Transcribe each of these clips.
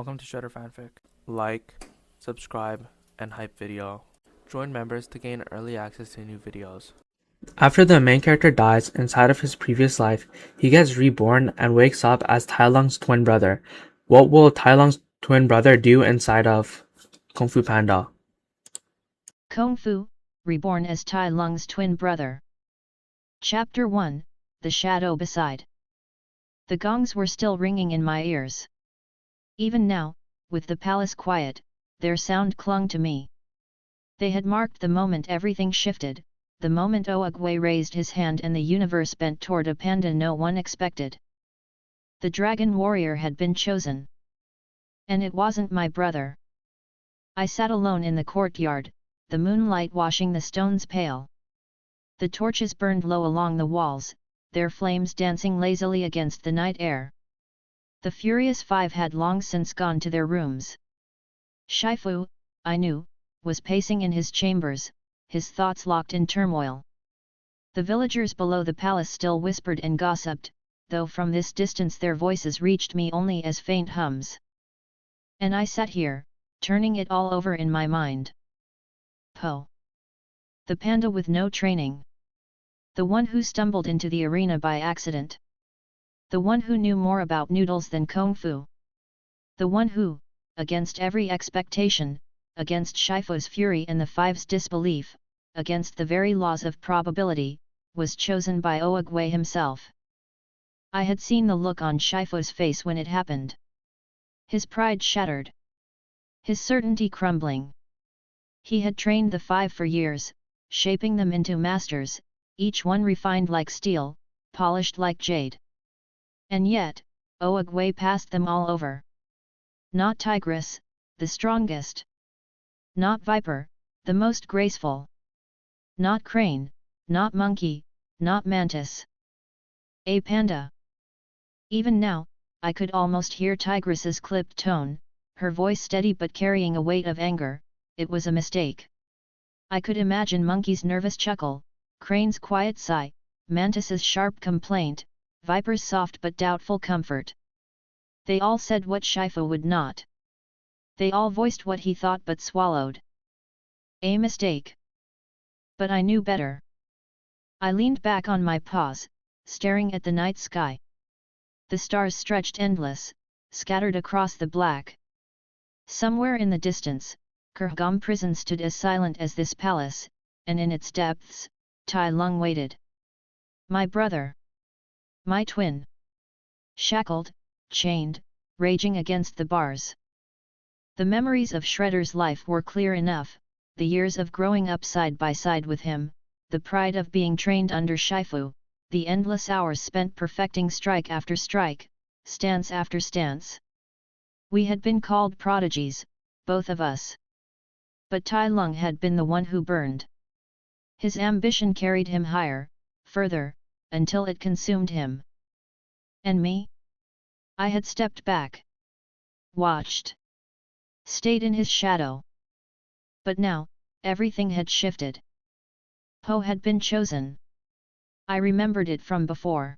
Welcome to Shredder Fanfic. Like, subscribe, and hype video. Join members to gain early access to new videos. After the main character dies inside of his previous life, he gets reborn and wakes up as Tai Lung's twin brother. What will Tai Lung's twin brother do inside of Kung Fu Panda? Kung Fu, reborn as Tai Lung's twin brother. Chapter 1, The Shadow Beside. The gongs were still ringing in my ears. Even now, with the palace quiet, their sound clung to me. They had marked the moment everything shifted, the moment Oogway raised his hand and the universe bent toward a panda no one expected. The dragon warrior had been chosen. And it wasn't my brother. I sat alone in the courtyard, the moonlight washing the stones pale. The torches burned low along the walls, their flames dancing lazily against the night air. The Furious Five had long since gone to their rooms. Shifu, I knew, was pacing in his chambers, his thoughts locked in turmoil. The villagers below the palace still whispered and gossiped, though from this distance their voices reached me only as faint hums. And I sat here, turning it all over in my mind. Po. The panda with no training. The one who stumbled into the arena by accident. The one who knew more about noodles than Kung Fu. The one who, against every expectation, against Shifu's fury and the Five's disbelief, against the very laws of probability, was chosen by Oogway himself. I had seen the look on Shifu's face when it happened. His pride shattered. His certainty crumbling. He had trained the Five for years, shaping them into masters, each one refined like steel, polished like jade. And yet, Oogway passed them all over. Not Tigress, the strongest. Not Viper, the most graceful. Not Crane, not Monkey, not Mantis. A panda. Even now, I could almost hear Tigress's clipped tone, her voice steady but carrying a weight of anger. It was a mistake. I could imagine Monkey's nervous chuckle, Crane's quiet sigh, Mantis's sharp complaint, Viper's soft but doubtful comfort. They all said what Shifu would not. They all voiced what he thought but swallowed. A mistake. But I knew better. I leaned back on my paws, staring at the night sky. The stars stretched endless, scattered across the black. Somewhere in the distance, Kurgam prison stood as silent as this palace, and in its depths, Tai Lung waited. My brother. My twin. Shackled, chained, raging against the bars. The memories of Shredder's life were clear enough, the years of growing up side by side with him, the pride of being trained under Shifu, the endless hours spent perfecting strike after strike, stance after stance. We had been called prodigies, both of us. But Tai Lung had been the one who burned. His ambition carried him higher, further, until it consumed him. And me? I had stepped back. Watched. Stayed in his shadow. But now, everything had shifted. Po had been chosen. I remembered it from before.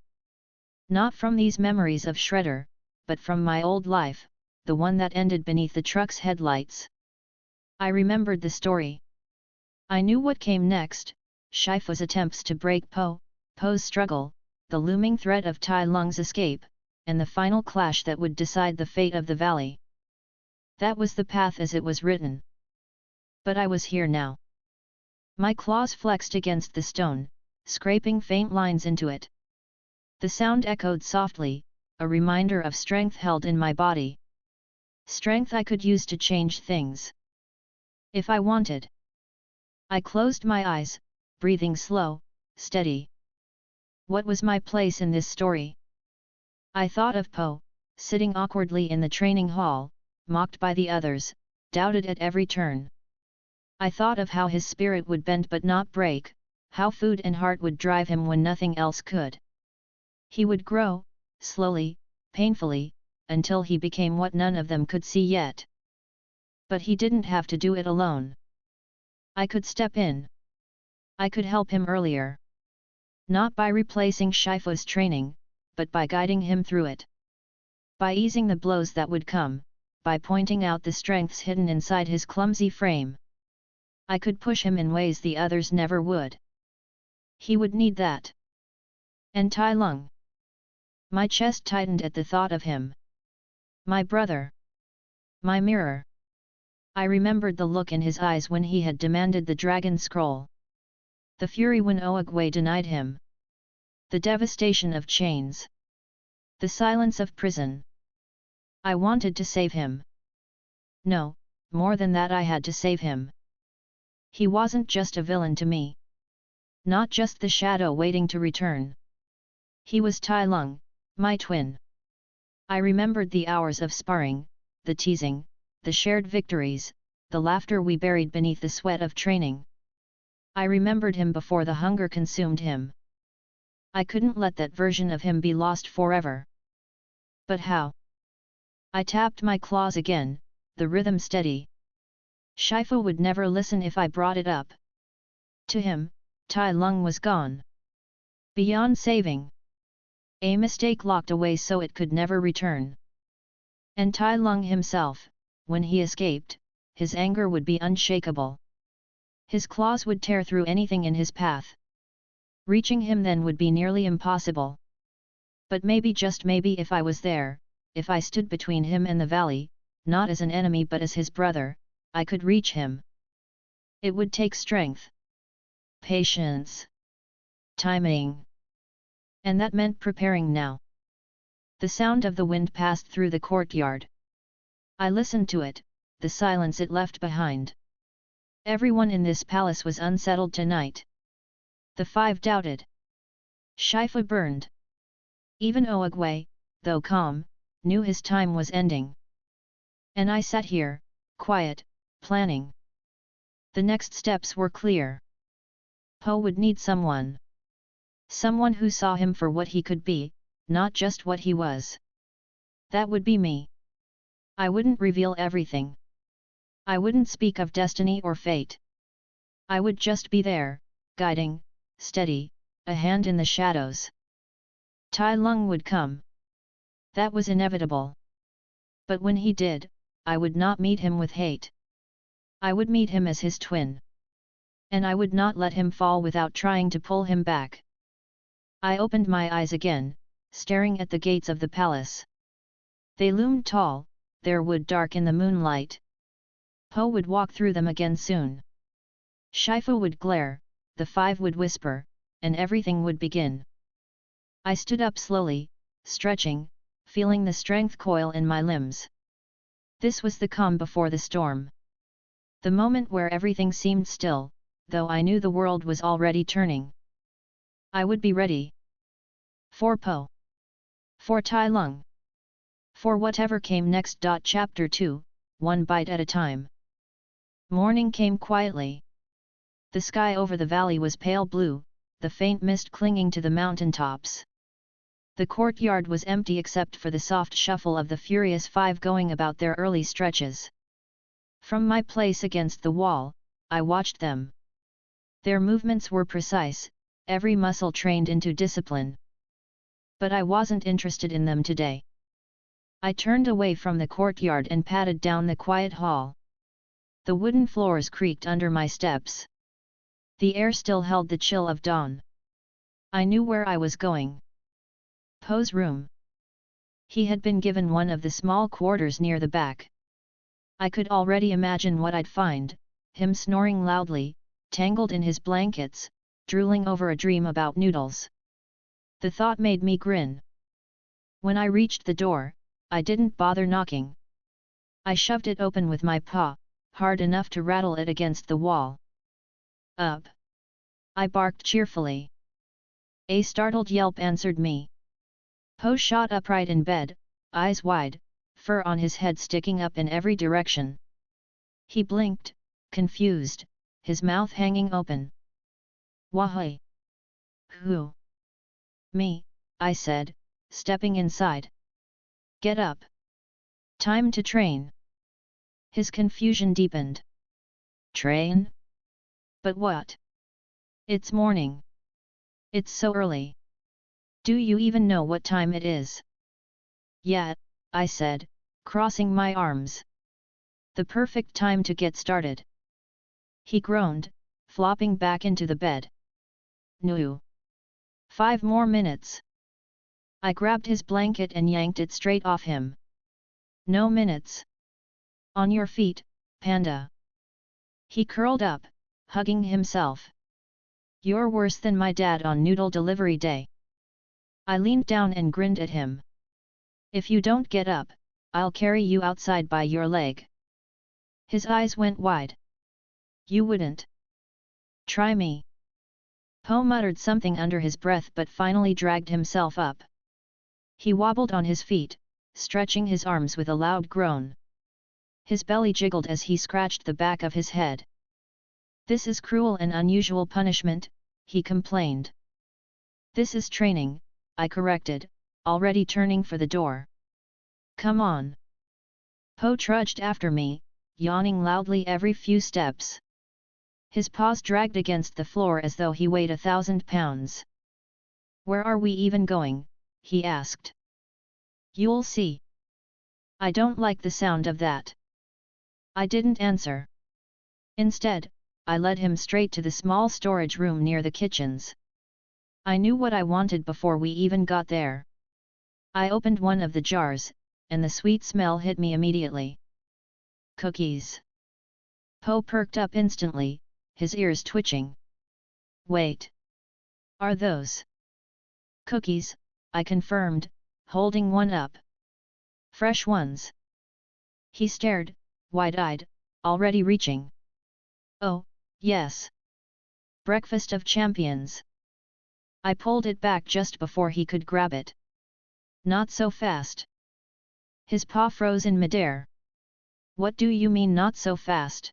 Not from these memories of Shredder, but from my old life, the one that ended beneath the truck's headlights. I remembered the story. I knew what came next, Shifu's attempts to break Po's struggle, the looming threat of Tai Lung's escape, and the final clash that would decide the fate of the valley. That was the path as it was written. But I was here now. My claws flexed against the stone, scraping faint lines into it. The sound echoed softly, a reminder of strength held in my body. Strength I could use to change things. If I wanted. I closed my eyes, breathing slow, steady. What was my place in this story? I thought of Po, sitting awkwardly in the training hall, mocked by the others, doubted at every turn. I thought of how his spirit would bend but not break, how food and heart would drive him when nothing else could. He would grow, slowly, painfully, until he became what none of them could see yet. But he didn't have to do it alone. I could step in. I could help him earlier. Not by replacing Shifu's training, but by guiding him through it. By easing the blows that would come, by pointing out the strengths hidden inside his clumsy frame. I could push him in ways the others never would. He would need that. And Tai Lung. My chest tightened at the thought of him. My brother. My mirror. I remembered the look in his eyes when he had demanded the dragon scroll. The fury when Oogway denied him. The devastation of chains. The silence of prison. I wanted to save him. No, more than that, I had to save him. He wasn't just a villain to me. Not just the shadow waiting to return. He was Tai Lung, my twin. I remembered the hours of sparring, the teasing, the shared victories, the laughter we buried beneath the sweat of training. I remembered him before the hunger consumed him. I couldn't let that version of him be lost forever. But how? I tapped my claws again, the rhythm steady. Shifu would never listen if I brought it up. To him, Tai Lung was gone. Beyond saving. A mistake locked away so it could never return. And Tai Lung himself, when he escaped, his anger would be unshakable. His claws would tear through anything in his path. Reaching him then would be nearly impossible. But maybe, just maybe, if I was there, if I stood between him and the valley, not as an enemy but as his brother, I could reach him. It would take strength. Patience. Timing. And that meant preparing now. The sound of the wind passed through the courtyard. I listened to it, the silence it left behind. Everyone in this palace was unsettled tonight. The five doubted. Shifu burned. Even Oogway, though calm, knew his time was ending. And I sat here, quiet, planning. The next steps were clear. Po would need someone. Someone who saw him for what he could be, not just what he was. That would be me. I wouldn't reveal everything. I wouldn't speak of destiny or fate. I would just be there, guiding, steady, a hand in the shadows. Tai Lung would come. That was inevitable. But when he did, I would not meet him with hate. I would meet him as his twin. And I would not let him fall without trying to pull him back. I opened my eyes again, staring at the gates of the palace. They loomed tall, their wood dark in the moonlight. Po would walk through them again soon. Shifu would glare, the five would whisper, and everything would begin. I stood up slowly, stretching, feeling the strength coil in my limbs. This was the calm before the storm. The moment where everything seemed still, though I knew the world was already turning. I would be ready. For Po. For Tai Lung. For whatever came next. Chapter 2, one bite at a time. Morning came quietly. The sky over the valley was pale blue, the faint mist clinging to the mountaintops. The courtyard was empty except for the soft shuffle of the furious five going about their early stretches. From my place against the wall, I watched them. Their movements were precise, every muscle trained into discipline. But I wasn't interested in them today. I turned away from the courtyard and padded down the quiet hall. The wooden floors creaked under my steps. The air still held the chill of dawn. I knew where I was going. Po's room. He had been given one of the small quarters near the back. I could already imagine what I'd find, him snoring loudly, tangled in his blankets, drooling over a dream about noodles. The thought made me grin. When I reached the door, I didn't bother knocking. I shoved it open with my paw, hard enough to rattle it against the wall. Up! I barked cheerfully. A startled yelp answered me. Po shot upright in bed, eyes wide, fur on his head sticking up in every direction. He blinked, confused, his mouth hanging open. Wahai! Who? Me, I said, stepping inside. Get up! Time to train! His confusion deepened. Train? But what? It's morning. It's so early. Do you even know what time it is? Yeah, I said, crossing my arms. The perfect time to get started. He groaned, flopping back into the bed. No. 5 more minutes. I grabbed his blanket and yanked it straight off him. No minutes. On your feet, Panda. He curled up, hugging himself. You're worse than my dad on noodle delivery day. I leaned down and grinned at him. If you don't get up, I'll carry you outside by your leg. His eyes went wide. You wouldn't. Try me. Poe muttered something under his breath but finally dragged himself up. He wobbled on his feet, stretching his arms with a loud groan. His belly jiggled as he scratched the back of his head. This is cruel and unusual punishment, he complained. This is training, I corrected, already turning for the door. Come on. Poe trudged after me, yawning loudly every few steps. His paws dragged against the floor as though he weighed 1,000 pounds. Where are we even going? He asked. You'll see. I don't like the sound of that. I didn't answer. Instead, I led him straight to the small storage room near the kitchens. I knew what I wanted before we even got there. I opened one of the jars, and the sweet smell hit me immediately. Cookies. Poe perked up instantly, his ears twitching. Wait. Are those cookies? I confirmed, holding one up. Fresh ones. He stared, wide-eyed, already reaching. Oh, yes. Breakfast of champions. I pulled it back just before he could grab it. Not so fast. His paw froze in midair. What do you mean not so fast?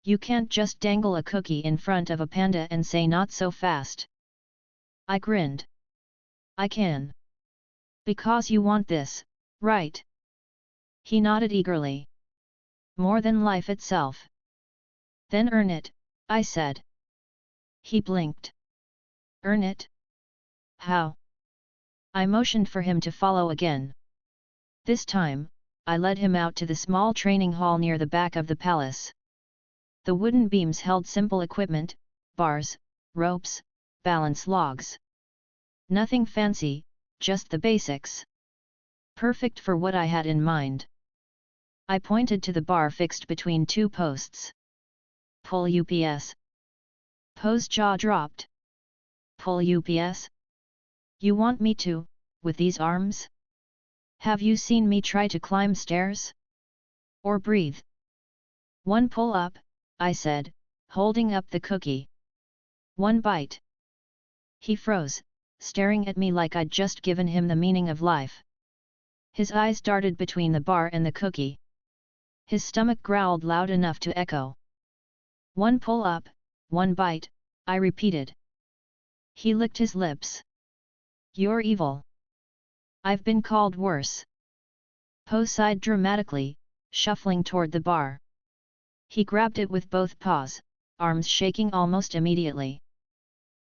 You can't just dangle a cookie in front of a panda and say not so fast. I grinned. I can. Because you want this, right? He nodded eagerly. More than life itself. Then earn it, I said. He blinked. Earn it? How? I motioned for him to follow again. This time, I led him out to the small training hall near the back of the palace. The wooden beams held simple equipment, bars, ropes, balance logs. Nothing fancy, just the basics. Perfect for what I had in mind. I pointed to the bar fixed between 2 posts. Pull UPS. Poe's jaw dropped. Pull UPS? You want me to, with these arms? Have you seen me try to climb stairs? Or breathe? One pull up, I said, holding up the cookie. One bite. He froze, staring at me like I'd just given him the meaning of life. His eyes darted between the bar and the cookie. His stomach growled loud enough to echo. One pull up, one bite, I repeated. He licked his lips. You're evil. I've been called worse. Poe sighed dramatically, shuffling toward the bar. He grabbed it with both paws, arms shaking almost immediately.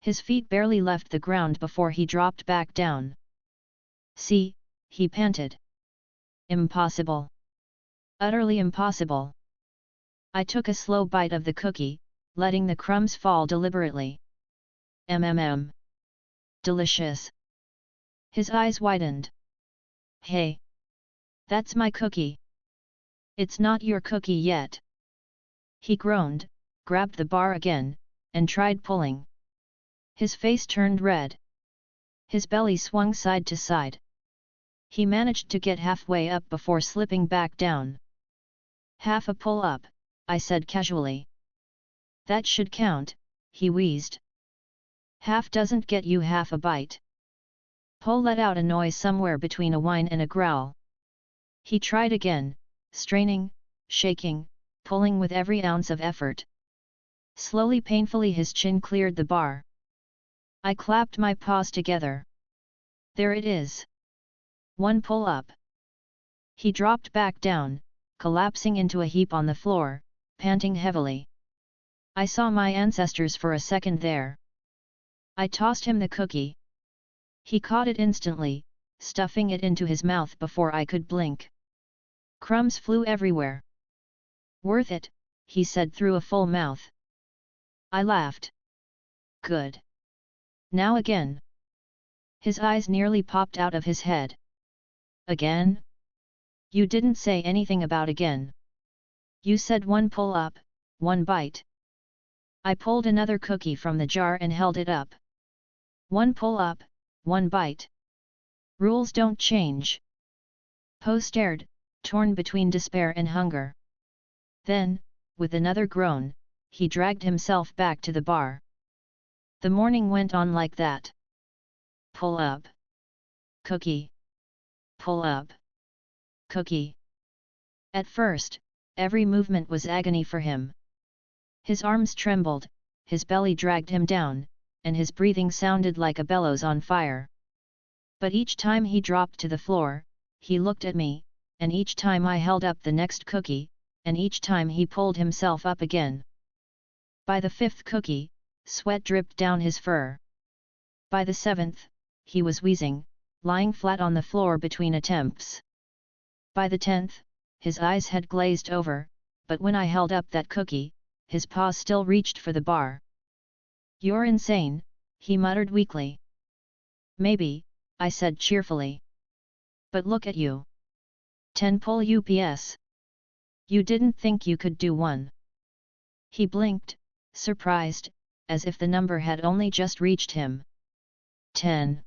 His feet barely left the ground before he dropped back down. See, he panted. Impossible. Utterly impossible. I took a slow bite of the cookie, letting the crumbs fall deliberately. Mmm. Delicious. His eyes widened. Hey. That's my cookie. It's not your cookie yet. He groaned, grabbed the bar again, and tried pulling. His face turned red. His belly swung side to side. He managed to get halfway up before slipping back down. Half a pull-up, I said casually. That should count, he wheezed. Half doesn't get you half a bite. Poe let out a noise somewhere between a whine and a growl. He tried again, straining, shaking, pulling with every ounce of effort. Slowly painfully his chin cleared the bar. I clapped my paws together. There it is. One pull-up. He dropped back down, collapsing into a heap on the floor, panting heavily. I saw my ancestors for a second there. I tossed him the cookie. He caught it instantly, stuffing it into his mouth before I could blink. Crumbs flew everywhere. Worth it, he said through a full mouth. I laughed. Good. Now again. His eyes nearly popped out of his head. Again? You didn't say anything about again. You said one pull up, one bite. I pulled another cookie from the jar and held it up. One pull up, one bite. Rules don't change. Poe stared, torn between despair and hunger. Then, with another groan, he dragged himself back to the bar. The morning went on like that. Pull up. Cookie. Pull up. Cookie. At first, every movement was agony for him. His arms trembled, his belly dragged him down, and his breathing sounded like a bellows on fire. But each time he dropped to the floor, he looked at me, and each time I held up the next cookie, and each time he pulled himself up again. By the fifth cookie, sweat dripped down his fur. By the seventh, he was wheezing, lying flat on the floor between attempts. By the 10th, his eyes had glazed over, but when I held up that cookie, his paws still reached for the bar. "You're insane," he muttered weakly. "Maybe," I said cheerfully. "But look at you. 10 pull ups. You didn't think you could do one." He blinked, surprised, as if the number had only just reached him. 10.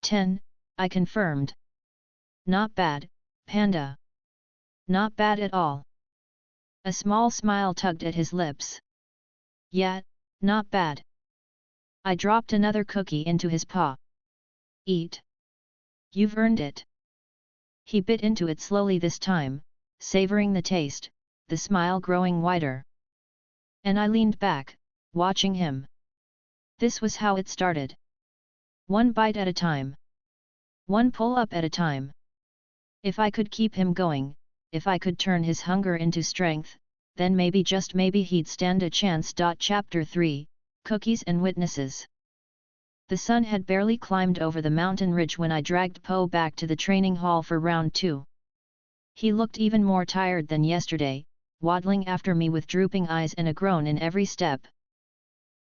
10, I confirmed. "Not bad, Panda. Not bad at all." A small smile tugged at his lips. "Yeah, not bad." I dropped another cookie into his paw. "Eat. You've earned it." He bit into it slowly this time, savoring the taste, the smile growing wider. And I leaned back, watching him. This was how it started. One bite at a time. One pull-up at a time. If I could keep him going, if I could turn his hunger into strength, then maybe just maybe he'd stand a chance. Chapter 3, Cookies and Witnesses. The sun had barely climbed over the mountain ridge when I dragged Poe back to the training hall for round 2. He looked even more tired than yesterday, waddling after me with drooping eyes and a groan in every step.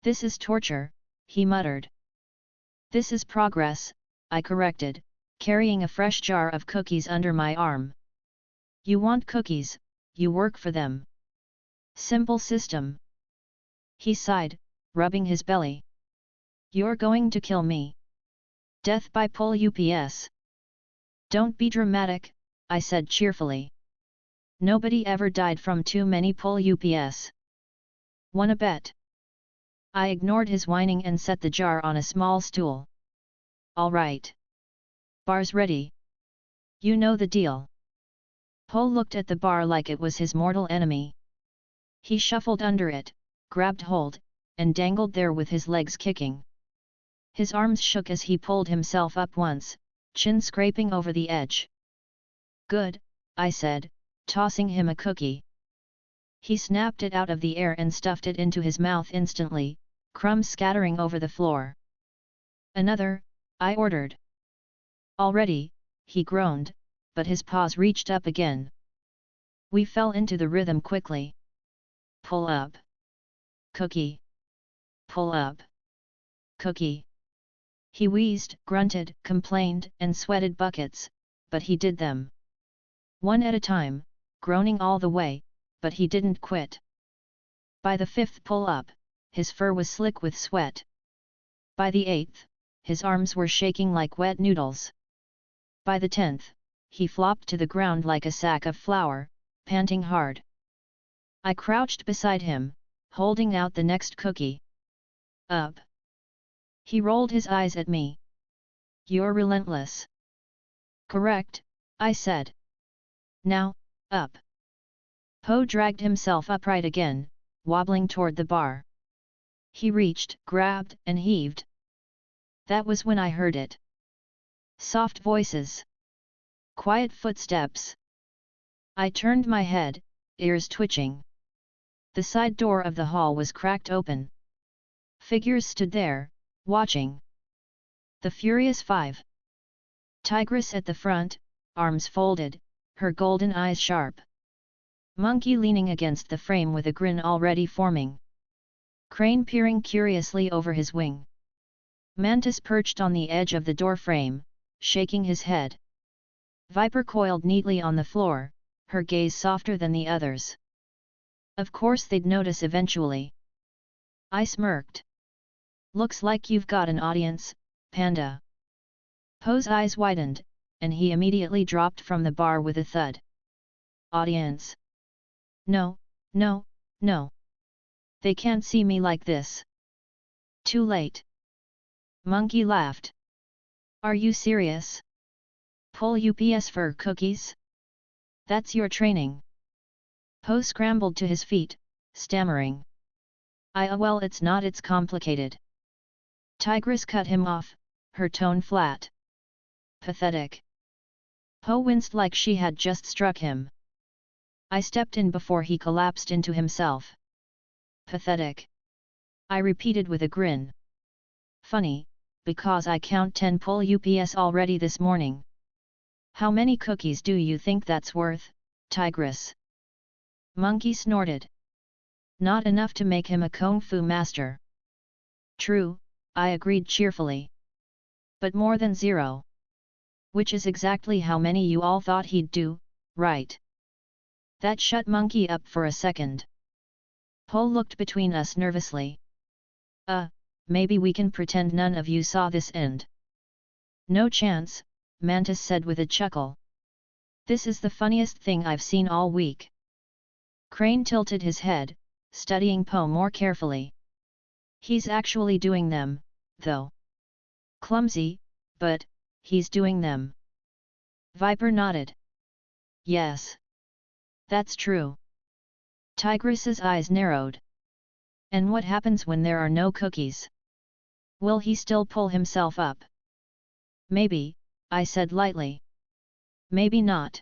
"This is torture," he muttered. "This is progress," I corrected, carrying a fresh jar of cookies under my arm. "You want cookies, you work for them. Simple system." He sighed, rubbing his belly. "You're going to kill me. Death by pull ups." "Don't be dramatic," I said cheerfully. "Nobody ever died from too many pull ups. Wanna bet?" I ignored his whining and set the jar on a small stool. "All right. Bar's ready. You know the deal." Poe looked at the bar like it was his mortal enemy. He shuffled under it, grabbed hold, and dangled there with his legs kicking. His arms shook as he pulled himself up once, chin scraping over the edge. "Good," I said, tossing him a cookie. He snapped it out of the air and stuffed it into his mouth instantly, crumbs scattering over the floor. "Another," I ordered. "Already," he groaned, but his paws reached up again. We fell into the rhythm quickly. Pull up. Cookie. Pull up. Cookie. He wheezed, grunted, complained, and sweated buckets, but he did them. One at a time, groaning all the way, but he didn't quit. By the 5th pull-up, his fur was slick with sweat. By the 8th, his arms were shaking like wet noodles. By the 10th, he flopped to the ground like a sack of flour, panting hard. I crouched beside him, holding out the next cookie. "Up." He rolled his eyes at me. "You're relentless." "Correct," I said. "Now, up." Poe dragged himself upright again, wobbling toward the bar. He reached, grabbed, and heaved. That was when I heard it. Soft voices. Quiet footsteps. I turned my head, ears twitching. The side door of the hall was cracked open. Figures stood there, watching. The Furious Five. Tigress at the front, arms folded, her golden eyes sharp. Monkey leaning against the frame with a grin already forming. Crane peering curiously over his wing. Mantis perched on the edge of the door frame, shaking his head. Viper coiled neatly on the floor, her gaze softer than the others. Of course they'd notice eventually. I smirked. Looks like you've got an audience, Panda. Po's eyes widened, and he immediately dropped from the bar with a thud. Audience? No, no, no. They can't see me like this. Too late. Monkey laughed. Are you serious? Pull UPS for cookies? That's your training. Po scrambled to his feet, stammering. Well, it's not, it's complicated. Tigress cut him off, her tone flat. Pathetic. Po winced like she had just struck him. I stepped in before he collapsed into himself. Pathetic. I repeated with a grin. Funny, because I count 10 pull UPS already this morning. How many cookies do you think that's worth, Tigress? Monkey snorted. Not enough to make him a kung fu master. True, I agreed cheerfully. But more than 0. Which is exactly how many you all thought he'd do, right? That shut Monkey up for a second. Po looked between us nervously. Maybe we can pretend none of you saw this end. No chance, Mantis said with a chuckle. This is the funniest thing I've seen all week. Crane tilted his head, studying Po more carefully. He's actually doing them, though. Clumsy, but he's doing them. Viper nodded. Yes. That's true. Tigress's eyes narrowed. And what happens when there are no cookies? Will he still pull himself up? Maybe, I said lightly. Maybe not.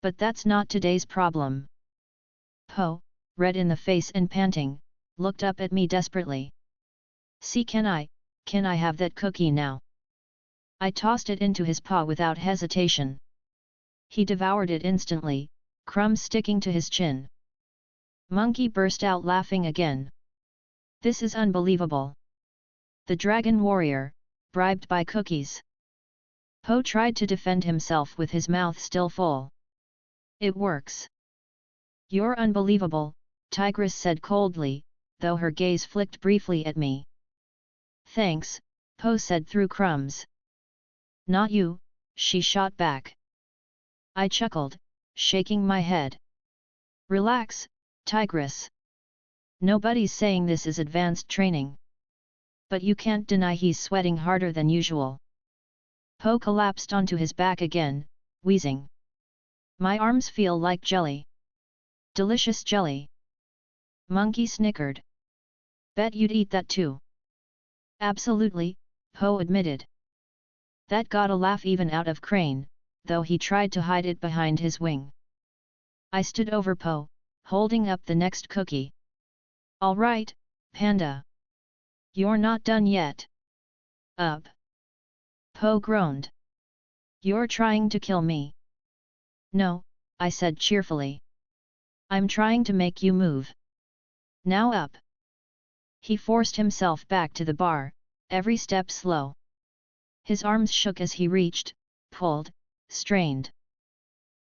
But that's not today's problem. Po, red in the face and panting, looked up at me desperately. See, can I have that cookie now? I tossed it into his paw without hesitation. He devoured it instantly, crumbs sticking to his chin. Monkey burst out laughing again. This is unbelievable. The dragon warrior, bribed by cookies. Po tried to defend himself with his mouth still full. It works. You're unbelievable, Tigress said coldly, though her gaze flicked briefly at me. Thanks, Po said through crumbs. Not you, she shot back. I chuckled, shaking my head. Relax, Tigress. Nobody's saying this is advanced training. But you can't deny he's sweating harder than usual. Po collapsed onto his back again, wheezing. My arms feel like jelly. Delicious jelly. Monkey snickered. Bet you'd eat that too. Absolutely, Po admitted. That got a laugh even out of Crane, though he tried to hide it behind his wing. I stood over Po, holding up the next cookie. All right, Panda. You're not done yet. Up. Po groaned. You're trying to kill me. No, I said cheerfully. I'm trying to make you move. Now up. He forced himself back to the bar, every step slow. His arms shook as he reached, pulled, strained.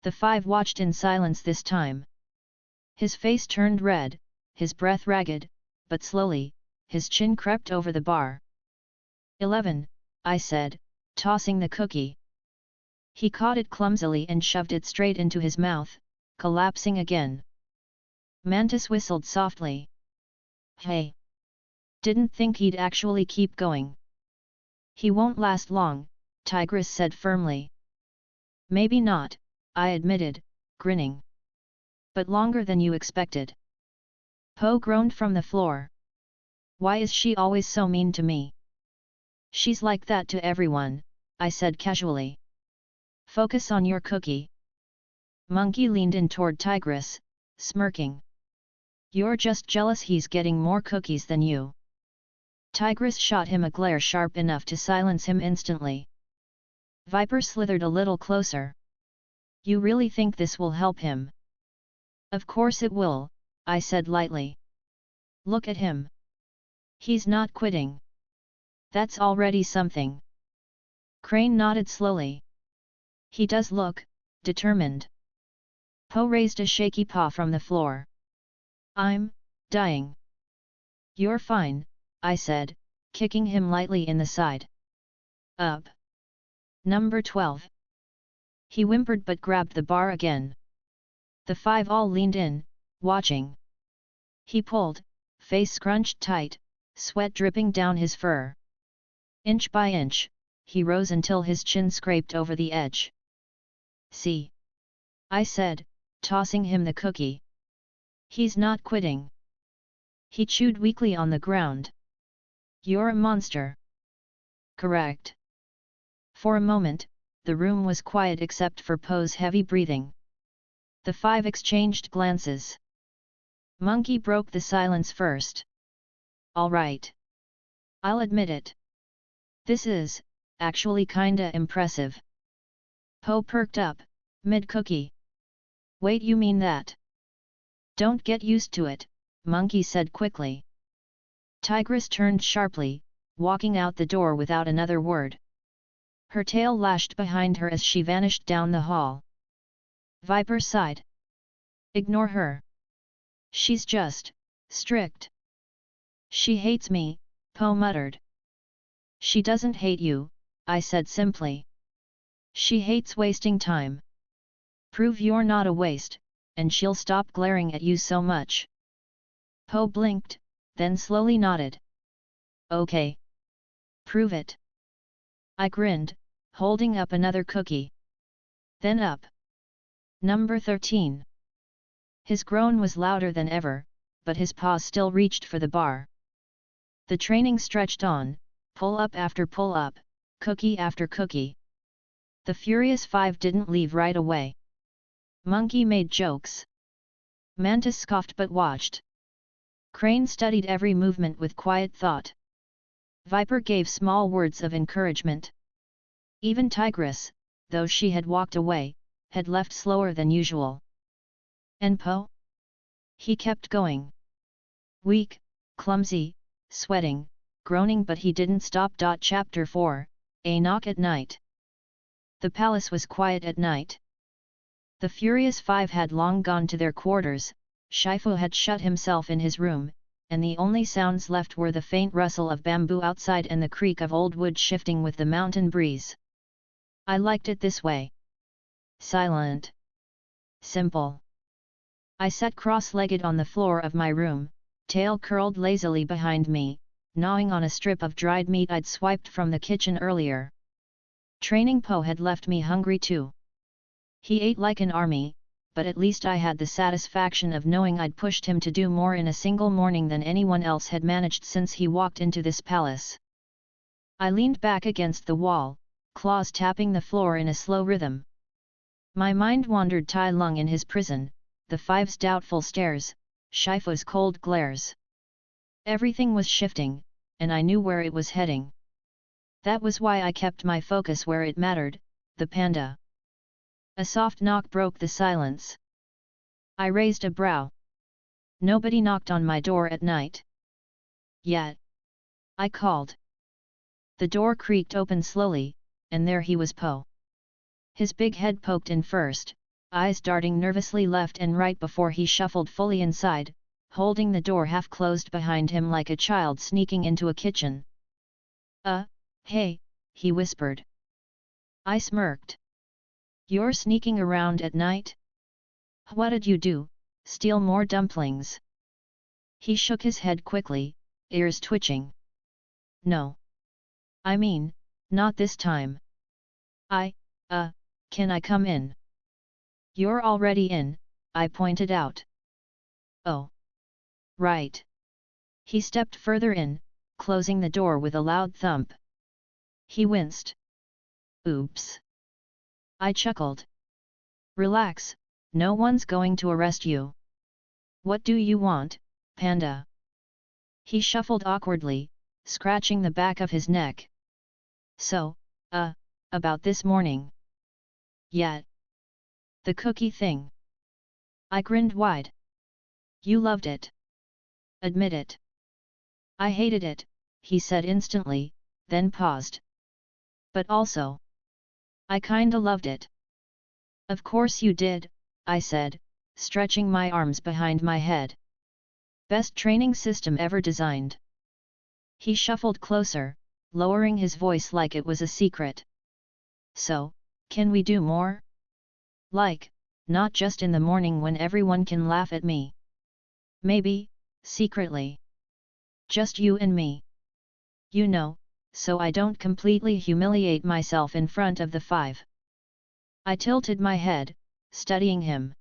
The 5 watched in silence this time. His face turned red, his breath ragged, but slowly, his chin crept over the bar. 11, I said, tossing the cookie. He caught it clumsily and shoved it straight into his mouth, collapsing again. Mantis whistled softly. Hey! Didn't think he'd actually keep going. He won't last long, Tigress said firmly. Maybe not, I admitted, grinning. But longer than you expected. Po groaned from the floor. Why is she always so mean to me? She's like that to everyone, I said casually. Focus on your cookie. Monkey leaned in toward Tigress, smirking. You're just jealous he's getting more cookies than you. Tigress shot him a glare sharp enough to silence him instantly. Viper slithered a little closer. You really think this will help him? Of course it will, I said lightly. Look at him. He's not quitting. That's already something. Crane nodded slowly. He does look determined. Po raised a shaky paw from the floor. I'm dying. You're fine, I said, kicking him lightly in the side. Up. Number 12. He whimpered but grabbed the bar again. The 5 all leaned in, watching. He pulled, face scrunched tight, sweat dripping down his fur. Inch by inch, he rose until his chin scraped over the edge. See? I said, tossing him the cookie. He's not quitting. He chewed weakly on the ground. You're a monster. Correct. For a moment, the room was quiet except for Po's heavy breathing. The 5 exchanged glances. Monkey broke the silence first. All right. I'll admit it. This is, actually kinda impressive. Po perked up, mid-cookie. Wait, you mean that? Don't get used to it, Monkey said quickly. Tigress turned sharply, walking out the door without another word. Her tail lashed behind her as she vanished down the hall. Viper sighed. Ignore her. She's just strict. She hates me, Po muttered. She doesn't hate you, I said simply. She hates wasting time. Prove you're not a waste, and she'll stop glaring at you so much. Po blinked, then slowly nodded. Okay. Prove it. I grinned, holding up another cookie. Then up. Number 13. His groan was louder than ever, but his paws still reached for the bar. The training stretched on, pull up after pull up, cookie after cookie. The furious 5 didn't leave right away. Monkey made jokes. Mantis scoffed but watched. Crane studied every movement with quiet thought. Viper gave small words of encouragement. Even Tigress, though she had walked away, had left slower than usual. And Po? He kept going. Weak, clumsy, sweating, groaning, but he didn't stop. Chapter 4, A Knock at Night. The palace was quiet at night. The furious 5 had long gone to their quarters, Shifu had shut himself in his room, and the only sounds left were the faint rustle of bamboo outside and the creak of old wood shifting with the mountain breeze. I liked it this way. Silent. Simple. I sat cross-legged on the floor of my room, tail curled lazily behind me, gnawing on a strip of dried meat I'd swiped from the kitchen earlier. Training Po had left me hungry too. He ate like an army, but at least I had the satisfaction of knowing I'd pushed him to do more in a single morning than anyone else had managed since he walked into this palace. I leaned back against the wall, claws tapping the floor in a slow rhythm. My mind wandered Tai Lung in his prison, the 5's doubtful stares, Shifu's cold glares. Everything was shifting, and I knew where it was heading. That was why I kept my focus where it mattered, the panda. A soft knock broke the silence. I raised a brow. Nobody knocked on my door at night. Yet. I called. The door creaked open slowly, and there he was, Po. His big head poked in first, eyes darting nervously left and right before he shuffled fully inside, holding the door half closed behind him like a child sneaking into a kitchen. Hey, he whispered. I smirked. You're sneaking around at night? What did you do, steal more dumplings? He shook his head quickly, ears twitching. No. I mean, not this time. Can I come in? You're already in, I pointed out. Oh. Right. He stepped further in, closing the door with a loud thump. He winced. Oops. I chuckled. Relax, no one's going to arrest you. What do you want, panda? He shuffled awkwardly, scratching the back of his neck. So, about this morning. Yet. The cookie thing. I grinned wide. You loved it. Admit it. I hated it, he said instantly, then paused. But also, I kinda loved it. Of course you did, I said, stretching my arms behind my head. Best training system ever designed. He shuffled closer, lowering his voice like it was a secret. So, can we do more? Like, not just in the morning when everyone can laugh at me. Maybe, secretly. Just you and me. You know, so I don't completely humiliate myself in front of the five. I tilted my head, studying him.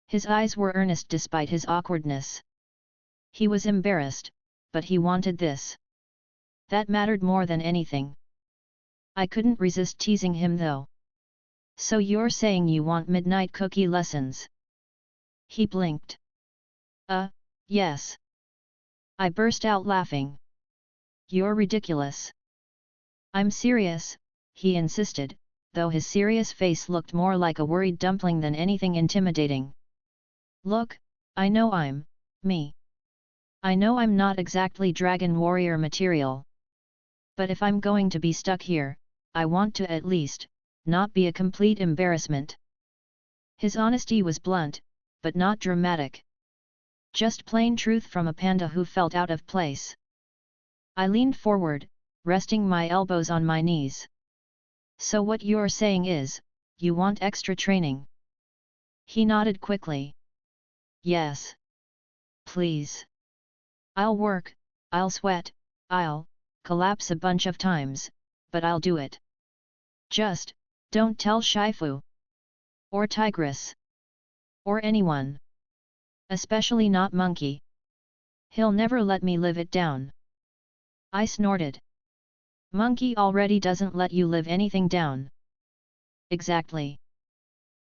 His eyes were earnest despite his awkwardness. He was embarrassed, but he wanted this. That mattered more than anything. I couldn't resist teasing him though. So you're saying you want midnight cookie lessons? He blinked. Yes. I burst out laughing. You're ridiculous. I'm serious, he insisted, though his serious face looked more like a worried dumpling than anything intimidating. Look, I know I'm me. I know I'm not exactly dragon warrior material. But if I'm going to be stuck here, I want to at least not be a complete embarrassment. His honesty was blunt, but not dramatic. Just plain truth from a panda who felt out of place. I leaned forward, resting my elbows on my knees. So what you're saying is, you want extra training? He nodded quickly. Yes. Please. I'll work, I'll sweat, I'll collapse a bunch of times, but I'll do it. Just, don't tell Shifu. Or Tigress. Or anyone. Especially not Monkey. He'll never let me live it down. I snorted. Monkey already doesn't let you live anything down. Exactly.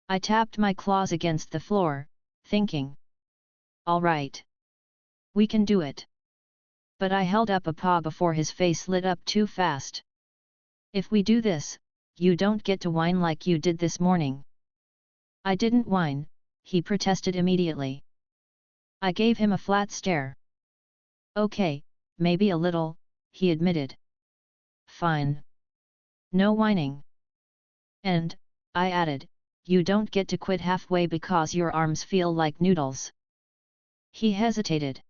I tapped my claws against the floor, thinking. All right. We can do it. But I held up a paw before his face lit up too fast. If we do this, you don't get to whine like you did this morning. I didn't whine, he protested immediately. I gave him a flat stare. Okay, maybe a little, he admitted. Fine. No whining. And, I added, you don't get to quit halfway because your arms feel like noodles. He hesitated.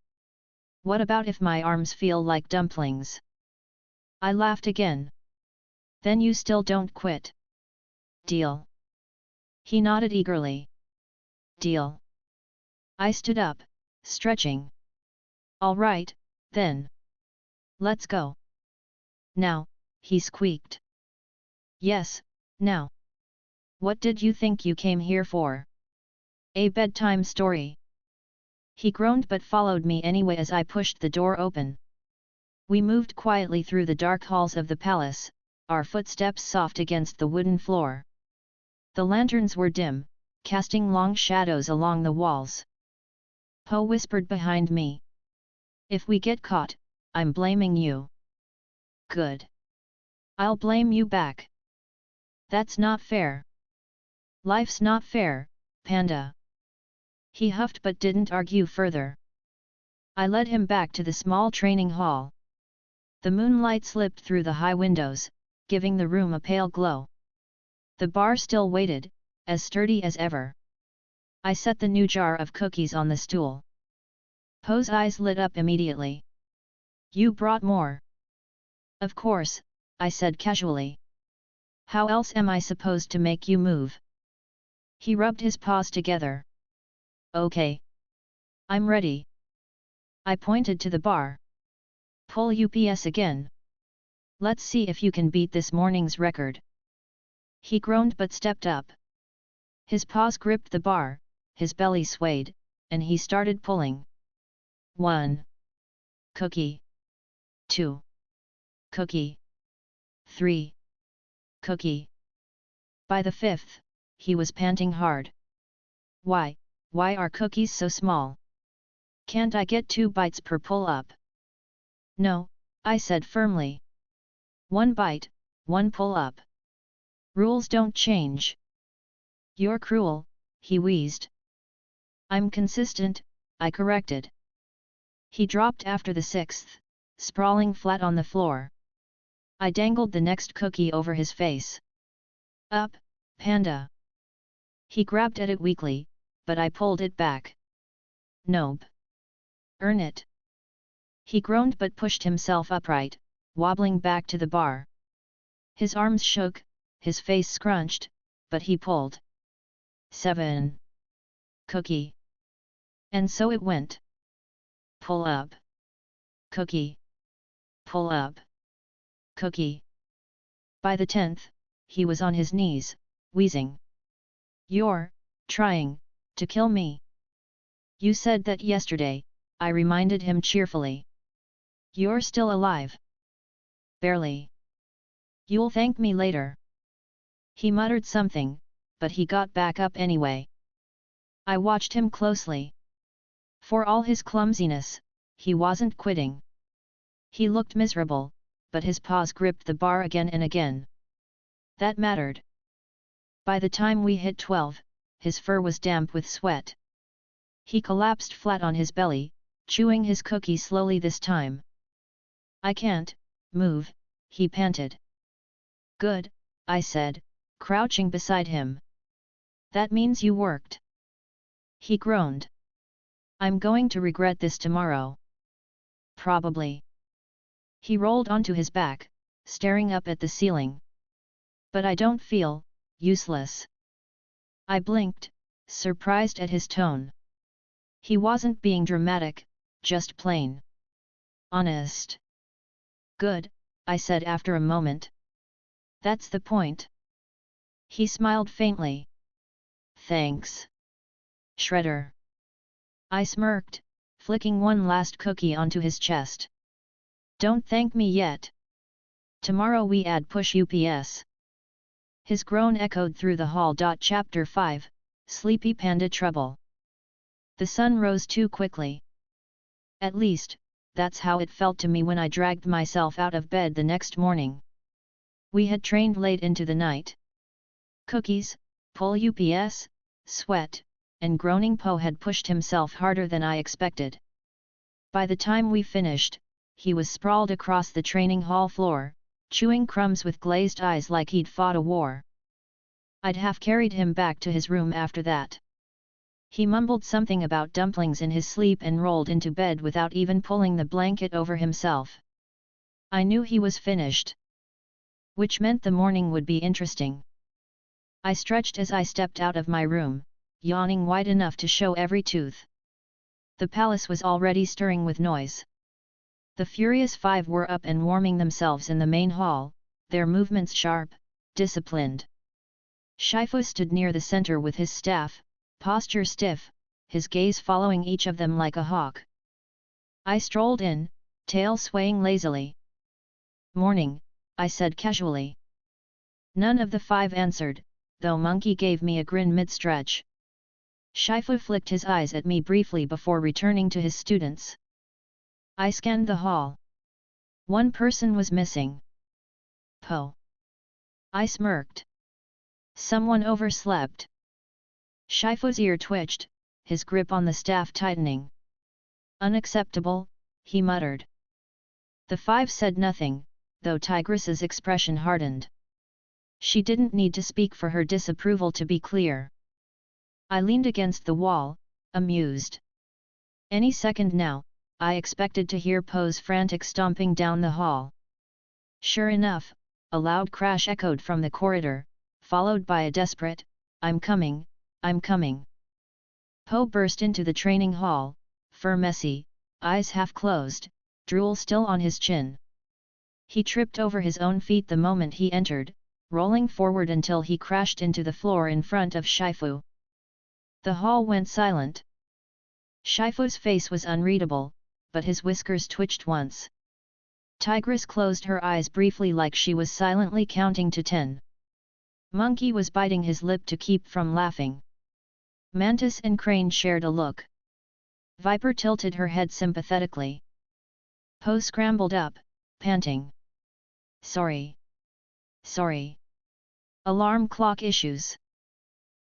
What about if my arms feel like dumplings? I laughed again. Then you still don't quit. Deal. He nodded eagerly. Deal. I stood up, stretching. All right, then. Let's go. Now, he squeaked. Yes, now. What did you think you came here for? A bedtime story. He groaned but followed me anyway as I pushed the door open. We moved quietly through the dark halls of the palace, our footsteps soft against the wooden floor. The lanterns were dim, casting long shadows along the walls. Poe whispered behind me. If we get caught, I'm blaming you. Good. I'll blame you back. That's not fair. Life's not fair, Panda. He huffed but didn't argue further. I led him back to the small training hall. The moonlight slipped through the high windows, giving the room a pale glow. The bar still waited, as sturdy as ever. I set the new jar of cookies on the stool. Poe's eyes lit up immediately. You brought more. Of course, I said casually. How else am I supposed to make you move? He rubbed his paws together. Okay. I'm ready. I pointed to the bar. Pull UPS again. Let's see if you can beat this morning's record. He groaned but stepped up. His paws gripped the bar, his belly swayed, and he started pulling. 1. Cookie. 2. Cookie. 3. Cookie. By the 5th, he was panting hard. Why are cookies so small? Can't I get 2 bites per pull-up? No, I said firmly. 1 bite, 1 pull-up. Rules don't change. You're cruel, he wheezed. I'm consistent, I corrected. He dropped after the sixth, sprawling flat on the floor. I dangled the next cookie over his face. Up, panda. He grabbed at it weakly, but I pulled it back. Nope. Earn it. He groaned but pushed himself upright, wobbling back to the bar. His arms shook, his face scrunched, but he pulled. 7. Cookie. And so it went. Pull up. Cookie. Pull up. Cookie. By the 10th, he was on his knees, wheezing. You're trying to kill me. You said that yesterday, I reminded him cheerfully. You're still alive. Barely. You'll thank me later. He muttered something, but he got back up anyway. I watched him closely. For all his clumsiness, he wasn't quitting. He looked miserable, but his paws gripped the bar again and again. That mattered. By the time we hit 12, his fur was damp with sweat. He collapsed flat on his belly, chewing his cookie slowly this time. I can't move, he panted. Good, I said, crouching beside him. That means you worked. He groaned. I'm going to regret this tomorrow. Probably. He rolled onto his back, staring up at the ceiling. But I don't feel useless. I blinked, surprised at his tone. He wasn't being dramatic, just plain honest. Good, I said after a moment. That's the point. He smiled faintly. Thanks. Shredder. I smirked, flicking one last cookie onto his chest. Don't thank me yet. Tomorrow we add push UPS. His groan echoed through the hall. Chapter 5, Sleepy Panda Trouble. The sun rose too quickly. At least, that's how it felt to me when I dragged myself out of bed the next morning. We had trained late into the night. Cookies, pull UPS, sweat, and groaning Po had pushed himself harder than I expected. By the time we finished, he was sprawled across the training hall floor, chewing crumbs with glazed eyes like he'd fought a war. I'd half carried him back to his room after that. He mumbled something about dumplings in his sleep and rolled into bed without even pulling the blanket over himself. I knew he was finished. Which meant the morning would be interesting. I stretched as I stepped out of my room, yawning wide enough to show every tooth. The palace was already stirring with noise. The Furious Five were up and warming themselves in the main hall, their movements sharp, disciplined. Shifu stood near the center with his staff, posture stiff, his gaze following each of them like a hawk. I strolled in, tail swaying lazily. Morning, I said casually. None of the five answered, though Monkey gave me a grin mid-stretch. Shifu flicked his eyes at me briefly before returning to his students. I scanned the hall. One person was missing. Po. I smirked. Someone overslept. Shifu's ear twitched, his grip on the staff tightening. Unacceptable, he muttered. The five said nothing, though Tigress's expression hardened. She didn't need to speak for her disapproval to be clear. I leaned against the wall, amused. Any second now, I expected to hear Po's frantic stomping down the hall. Sure enough, a loud crash echoed from the corridor, followed by a desperate, I'm coming, I'm coming. Po burst into the training hall, fur messy, eyes half closed, drool still on his chin. He tripped over his own feet the moment he entered, rolling forward until he crashed into the floor in front of Shifu. The hall went silent. Shifu's face was unreadable, but his whiskers twitched once. Tigress closed her eyes briefly like she was silently counting to 10. Monkey was biting his lip to keep from laughing. Mantis and Crane shared a look. Viper tilted her head sympathetically. Po scrambled up, panting. Sorry. Sorry. Alarm clock issues.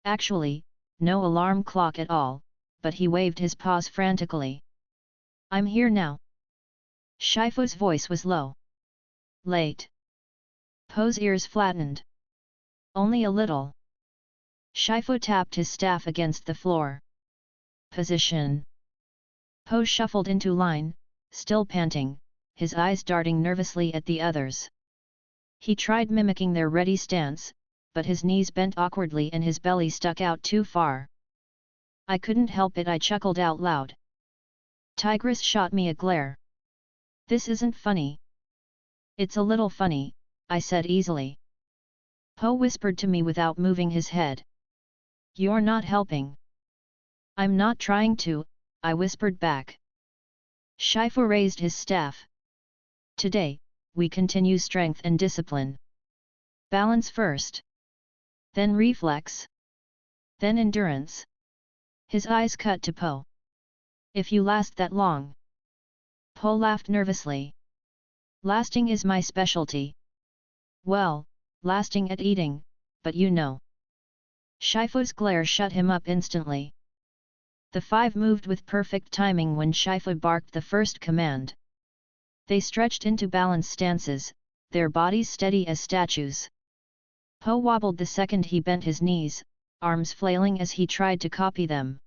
Actually, no alarm clock at all, but he waved his paws frantically. I'm here now. Shifu's voice was low. Late. Po's ears flattened. Only a little. Shifu tapped his staff against the floor. Position. Po shuffled into line, still panting, his eyes darting nervously at the others. He tried mimicking their ready stance, but his knees bent awkwardly and his belly stuck out too far. I couldn't help it, I chuckled out loud. Tigress shot me a glare. This isn't funny. It's a little funny, I said easily. Po whispered to me without moving his head. You're not helping. I'm not trying to, I whispered back. Shifu raised his staff. Today, we continue strength and discipline. Balance first. Then reflex. Then endurance. His eyes cut to Po. If you last that long. Po laughed nervously. Lasting is my specialty. Well, lasting at eating, but you know. Shifu's glare shut him up instantly. The five moved with perfect timing when Shifu barked the first command. They stretched into balance stances, their bodies steady as statues. Po wobbled the second he bent his knees, arms flailing as he tried to copy them.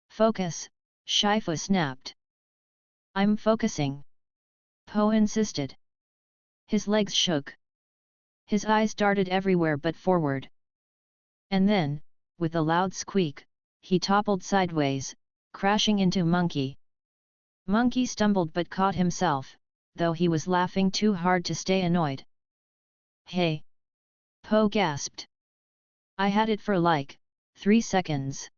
Focus, Shifu snapped. I'm focusing. Po insisted. His legs shook. His eyes darted everywhere but forward. And then, with a loud squeak, he toppled sideways, crashing into Monkey. Monkey stumbled but caught himself, though he was laughing too hard to stay annoyed. Hey! Po gasped. I had it for like 3 seconds.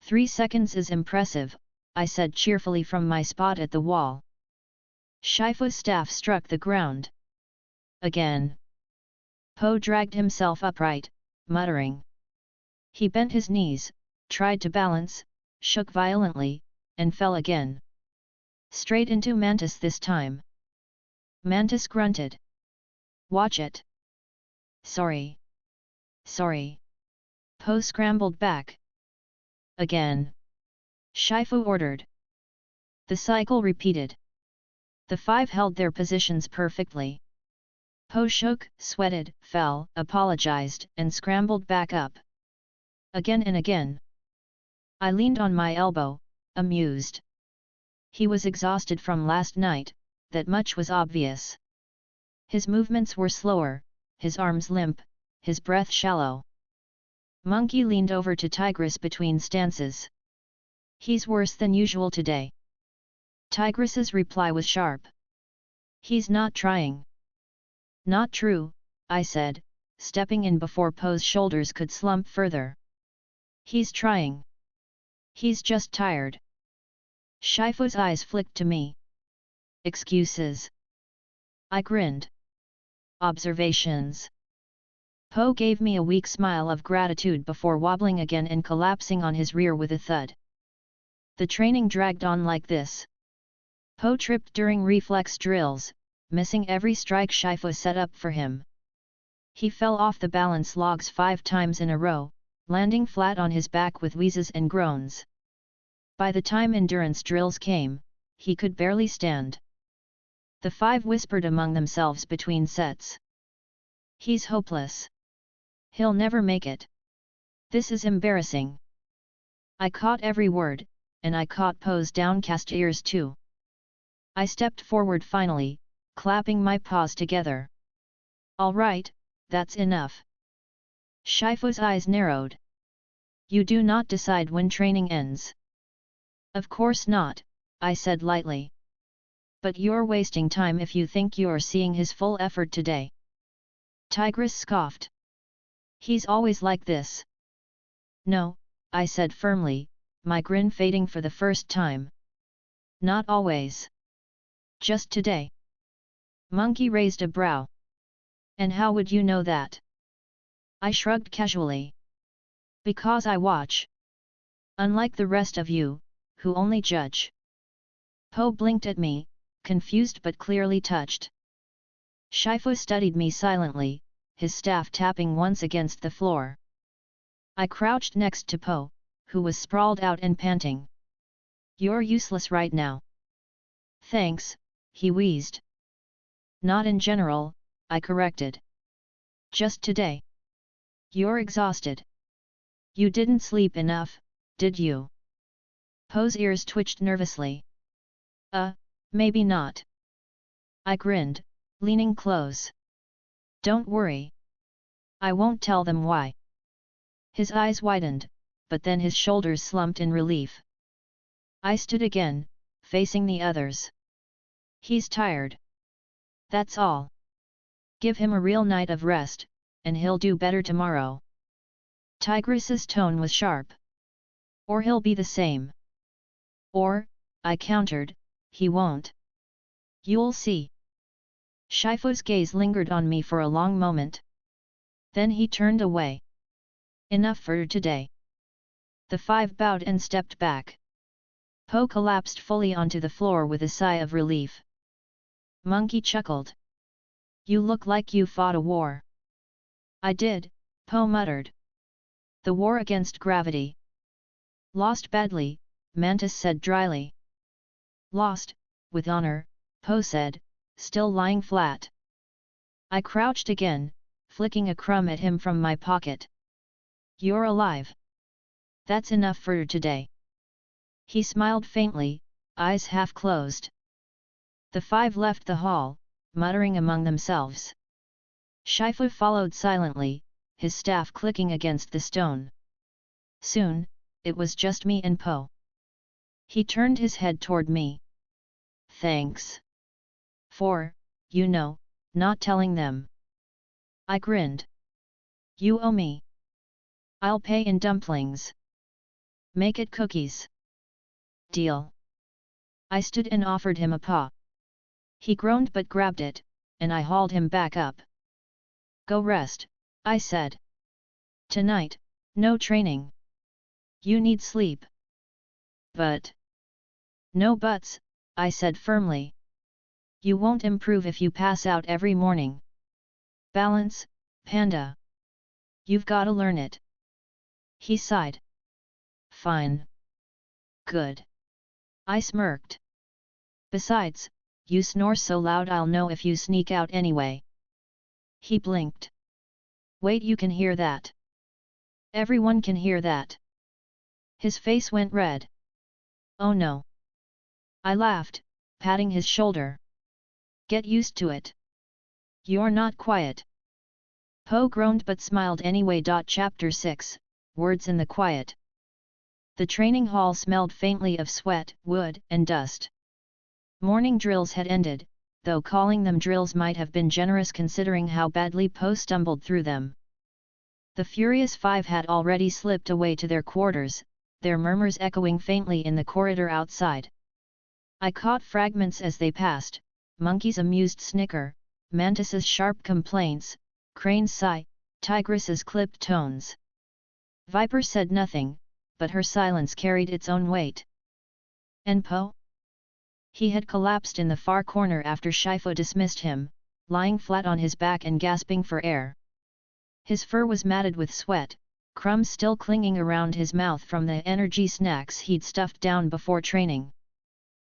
3 seconds is impressive, I said cheerfully from my spot at the wall. Shifu's staff struck the ground. Again. Po dragged himself upright, muttering. He bent his knees, tried to balance, shook violently, and fell again. Straight into Mantis this time. Mantis grunted. Watch it. Sorry. Sorry. Po scrambled back. Again. Shifu ordered. The cycle repeated. The five held their positions perfectly. Po shook, sweated, fell, apologized, and scrambled back up. Again and again. I leaned on my elbow, amused. He was exhausted from last night, that much was obvious. His movements were slower, his arms limp, his breath shallow. Monkey leaned over to Tigress between stances. He's worse than usual today. Tigress's reply was sharp. He's not trying. Not true, I said, stepping in before Po's shoulders could slump further. He's trying. He's just tired. Shifu's eyes flicked to me. Excuses. I grinned. Observations. Po gave me a weak smile of gratitude before wobbling again and collapsing on his rear with a thud. The training dragged on like this. Po tripped during reflex drills, missing every strike Shifu set up for him. He fell off the balance logs 5 times in a row, landing flat on his back with wheezes and groans. By the time endurance drills came, he could barely stand. The five whispered among themselves between sets. He's hopeless. He'll never make it. This is embarrassing. I caught every word, and I caught Po's downcast ears too. I stepped forward finally, clapping my paws together. All right, that's enough. Shifu's eyes narrowed. You do not decide when training ends. Of course not, I said lightly. But you're wasting time if you think you're seeing his full effort today. Tigress scoffed. He's always like this. No, I said firmly, my grin fading for the first time. Not always. Just today. Monkey raised a brow. And how would you know that? I shrugged casually. Because I watch. Unlike the rest of you, who only judge. Po blinked at me, confused but clearly touched. Shifu studied me silently, his staff tapping once against the floor. I crouched next to Po, who was sprawled out and panting. You're useless right now. Thanks, he wheezed. Not in general, I corrected. Just today. You're exhausted. You didn't sleep enough, did you? Po's ears twitched nervously. Maybe not. I grinned, leaning close. Don't worry. I won't tell them why. His eyes widened, but then his shoulders slumped in relief. I stood again, facing the others. He's tired. That's all. Give him a real night of rest, and he'll do better tomorrow. Tigress's tone was sharp. Or he'll be the same. Or, I countered, he won't. You'll see. Shifu's gaze lingered on me for a long moment. Then he turned away. Enough for today. The five bowed and stepped back. Po collapsed fully onto the floor with a sigh of relief. Monkey chuckled. You look like you fought a war. I did, Po muttered. The war against gravity. Lost badly, Mantis said dryly. Lost, with honor, Po said, still lying flat. I crouched again, flicking a crumb at him from my pocket. You're alive. That's enough for today. He smiled faintly, eyes half closed. The five left the hall, muttering among themselves. Shifu followed silently, his staff clicking against the stone. Soon, it was just me and Po. He turned his head toward me. Thanks. For, not telling them. I grinned. You owe me. I'll pay in dumplings. Make it cookies. Deal. I stood and offered him a paw. He groaned but grabbed it, and I hauled him back up. Go rest, I said. Tonight, no training. You need sleep. But. No buts, I said firmly. You won't improve if you pass out every morning. Balance, Panda. You've gotta learn it. He sighed. Fine. Good. I smirked. Besides, you snore so loud I'll know if you sneak out anyway. He blinked. Wait, you can hear that? Everyone can hear that. His face went red. Oh no. I laughed, patting his shoulder. Get used to it. You're not quiet. Po groaned but smiled anyway. Chapter 6, Words in the Quiet. The training hall smelled faintly of sweat, wood, and dust. Morning drills had ended, though calling them drills might have been generous considering how badly Po stumbled through them. The furious five had already slipped away to their quarters, their murmurs echoing faintly in the corridor outside. I caught fragments as they passed, Monkey's amused snicker, Mantis's sharp complaints, Crane's sigh, Tigress's clipped tones. Viper said nothing, but her silence carried its own weight. And Po? He had collapsed in the far corner after Shifu dismissed him, lying flat on his back and gasping for air. His fur was matted with sweat, crumbs still clinging around his mouth from the energy snacks he'd stuffed down before training.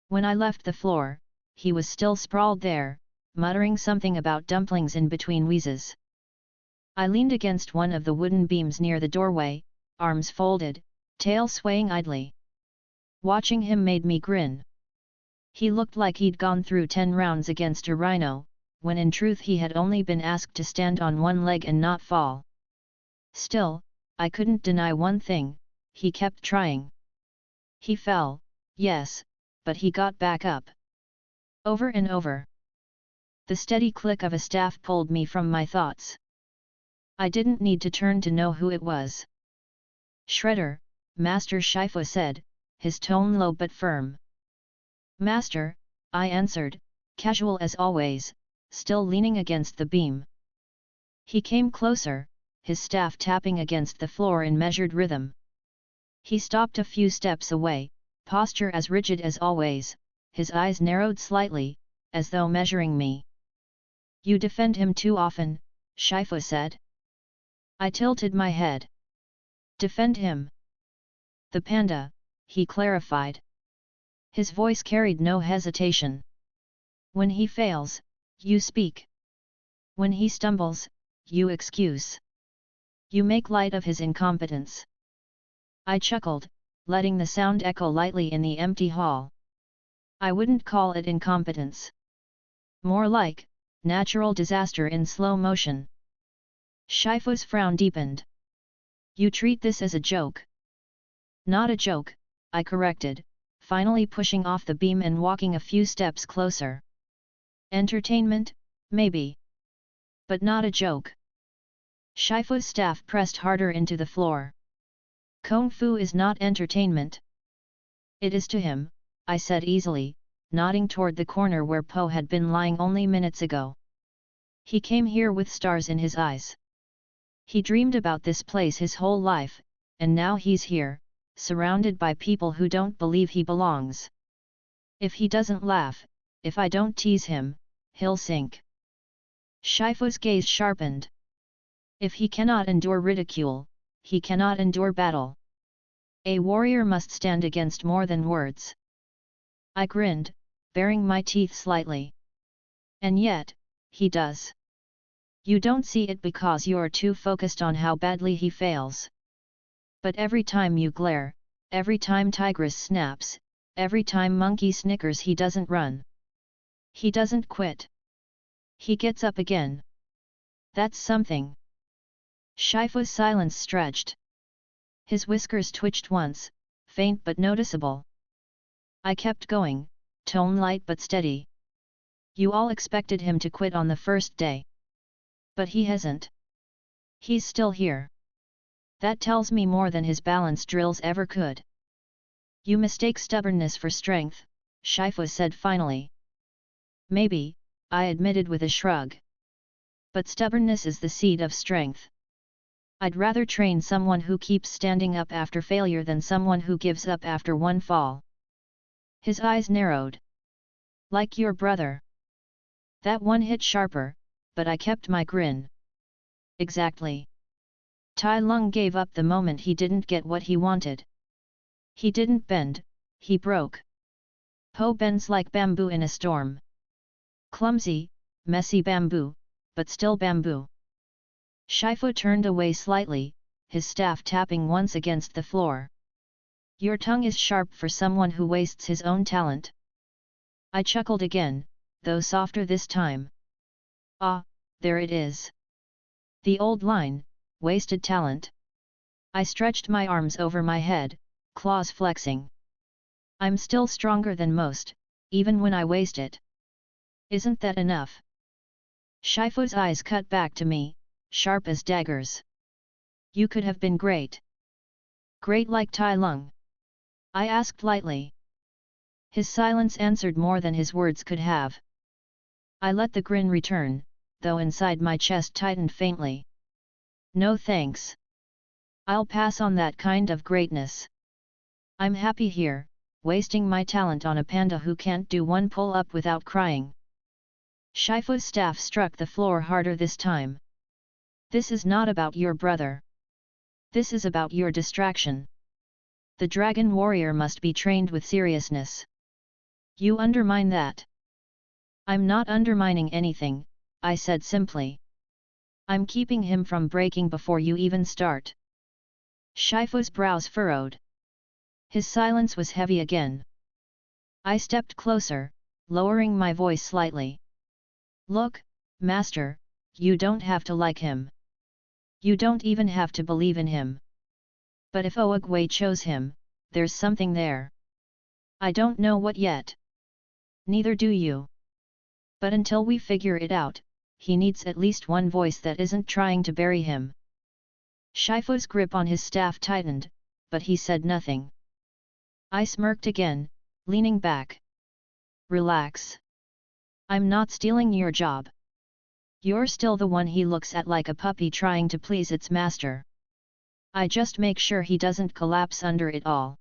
When I left the floor, he was still sprawled there, muttering something about dumplings in between wheezes. I leaned against one of the wooden beams near the doorway, arms folded, tail swaying idly. Watching him made me grin. He looked like he'd gone through 10 rounds against a rhino, when in truth he had only been asked to stand on one leg and not fall. Still, I couldn't deny one thing, he kept trying. He fell, yes, but he got back up. Over and over. The steady click of a staff pulled me from my thoughts. I didn't need to turn to know who it was. Shredder, Master Shifu said, his tone low but firm. Master, I answered, casual as always, still leaning against the beam. He came closer, his staff tapping against the floor in measured rhythm. He stopped a few steps away, posture as rigid as always, his eyes narrowed slightly, as though measuring me. You defend him too often, Shifu said. I tilted my head. Defend him. The panda, he clarified. His voice carried no hesitation. When he fails, you speak. When he stumbles, you excuse. You make light of his incompetence. I chuckled, letting the sound echo lightly in the empty hall. I wouldn't call it incompetence. More like natural disaster in slow motion. Shifu's frown deepened. You treat this as a joke. Not a joke, I corrected, finally pushing off the beam and walking a few steps closer. Entertainment, maybe. But not a joke. Shifu's staff pressed harder into the floor. Kung Fu is not entertainment. It is to him, I said easily, nodding toward the corner where Po had been lying only minutes ago. He came here with stars in his eyes. He dreamed about this place his whole life, and now he's here, surrounded by people who don't believe he belongs. If he doesn't laugh, if I don't tease him, he'll sink. Shifu's gaze sharpened. If he cannot endure ridicule, he cannot endure battle. A warrior must stand against more than words. I grinned, baring my teeth slightly. And yet, he does. You don't see it because you're too focused on how badly he fails. But every time you glare, every time Tigress snaps, every time Monkey snickers, he doesn't run. He doesn't quit. He gets up again. That's something. Shifu's silence stretched. His whiskers twitched once, faint but noticeable. I kept going, tone light but steady. You all expected him to quit on the first day. But he hasn't. He's still here. That tells me more than his balance drills ever could. You mistake stubbornness for strength, Shifu said finally. Maybe, I admitted with a shrug. But stubbornness is the seed of strength. I'd rather train someone who keeps standing up after failure than someone who gives up after one fall. His eyes narrowed. Like your brother. That one hit sharper, but I kept my grin. Exactly. Tai Lung gave up the moment he didn't get what he wanted. He didn't bend, he broke. Po bends like bamboo in a storm. Clumsy, messy bamboo, but still bamboo. Shifu turned away slightly, his staff tapping once against the floor. Your tongue is sharp for someone who wastes his own talent. I chuckled again, though softer this time. Ah, there it is. The old line, wasted talent. I stretched my arms over my head, claws flexing. I'm still stronger than most, even when I waste it. Isn't that enough? Shifu's eyes cut back to me, sharp as daggers. You could have been great. Great like Tai Lung? I asked lightly. His silence answered more than his words could have. I let the grin return, though inside my chest tightened faintly. No thanks. I'll pass on that kind of greatness. I'm happy here, wasting my talent on a panda who can't do one pull-up without crying. Shifu's staff struck the floor harder this time. This is not about your brother. This is about your distraction. The dragon warrior must be trained with seriousness. You undermine that. I'm not undermining anything, I said simply. I'm keeping him from breaking before you even start. Shifu's brows furrowed. His silence was heavy again. I stepped closer, lowering my voice slightly. Look, Master, you don't have to like him. You don't even have to believe in him. But if Oogway chose him, there's something there. I don't know what yet. Neither do you. But until we figure it out, he needs at least one voice that isn't trying to bury him. Shifu's grip on his staff tightened, but he said nothing. I smirked again, leaning back. Relax. I'm not stealing your job. You're still the one he looks at like a puppy trying to please its master. I just make sure he doesn't collapse under it all.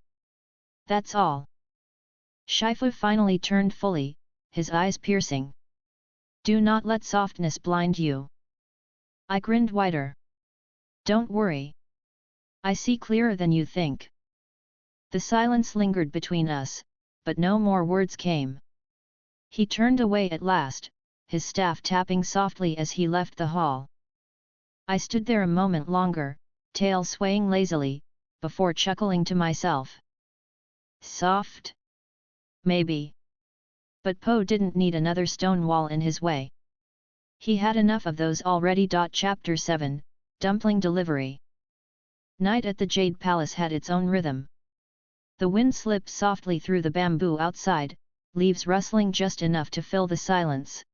That's all. Shifu finally turned fully, his eyes piercing. Do not let softness blind you. I grinned wider. Don't worry. I see clearer than you think. The silence lingered between us, but no more words came. He turned away at last, his staff tapping softly as he left the hall. I stood there a moment longer, tail swaying lazily, before chuckling to myself. Soft? Maybe. But Po didn't need another stone wall in his way. He had enough of those already. Chapter 7, Dumpling Delivery. Night at the Jade Palace had its own rhythm. The wind slipped softly through the bamboo outside, leaves rustling just enough to fill the silence.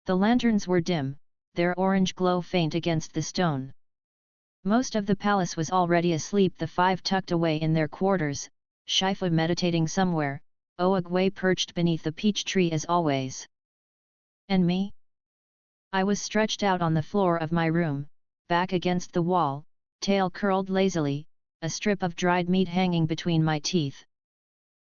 The lanterns were dim, their orange glow faint against the stone. Most of the palace was already asleep, the five tucked away in their quarters, Shifu meditating somewhere, Oogway perched beneath the peach tree as always. And me? I was stretched out on the floor of my room, back against the wall, tail curled lazily, a strip of dried meat hanging between my teeth.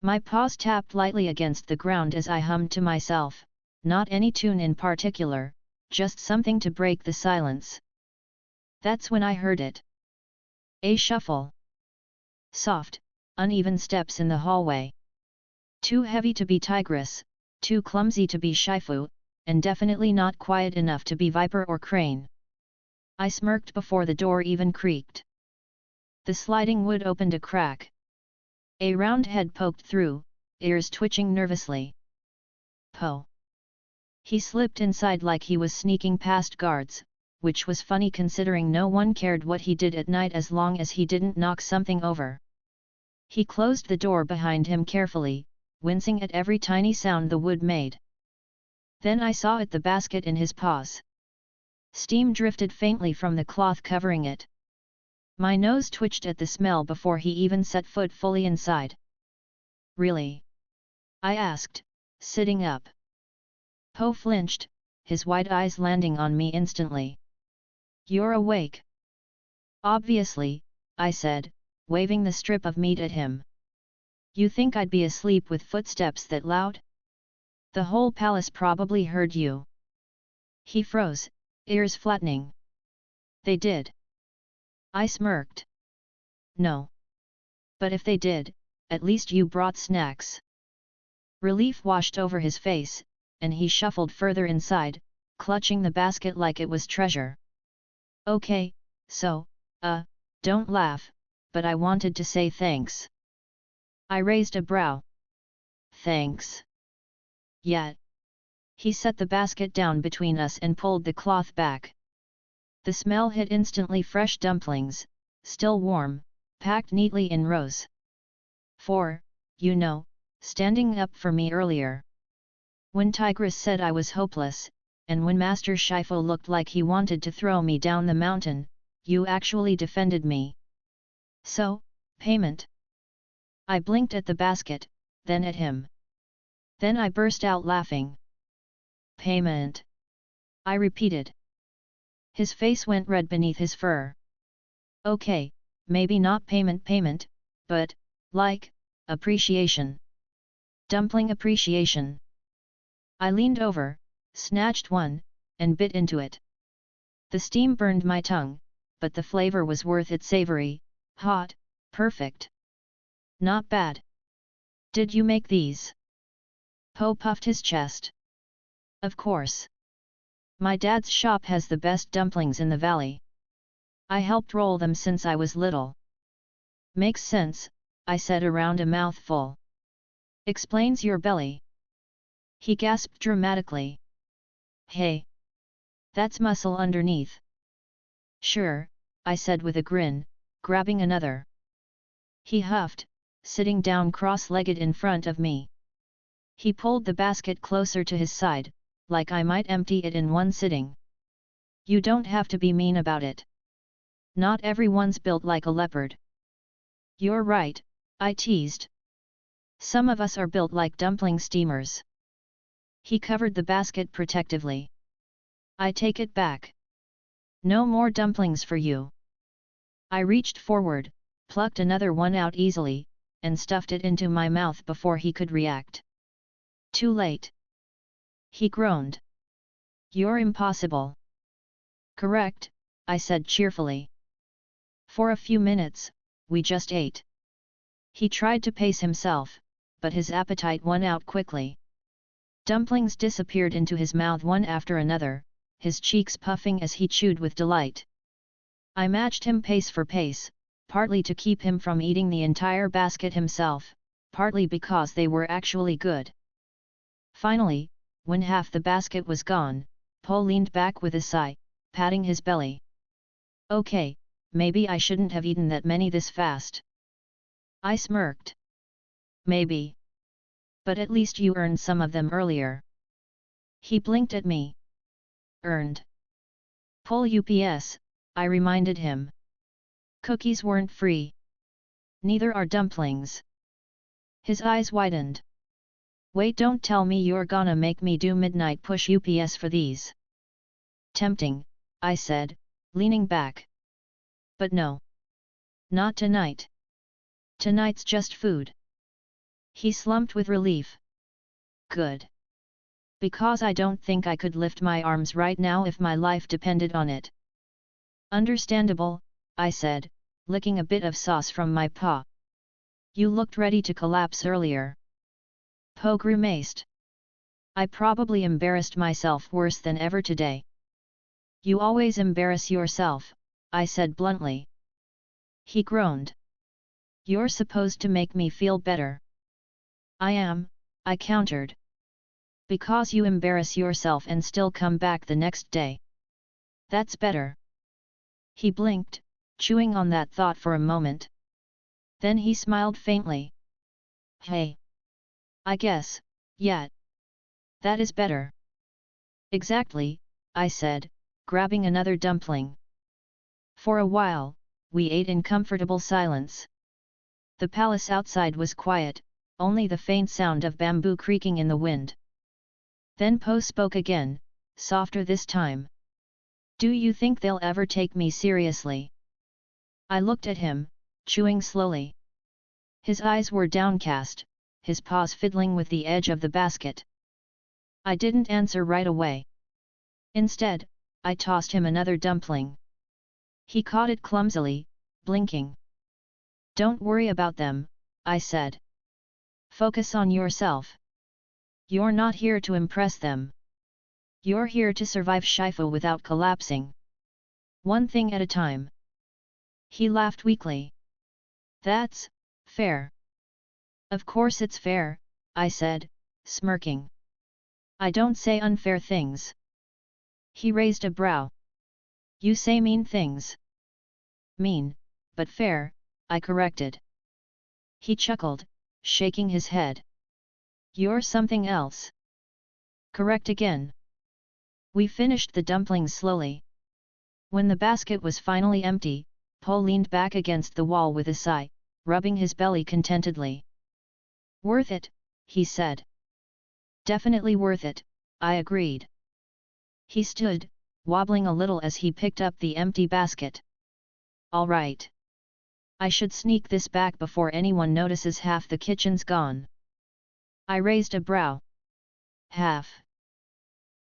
My paws tapped lightly against the ground as I hummed to myself, not any tune in particular, just something to break the silence. That's when I heard it. A shuffle. Soft, uneven steps in the hallway. Too heavy to be Tigress, too clumsy to be Shifu, and definitely not quiet enough to be Viper or Crane. I smirked before the door even creaked. The sliding wood opened a crack. A round head poked through, ears twitching nervously. Po. He slipped inside like he was sneaking past guards, which was funny considering no one cared what he did at night as long as he didn't knock something over. He closed the door behind him carefully, wincing at every tiny sound the wood made. Then I saw the basket in his paws. Steam drifted faintly from the cloth covering it. My nose twitched at the smell before he even set foot fully inside. Really? I asked, sitting up. Po flinched, his wide eyes landing on me instantly. You're awake? Obviously, I said, waving the strip of meat at him. You think I'd be asleep with footsteps that loud? The whole palace probably heard you. He froze, ears flattening. They did. I smirked. No. But if they did, at least you brought snacks. Relief washed over his face, and he shuffled further inside, clutching the basket like it was treasure. Okay, so, don't laugh, but I wanted to say thanks. I raised a brow. Thanks. Yeah. He set the basket down between us and pulled the cloth back. The smell hit instantly, fresh dumplings, still warm, packed neatly in rows. Standing up for me earlier. When Tigress said I was hopeless, and when Master Shifu looked like he wanted to throw me down the mountain, you actually defended me. So, payment. I blinked at the basket, then at him. Then I burst out laughing. Payment. I repeated. His face went red beneath his fur. Okay, maybe not payment, but, like, appreciation. Dumpling appreciation. I leaned over, snatched one, and bit into it. The steam burned my tongue, but the flavor was worth it, savory, hot, perfect. Not bad. Did you make these? Po puffed his chest. Of course. My dad's shop has the best dumplings in the valley. I helped roll them since I was little. Makes sense, I said around a mouthful. Explains your belly. He gasped dramatically. Hey! That's muscle underneath. Sure, I said with a grin, grabbing another. He huffed, sitting down cross-legged in front of me. He pulled the basket closer to his side, like I might empty it in one sitting. You don't have to be mean about it. Not everyone's built like a leopard. You're right, I teased. Some of us are built like dumpling steamers. He covered the basket protectively. I take it back. No more dumplings for you. I reached forward, plucked another one out easily, and stuffed it into my mouth before he could react. Too late. He groaned. You're impossible. Correct, I said cheerfully. For a few minutes, we just ate. He tried to pace himself, but his appetite won out quickly. Dumplings disappeared into his mouth one after another, his cheeks puffing as he chewed with delight. I matched him pace for pace, partly to keep him from eating the entire basket himself, partly because they were actually good. Finally, when half the basket was gone, Po leaned back with a sigh, patting his belly. Okay, maybe I shouldn't have eaten that many this fast. I smirked. Maybe. But at least you earned some of them earlier. He blinked at me. Earned. Pull UPS, I reminded him. Cookies weren't free. Neither are dumplings. His eyes widened. Wait, don't tell me you're gonna make me do midnight push UPS for these. Tempting, I said, leaning back. But no. Not tonight. Tonight's just food. He slumped with relief. Good. Because I don't think I could lift my arms right now if my life depended on it. Understandable, I said, licking a bit of sauce from my paw. You looked ready to collapse earlier. Po grimaced. I probably embarrassed myself worse than ever today. You always embarrass yourself, I said bluntly. He groaned. You're supposed to make me feel better. I am, I countered. Because you embarrass yourself and still come back the next day. That's better. He blinked, chewing on that thought for a moment. Then he smiled faintly. Hey. I guess, yeah. That is better. Exactly, I said, grabbing another dumpling. For a while, we ate in comfortable silence. The palace outside was quiet, only the faint sound of bamboo creaking in the wind. Then Po spoke again, softer this time. Do you think they'll ever take me seriously? I looked at him, chewing slowly. His eyes were downcast, his paws fiddling with the edge of the basket. I didn't answer right away. Instead, I tossed him another dumpling. He caught it clumsily, blinking. Don't worry about them, I said. Focus on yourself. You're not here to impress them. You're here to survive Shifu without collapsing. One thing at a time. He laughed weakly. That's fair. Of course it's fair, I said, smirking. I don't say unfair things. He raised a brow. You say mean things. Mean, but fair, I corrected. He chuckled, shaking his head. You're something else. Correct again. We finished the dumplings slowly. When the basket was finally empty, Po leaned back against the wall with a sigh, rubbing his belly contentedly. Worth it, he said. Definitely worth it, I agreed. He stood, wobbling a little as he picked up the empty basket. All right. I should sneak this back before anyone notices half the kitchen's gone. I raised a brow. Half.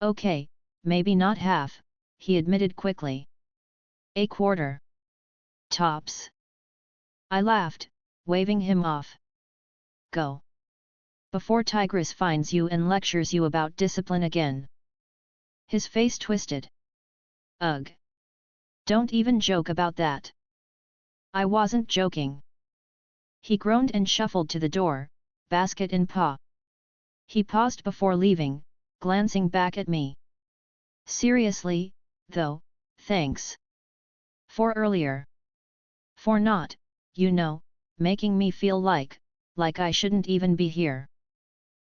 Okay, maybe not half, he admitted quickly. A quarter. Tops. I laughed, waving him off. Go. Before Tigress finds you and lectures you about discipline again. His face twisted. Ugh. Don't even joke about that. I wasn't joking. He groaned and shuffled to the door, basket in paw. He paused before leaving, glancing back at me. Seriously, though, thanks. For earlier. For not, you know, making me feel like I shouldn't even be here.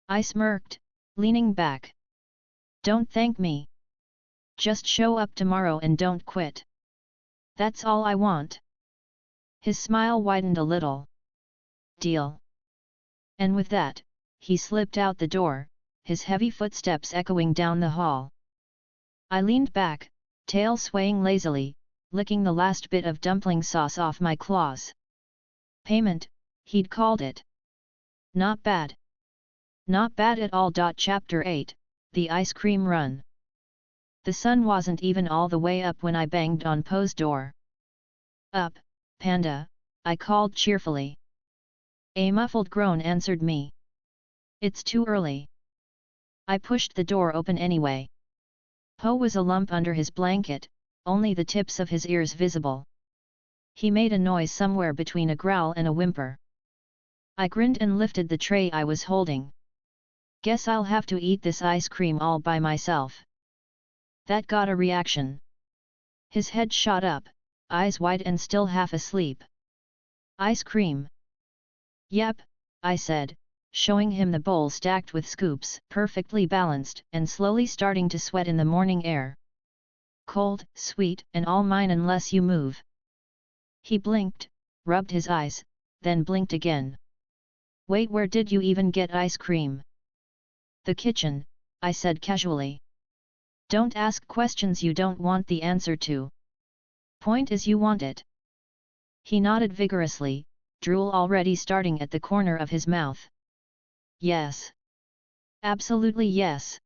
I smirked, leaning back. Don't thank me. Just show up tomorrow and don't quit. That's all I want. His smile widened a little. Deal. And with that, he slipped out the door, his heavy footsteps echoing down the hall. I leaned back, tail swaying lazily, licking the last bit of dumpling sauce off my claws. Payment, he'd called it. Not bad. Not bad at all. Chapter 8, The Ice Cream Run. The sun wasn't even all the way up when I banged on Po's door. Up, Panda, I called cheerfully. A muffled groan answered me. It's too early. I pushed the door open anyway. Po was a lump under his blanket, only the tips of his ears visible. He made a noise somewhere between a growl and a whimper. I grinned and lifted the tray I was holding. Guess I'll have to eat this ice cream all by myself. That got a reaction. His head shot up, eyes wide and still half asleep. Ice cream? Yep, I said, showing him the bowl stacked with scoops, perfectly balanced and slowly starting to sweat in the morning air. Cold, sweet, and all mine unless you move. He blinked, rubbed his eyes, then blinked again. Wait, where did you even get ice cream? The kitchen, I said casually. Don't ask questions you don't want the answer to. Point is you want it. He nodded vigorously, drool already starting at the corner of his mouth. Yes. Absolutely yes.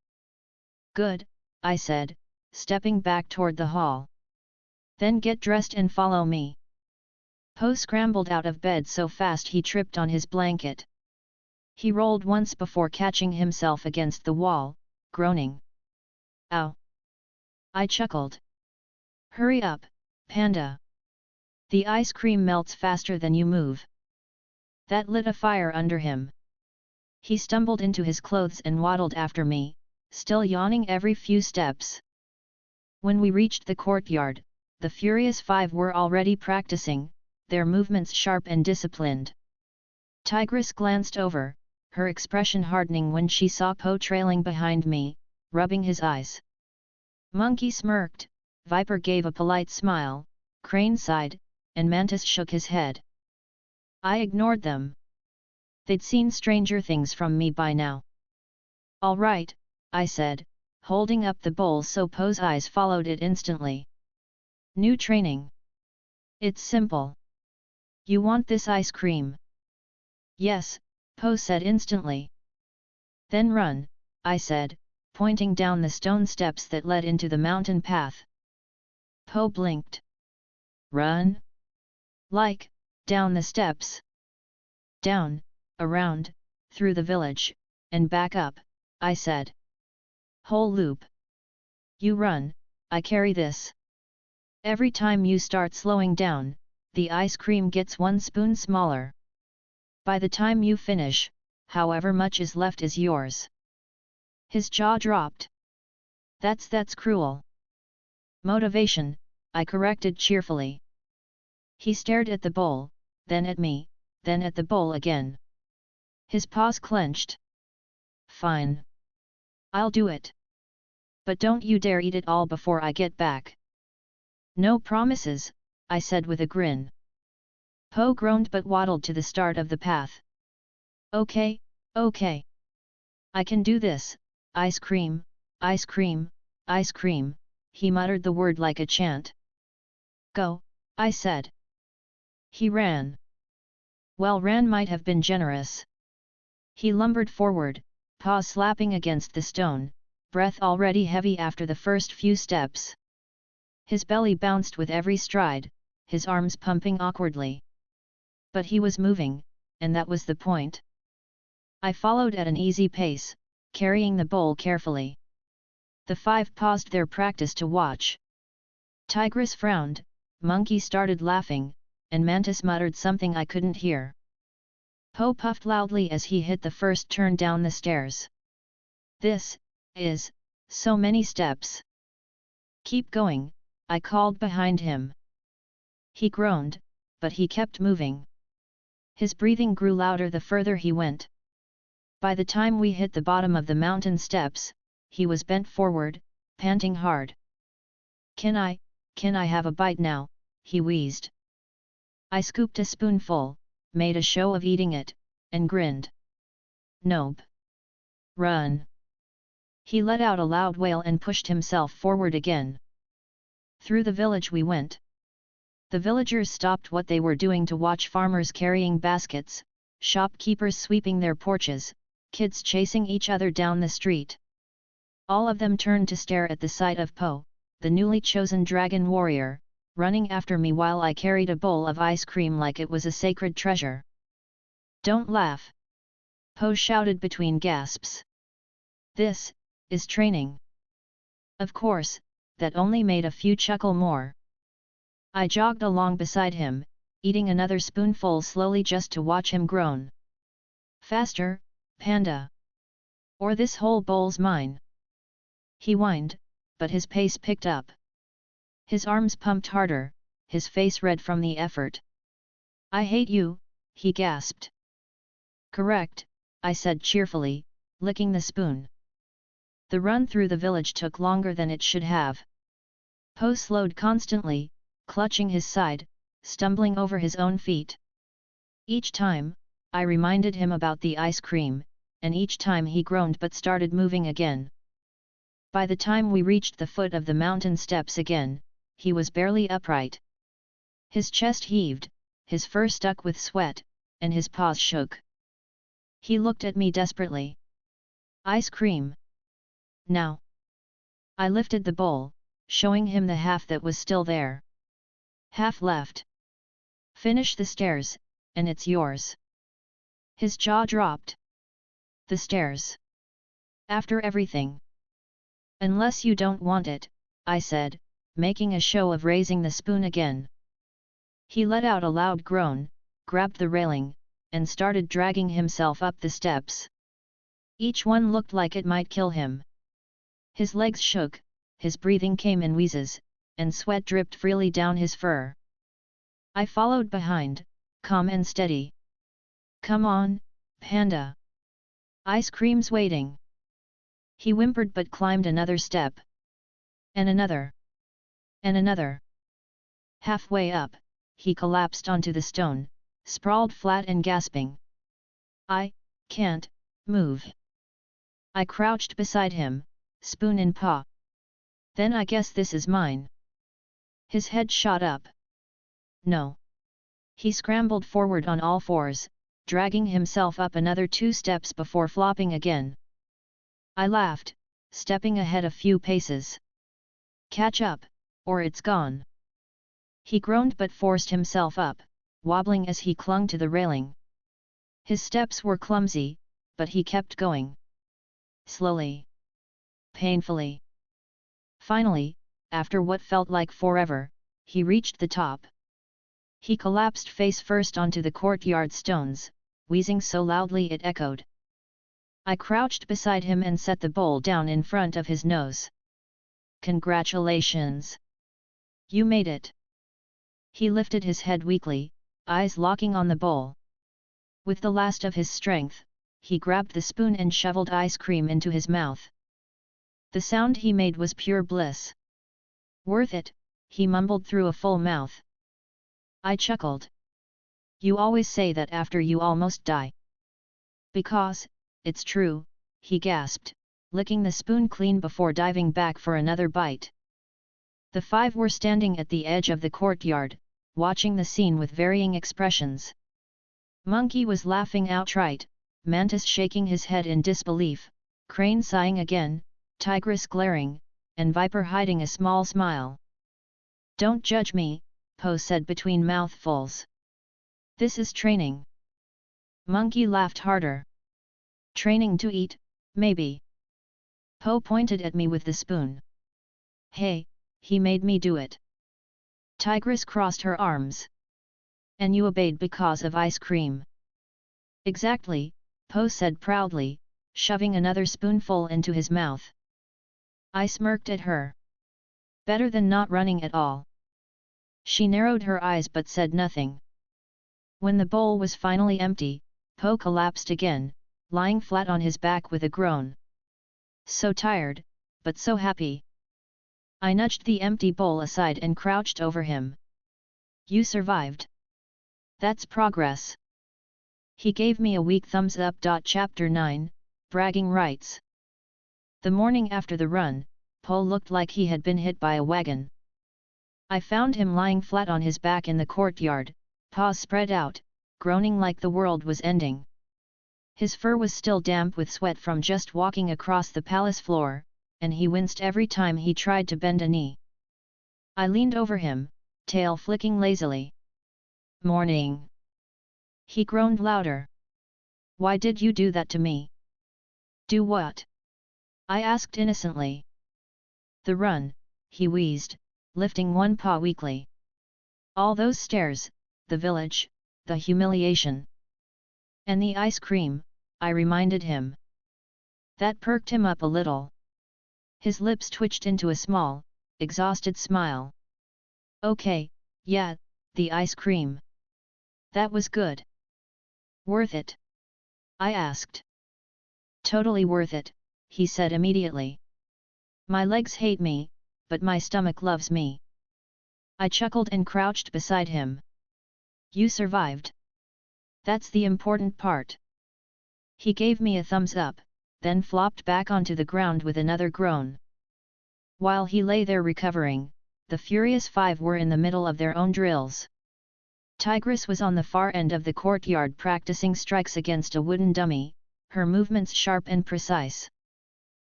Good, I said, stepping back toward the hall. Then get dressed and follow me. Po scrambled out of bed so fast he tripped on his blanket. He rolled once before catching himself against the wall, groaning. Ow! I chuckled. Hurry up, Panda. The ice cream melts faster than you move. That lit a fire under him. He stumbled into his clothes and waddled after me, still yawning every few steps. When we reached the courtyard, the Furious Five were already practicing, their movements sharp and disciplined. Tigress glanced over, her expression hardening when she saw Po trailing behind me, rubbing his eyes. Monkey smirked, Viper gave a polite smile, Crane sighed, and Mantis shook his head. I ignored them. They'd seen stranger things from me by now. All right, I said, holding up the bowl so Po's eyes followed it instantly. New training. It's simple. You want this ice cream? Yes, Po said instantly. Then run, I said, pointing down the stone steps that led into the mountain path. Po blinked. Run? Like, down the steps. Down, around, through the village, and back up, I said. Whole loop. You run, I carry this. Every time you start slowing down, the ice cream gets 1 spoon smaller. By the time you finish, however much is left is yours. His jaw dropped. That's cruel. Motivation, I corrected cheerfully. He stared at the bowl, then at me, then at the bowl again. His paws clenched. Fine. I'll do it. But don't you dare eat it all before I get back. No promises, I said with a grin. Po groaned but waddled to the start of the path. Okay, okay. I can do this, ice cream, ice cream, ice cream, he muttered the word like a chant. Go, I said. He ran. Well, ran might have been generous. He lumbered forward, paws slapping against the stone, breath already heavy after the first few steps. His belly bounced with every stride, his arms pumping awkwardly. But he was moving, and that was the point. I followed at an easy pace, carrying the bowl carefully. The five paused their practice to watch. Tigress frowned, Monkey started laughing, and Mantis muttered something I couldn't hear. Po puffed loudly as he hit the first turn down the stairs. This is so many steps. Keep going, I called behind him. He groaned, but he kept moving. His breathing grew louder the further he went. By the time we hit the bottom of the mountain steps, he was bent forward, panting hard. Can I have a bite now? He wheezed. I scooped a spoonful, made a show of eating it, and grinned. Nope. Run. He let out a loud wail and pushed himself forward again. Through the village we went. The villagers stopped what they were doing to watch farmers carrying baskets, shopkeepers sweeping their porches, kids chasing each other down the street. All of them turned to stare at the sight of Po, the newly chosen dragon warrior, running after me while I carried a bowl of ice cream like it was a sacred treasure. "Don't laugh!" Po shouted between gasps. "This is training." Of course, that only made a few chuckle more. I jogged along beside him, eating another spoonful slowly just to watch him groan. "Faster, Panda! Or this whole bowl's mine!" He whined, but his pace picked up. His arms pumped harder, his face red from the effort. "I hate you," he gasped. "Correct," I said cheerfully, licking the spoon. The run through the village took longer than it should have. Po slowed constantly, clutching his side, stumbling over his own feet. Each time, I reminded him about the ice cream, and each time he groaned but started moving again. By the time we reached the foot of the mountain steps again, he was barely upright. His chest heaved, his fur stuck with sweat, and his paws shook. He looked at me desperately. "Ice cream! Now!" I lifted the bowl, showing him the half that was still there. "Half left. Finish the stairs, and it's yours." His jaw dropped. "The stairs? After everything?" "Unless you don't want it," I said, making a show of raising the spoon again. He let out a loud groan, grabbed the railing, and started dragging himself up the steps. Each one looked like it might kill him. His legs shook, his breathing came in wheezes, and sweat dripped freely down his fur. I followed behind, calm and steady. "Come on, Panda! Ice cream's waiting!" He whimpered but climbed another step. And another. And another. Halfway up, he collapsed onto the stone, sprawled flat and gasping. "I can't move." I crouched beside him, spoon in paw. "Then I guess this is mine." His head shot up. "No." He scrambled forward on all fours, dragging himself up another 2 steps before flopping again. I laughed, stepping ahead a few paces. "Catch up, or it's gone." He groaned but forced himself up, wobbling as he clung to the railing. His steps were clumsy, but he kept going. Slowly. Painfully. Finally, after what felt like forever, he reached the top. He collapsed face first onto the courtyard stones, wheezing so loudly it echoed. I crouched beside him and set the bowl down in front of his nose. "Congratulations! You made it!" He lifted his head weakly, eyes locking on the bowl. With the last of his strength, he grabbed the spoon and shoveled ice cream into his mouth. The sound he made was pure bliss. "Worth it," he mumbled through a full mouth. I chuckled. "You always say that after you almost die." "Because, it's true," he gasped, licking the spoon clean before diving back for another bite. The 5 were standing at the edge of the courtyard, watching the scene with varying expressions. Monkey was laughing outright, Mantis shaking his head in disbelief, Crane sighing again, Tigress glaring, and Viper hiding a small smile. "Don't judge me," Po said between mouthfuls. "This is training." Monkey laughed harder. "Training to eat, maybe." Po pointed at me with the spoon. "Hey, he made me do it." Tigress crossed her arms. "And you obeyed because of ice cream." "Exactly," Po said proudly, shoving another spoonful into his mouth. I smirked at her. "Better than not running at all." She narrowed her eyes but said nothing. When the bowl was finally empty, Po collapsed again, lying flat on his back with a groan. So tired, but so happy. I nudged the empty bowl aside and crouched over him. "You survived. That's progress." He gave me a weak thumbs up. Chapter 9, Bragging Rights. The morning after the run, Po looked like he had been hit by a wagon. I found him lying flat on his back in the courtyard, paws spread out, groaning like the world was ending. His fur was still damp with sweat from just walking across the palace floor, and he winced every time he tried to bend a knee. I leaned over him, tail flicking lazily. Morning. He groaned louder. Why did you do that to me? Do what? I asked innocently. The run, he wheezed, lifting one paw weakly. All those stairs, the village, the humiliation. And the ice cream, I reminded him. That perked him up a little. His lips twitched into a small, exhausted smile. Okay, yeah, the ice cream. That was good. Worth it? I asked. Totally worth it, he said immediately. My legs hate me, but my stomach loves me. I chuckled and crouched beside him. You survived. That's the important part. He gave me a thumbs up, then flopped back onto the ground with another groan. While he lay there recovering, the Furious Five were in the middle of their own drills. Tigress was on the far end of the courtyard practicing strikes against a wooden dummy, her movements sharp and precise.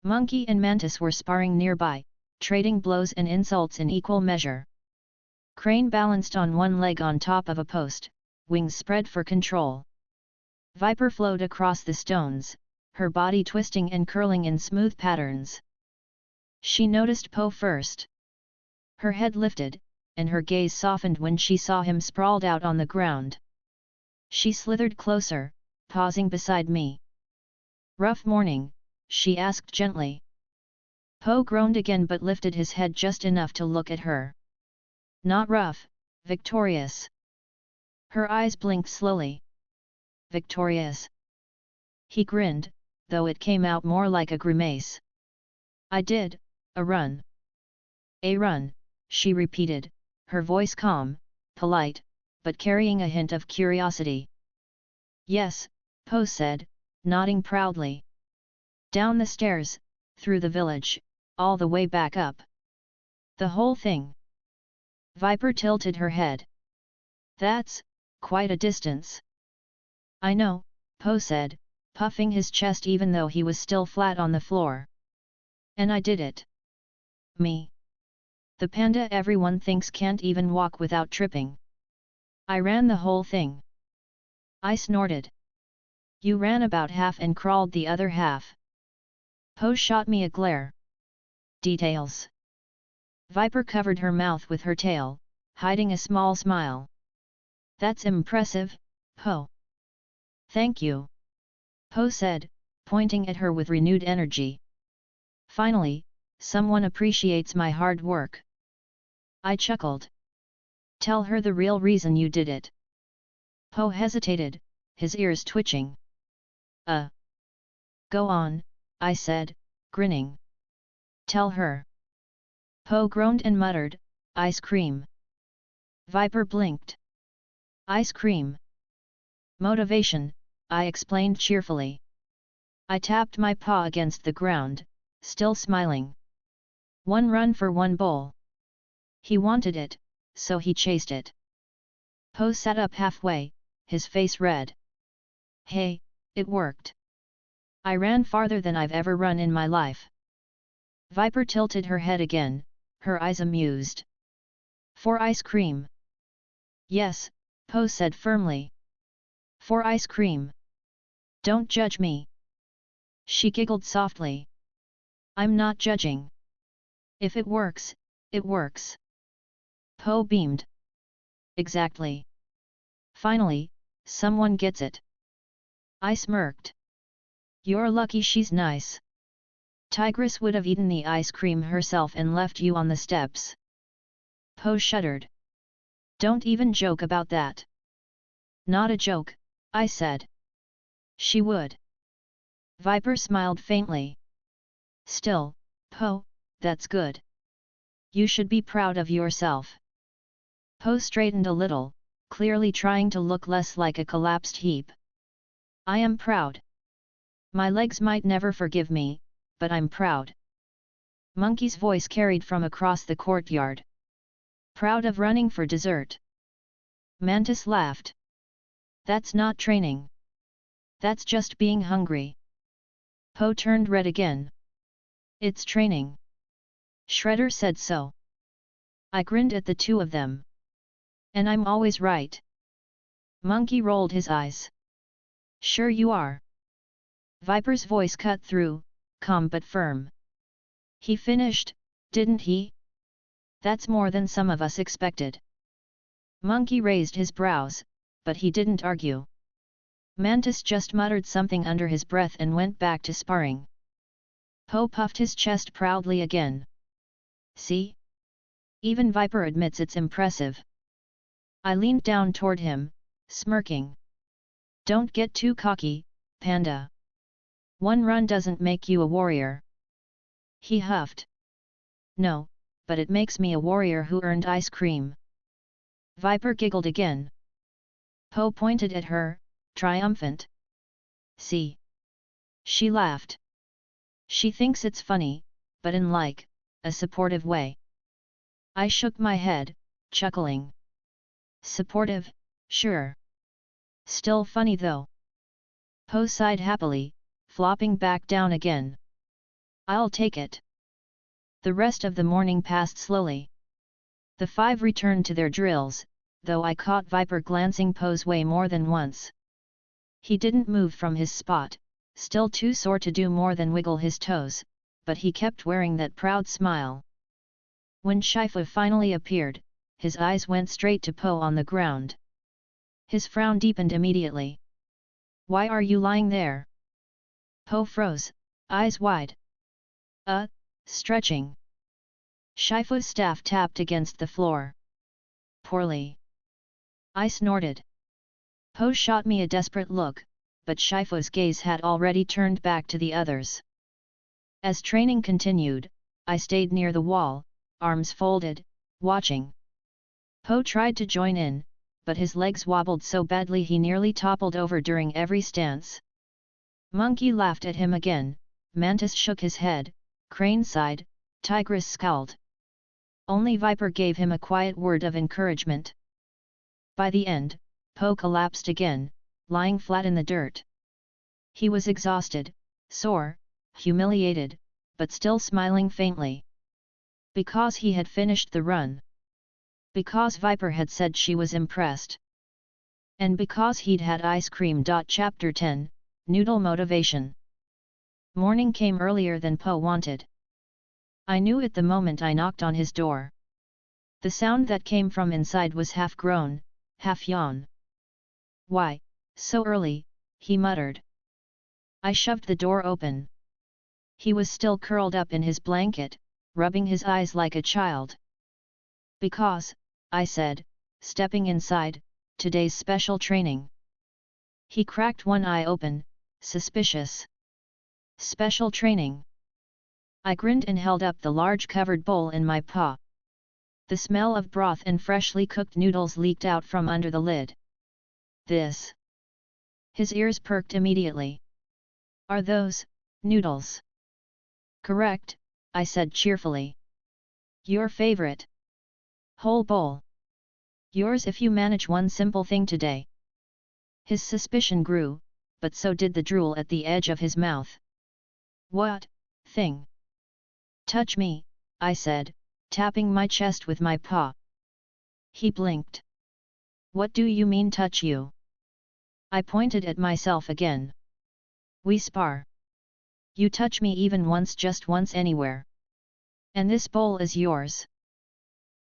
Monkey and Mantis were sparring nearby, trading blows and insults in equal measure. Crane balanced on one leg on top of a post, wings spread for control. Viper flowed across the stones, her body twisting and curling in smooth patterns. She noticed Po first. Her head lifted, and her gaze softened when she saw him sprawled out on the ground. She slithered closer, pausing beside me. Rough morning, she asked gently. Po groaned again but lifted his head just enough to look at her. Not rough, victorious. Her eyes blinked slowly. Victorious. He grinned, though it came out more like a grimace. I did, a run. A run, she repeated, her voice calm, polite, but carrying a hint of curiosity. Yes, Po said, nodding proudly. Down the stairs, through the village, all the way back up. The whole thing. Viper tilted her head. That's quite a distance. I know, Po said, puffing his chest even though he was still flat on the floor. And I did it. Me. The panda everyone thinks can't even walk without tripping. I ran the whole thing. I snorted. You ran about half and crawled the other half. Po shot me a glare. Details. Viper covered her mouth with her tail, hiding a small smile. That's impressive, Po. Thank you. Po said, pointing at her with renewed energy. Finally, someone appreciates my hard work. I chuckled. Tell her the real reason you did it. Po hesitated, his ears twitching. Go on, I said, grinning. Tell her. Po groaned and muttered, ice cream. Viper blinked. Ice cream. Motivation, I explained cheerfully. I tapped my paw against the ground, still smiling. One run for one bowl. He wanted it, so he chased it. Po sat up halfway, his face red. Hey, it worked. I ran farther than I've ever run in my life. Viper tilted her head again, her eyes amused. For ice cream. Yes, Po said firmly. For ice cream. Don't judge me. She giggled softly. I'm not judging. If it works, it works. Po beamed. Exactly. Finally, someone gets it. I smirked. You're lucky she's nice. Tigress would have eaten the ice cream herself and left you on the steps. Po shuddered. Don't even joke about that. Not a joke, I said. She would. Viper smiled faintly. Still, Po, that's good. You should be proud of yourself. Po straightened a little, clearly trying to look less like a collapsed heap. I am proud. My legs might never forgive me, but I'm proud. Monkey's voice carried from across the courtyard. Proud of running for dessert. Mantis laughed. That's not training. That's just being hungry. Po turned red again. It's training. Shredder said so. I grinned at the two of them. And I'm always right. Monkey rolled his eyes. Sure you are. Viper's voice cut through, calm but firm. He finished, didn't he? That's more than some of us expected. Monkey raised his brows, but he didn't argue. Mantis just muttered something under his breath and went back to sparring. Po puffed his chest proudly again. See? Even Viper admits it's impressive. I leaned down toward him, smirking. Don't get too cocky, Panda. One run doesn't make you a warrior. He huffed. No, but it makes me a warrior who earned ice cream. Viper giggled again. Po pointed at her, triumphant. See? She laughed. She thinks it's funny, but in a supportive way. I shook my head, chuckling. Supportive, sure. Still funny though. Po sighed happily, flopping back down again. I'll take it. The rest of the morning passed slowly. The five returned to their drills, though I caught Viper glancing Po's way more than once. He didn't move from his spot, still too sore to do more than wiggle his toes, but he kept wearing that proud smile. When Shifu finally appeared, his eyes went straight to Po on the ground. His frown deepened immediately. Why are you lying there? Po froze, eyes wide. Stretching. Shifu's staff tapped against the floor. Poorly. I snorted. Po shot me a desperate look, but Shifu's gaze had already turned back to the others. As training continued, I stayed near the wall, arms folded, watching. Po tried to join in, but his legs wobbled so badly he nearly toppled over during every stance. Monkey laughed at him again, Mantis shook his head, Crane sighed, Tigress scowled. Only Viper gave him a quiet word of encouragement. By the end, Po collapsed again, lying flat in the dirt. He was exhausted, sore, humiliated, but still smiling faintly. Because he had finished the run. Because Viper had said she was impressed. And because he'd had ice cream. Chapter 10, Noodle Motivation. Morning came earlier than Po wanted. I knew it the moment I knocked on his door. The sound that came from inside was half groan, half yawn. Why, so early, he muttered. I shoved the door open. He was still curled up in his blanket, rubbing his eyes like a child. Because, I said, stepping inside, today's special training. He cracked one eye open, suspicious. Special training. I grinned and held up the large covered bowl in my paw. The smell of broth and freshly cooked noodles leaked out from under the lid. This. His ears perked immediately. Are those noodles? Correct, I said cheerfully. Your favorite. Whole bowl. Yours if you manage one simple thing today. His suspicion grew, but so did the drool at the edge of his mouth. What thing? Touch me, I said, tapping my chest with my paw. He blinked. What do you mean touch you? I pointed at myself again. We spar. You touch me even once, just once anywhere. And this bowl is yours.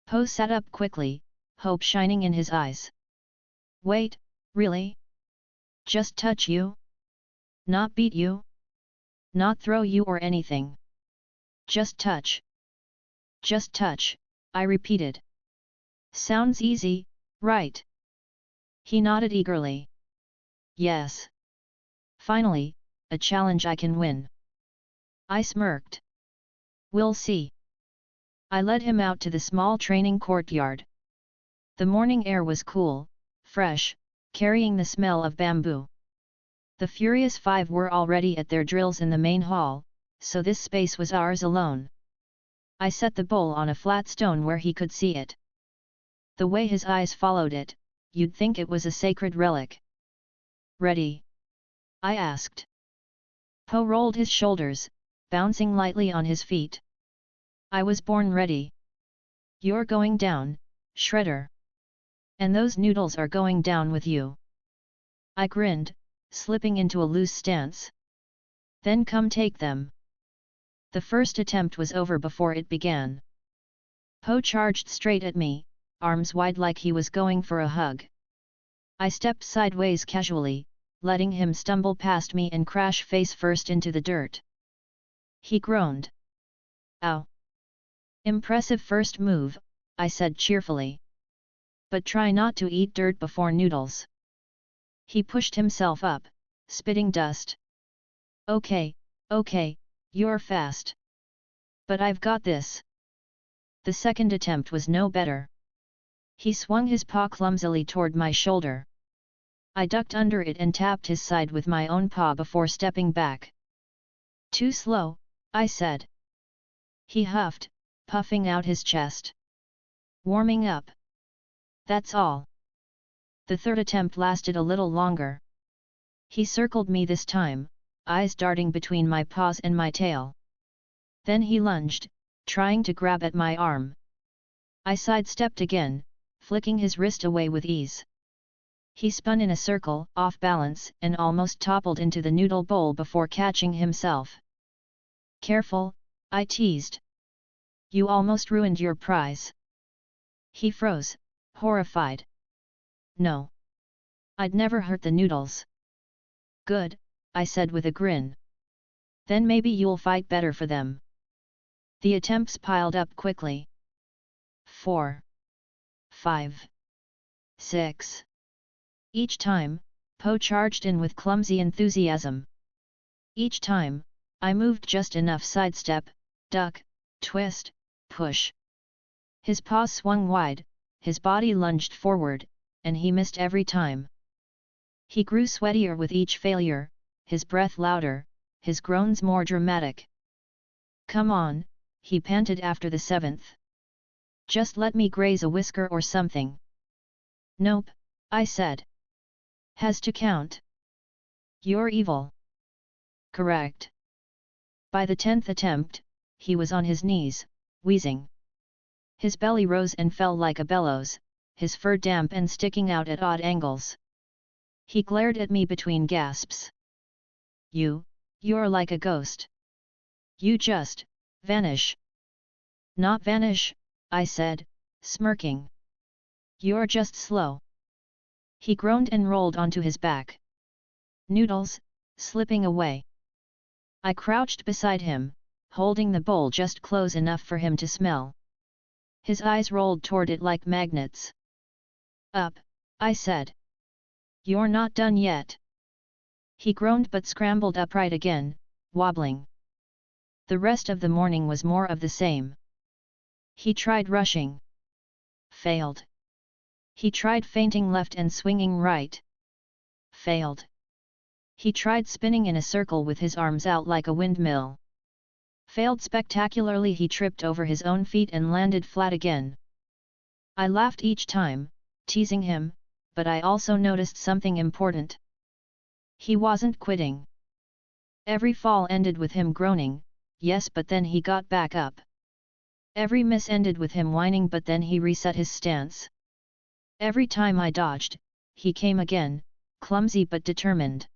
Po sat up quickly, hope shining in his eyes. Wait, really? Just touch you? Not beat you? Not throw you or anything. Just touch. Just touch, I repeated. Sounds easy, right? He nodded eagerly. Yes. Finally, a challenge I can win. I smirked. We'll see. I led him out to the small training courtyard. The morning air was cool, fresh, carrying the smell of bamboo. The Furious Five were already at their drills in the main hall, so this space was ours alone. I set the bowl on a flat stone where he could see it. The way his eyes followed it, you'd think it was a sacred relic. Ready? I asked. Po rolled his shoulders, bouncing lightly on his feet. I was born ready. You're going down, Shredder. And those noodles are going down with you. I grinned, slipping into a loose stance. Then come take them. The first attempt was over before it began. Po charged straight at me, arms wide like he was going for a hug. I stepped sideways casually, letting him stumble past me and crash face first into the dirt. He groaned. Ow! Impressive first move, I said cheerfully. But try not to eat dirt before noodles. He pushed himself up, spitting dust. Okay, you're fast. But I've got this. The second attempt was no better. He swung his paw clumsily toward my shoulder. I ducked under it and tapped his side with my own paw before stepping back. Too slow, I said. He huffed, puffing out his chest. Warming up. That's all. The third attempt lasted a little longer. He circled me this time, eyes darting between my paws and my tail. Then he lunged, trying to grab at my arm. I sidestepped again, flicking his wrist away with ease. He spun in a circle, off balance, and almost toppled into the noodle bowl before catching himself. Careful, I teased. You almost ruined your prize. He froze, horrified. No. I'd never hurt the noodles. Good, I said with a grin. Then maybe you'll fight better for them. The attempts piled up quickly. 4. 5. 6. Each time, Po charged in with clumsy enthusiasm. Each time, I moved just enough sidestep, duck, twist, push. His paws swung wide, his body lunged forward, and he missed every time. He grew sweatier with each failure, his breath louder, his groans more dramatic. Come on, he panted after the seventh. Just let me graze a whisker or something. Nope, I said. Has to count. You're evil. Correct. By the 10th attempt, he was on his knees, wheezing. His belly rose and fell like a bellows, his fur damp and sticking out at odd angles. He glared at me between gasps. You're like a ghost. You just vanish. Not vanish, I said, smirking. You're just slow. He groaned and rolled onto his back. Noodles, slipping away. I crouched beside him, holding the bowl just close enough for him to smell. His eyes rolled toward it like magnets. Up, I said. You're not done yet. He groaned but scrambled upright again, wobbling. The rest of the morning was more of the same. He tried rushing. Failed. He tried feinting left and swinging right. Failed. He tried spinning in a circle with his arms out like a windmill. Failed spectacularly. He tripped over his own feet and landed flat again. I laughed each time, teasing him, but I also noticed something important. He wasn't quitting. Every fall ended with him groaning, yes, but then he got back up. Every miss ended with him whining, but then he reset his stance. Every time I dodged, he came again, clumsy but determined.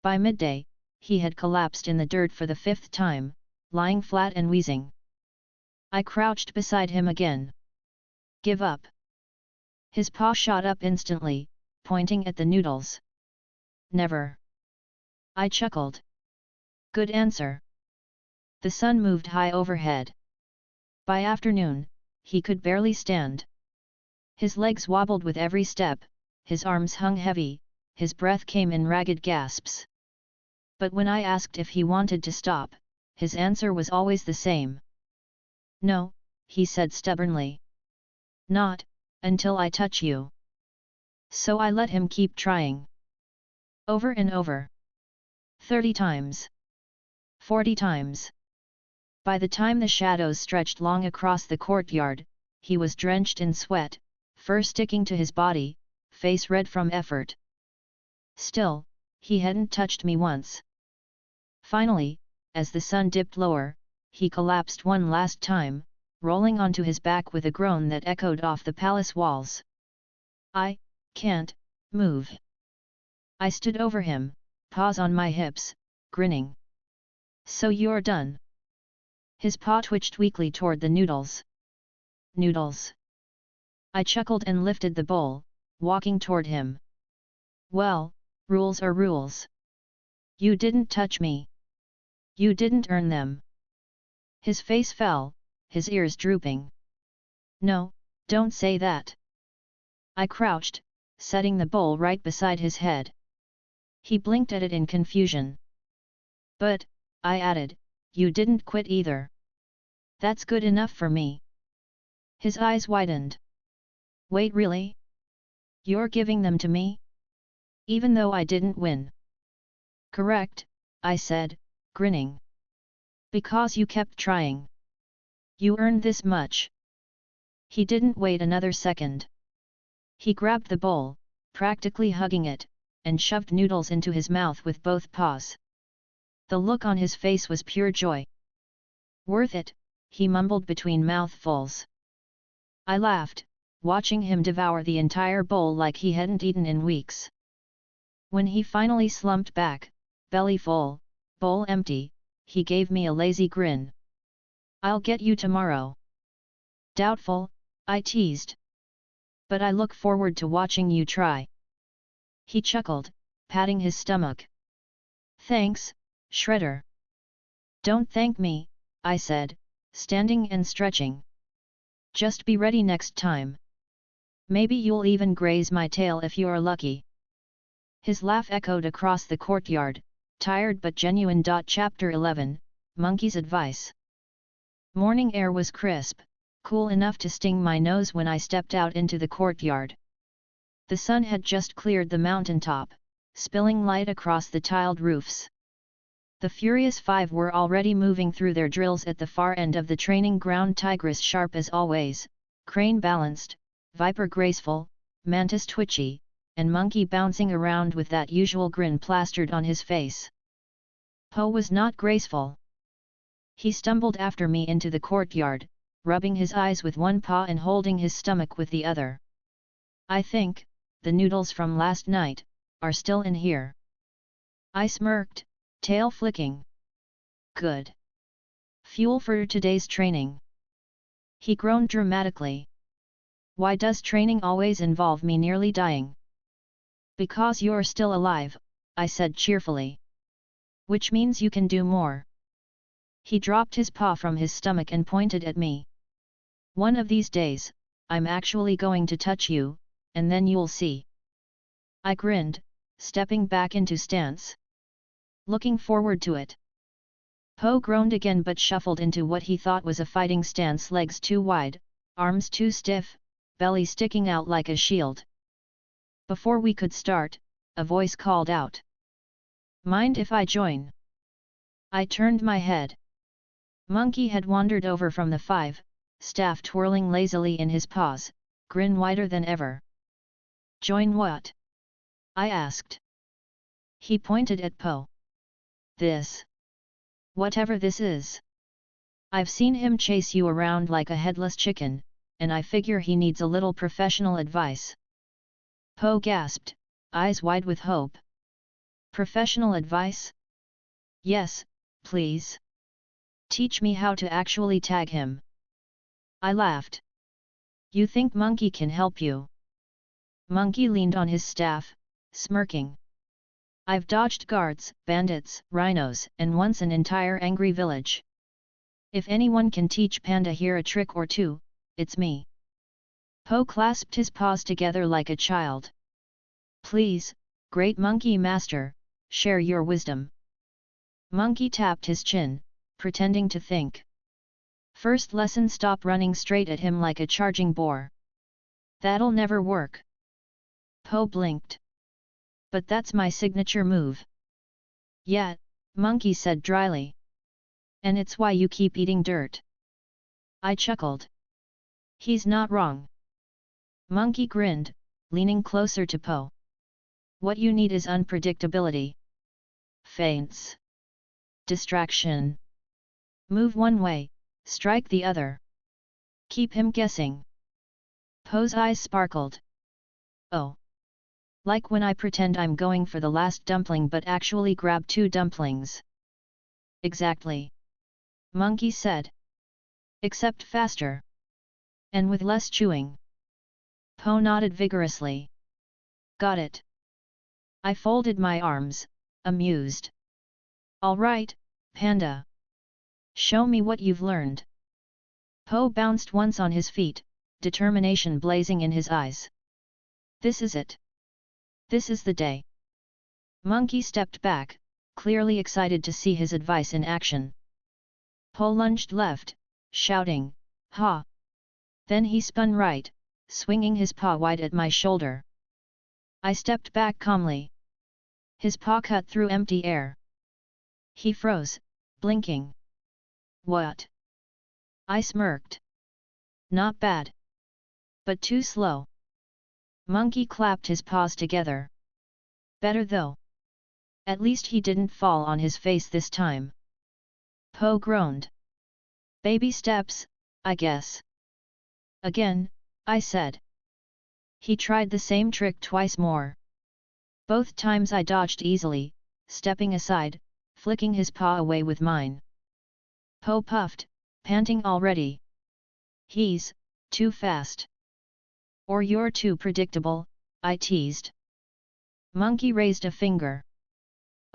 By midday, he had collapsed in the dirt for the 5th time, lying flat and wheezing. I crouched beside him again. Give up. His paw shot up instantly, pointing at the noodles. Never. I chuckled. Good answer. The sun moved high overhead. By afternoon, he could barely stand. His legs wobbled with every step, his arms hung heavy, his breath came in ragged gasps. But when I asked if he wanted to stop, his answer was always the same. No, he said stubbornly. Not, until I touch you. So I let him keep trying. Over and over. 30 times. 40 times. By the time the shadows stretched long across the courtyard, he was drenched in sweat, fur sticking to his body, face red from effort. Still, he hadn't touched me once. Finally, as the sun dipped lower, he collapsed one last time, rolling onto his back with a groan that echoed off the palace walls. I can't move. I stood over him, paws on my hips, grinning. So you're done? His paw twitched weakly toward the noodles. Noodles. I chuckled and lifted the bowl, walking toward him. Well, rules are rules. You didn't touch me. You didn't earn them. His face fell, his ears drooping. No, don't say that. I crouched, setting the bowl right beside his head. He blinked at it in confusion. But, I added, you didn't quit either. That's good enough for me. His eyes widened. Wait, really? You're giving them to me? Even though I didn't win. Correct, I said, grinning. Because you kept trying. You earned this much. He didn't wait another second. He grabbed the bowl, practically hugging it, and shoved noodles into his mouth with both paws. The look on his face was pure joy. Worth it, he mumbled between mouthfuls. I laughed, watching him devour the entire bowl like he hadn't eaten in weeks. When he finally slumped back, belly full, bowl empty, he gave me a lazy grin. I'll get you tomorrow. Doubtful, I teased. But I look forward to watching you try. He chuckled, patting his stomach. Thanks, Shredder. Don't thank me, I said, standing and stretching. Just be ready next time. Maybe you'll even graze my tail if you're lucky. His laugh echoed across the courtyard, tired but genuine. Chapter 11, Monkey's Advice. Morning air was crisp, cool enough to sting my nose when I stepped out into the courtyard. The sun had just cleared the mountaintop, spilling light across the tiled roofs. The Furious Five were already moving through their drills at the far end of the training ground. Tigress sharp as always, Crane balanced, Viper graceful, Mantis twitchy, and Monkey bouncing around with that usual grin plastered on his face. Po was not graceful. He stumbled after me into the courtyard, rubbing his eyes with one paw and holding his stomach with the other. I think, the noodles from last night, are still in here. I smirked, tail flicking. Good. Fuel for today's training. He groaned dramatically. Why does training always involve me nearly dying? Because you're still alive, I said cheerfully. Which means you can do more. He dropped his paw from his stomach and pointed at me. One of these days, I'm actually going to touch you, and then you'll see. I grinned, stepping back into stance. Looking forward to it. Po groaned again but shuffled into what he thought was a fighting stance, legs too wide, arms too stiff, belly sticking out like a shield. Before we could start, a voice called out. Mind if I join? I turned my head. Monkey had wandered over from the five, staff twirling lazily in his paws, grin wider than ever. Join what? I asked. He pointed at Po. This. Whatever this is. I've seen him chase you around like a headless chicken, and I figure he needs a little professional advice. Po gasped, eyes wide with hope. Professional advice? Yes, please. Teach me how to actually tag him. I laughed. You think Monkey can help you? Monkey leaned on his staff, smirking. I've dodged guards, bandits, rhinos, and once an entire angry village. If anyone can teach Panda here a trick or two, it's me. Po clasped his paws together like a child. Please, great Monkey Master, share your wisdom. Monkey tapped his chin, pretending to think. First lesson: stop running straight at him like a charging boar. That'll never work. Po blinked. But that's my signature move. Yeah, Monkey said dryly. And it's why you keep eating dirt. I chuckled. He's not wrong. Monkey grinned, leaning closer to Po. What you need is unpredictability. Feints. Distraction. Move one way, strike the other. Keep him guessing. Po's eyes sparkled. Oh. Like when I pretend I'm going for the last dumpling but actually grab 2 dumplings. Exactly. Monkey said. Except faster. And with less chewing. Po nodded vigorously. Got it. I folded my arms, amused. Alright, Panda. Show me what you've learned. Po bounced once on his feet, determination blazing in his eyes. This is it. This is the day. Monkey stepped back, clearly excited to see his advice in action. Po lunged left, shouting, Ha! Then he spun right, swinging his paw wide at my shoulder. I stepped back calmly. His paw cut through empty air. He froze, blinking. What? I smirked. Not bad. But too slow. Monkey clapped his paws together. Better though. At least he didn't fall on his face this time. Po groaned. Baby steps, I guess. Again, I said. He tried the same trick twice more. Both times I dodged easily, stepping aside, flicking his paw away with mine. Po puffed, panting already. He's too fast. Or you're too predictable, I teased. Monkey raised a finger.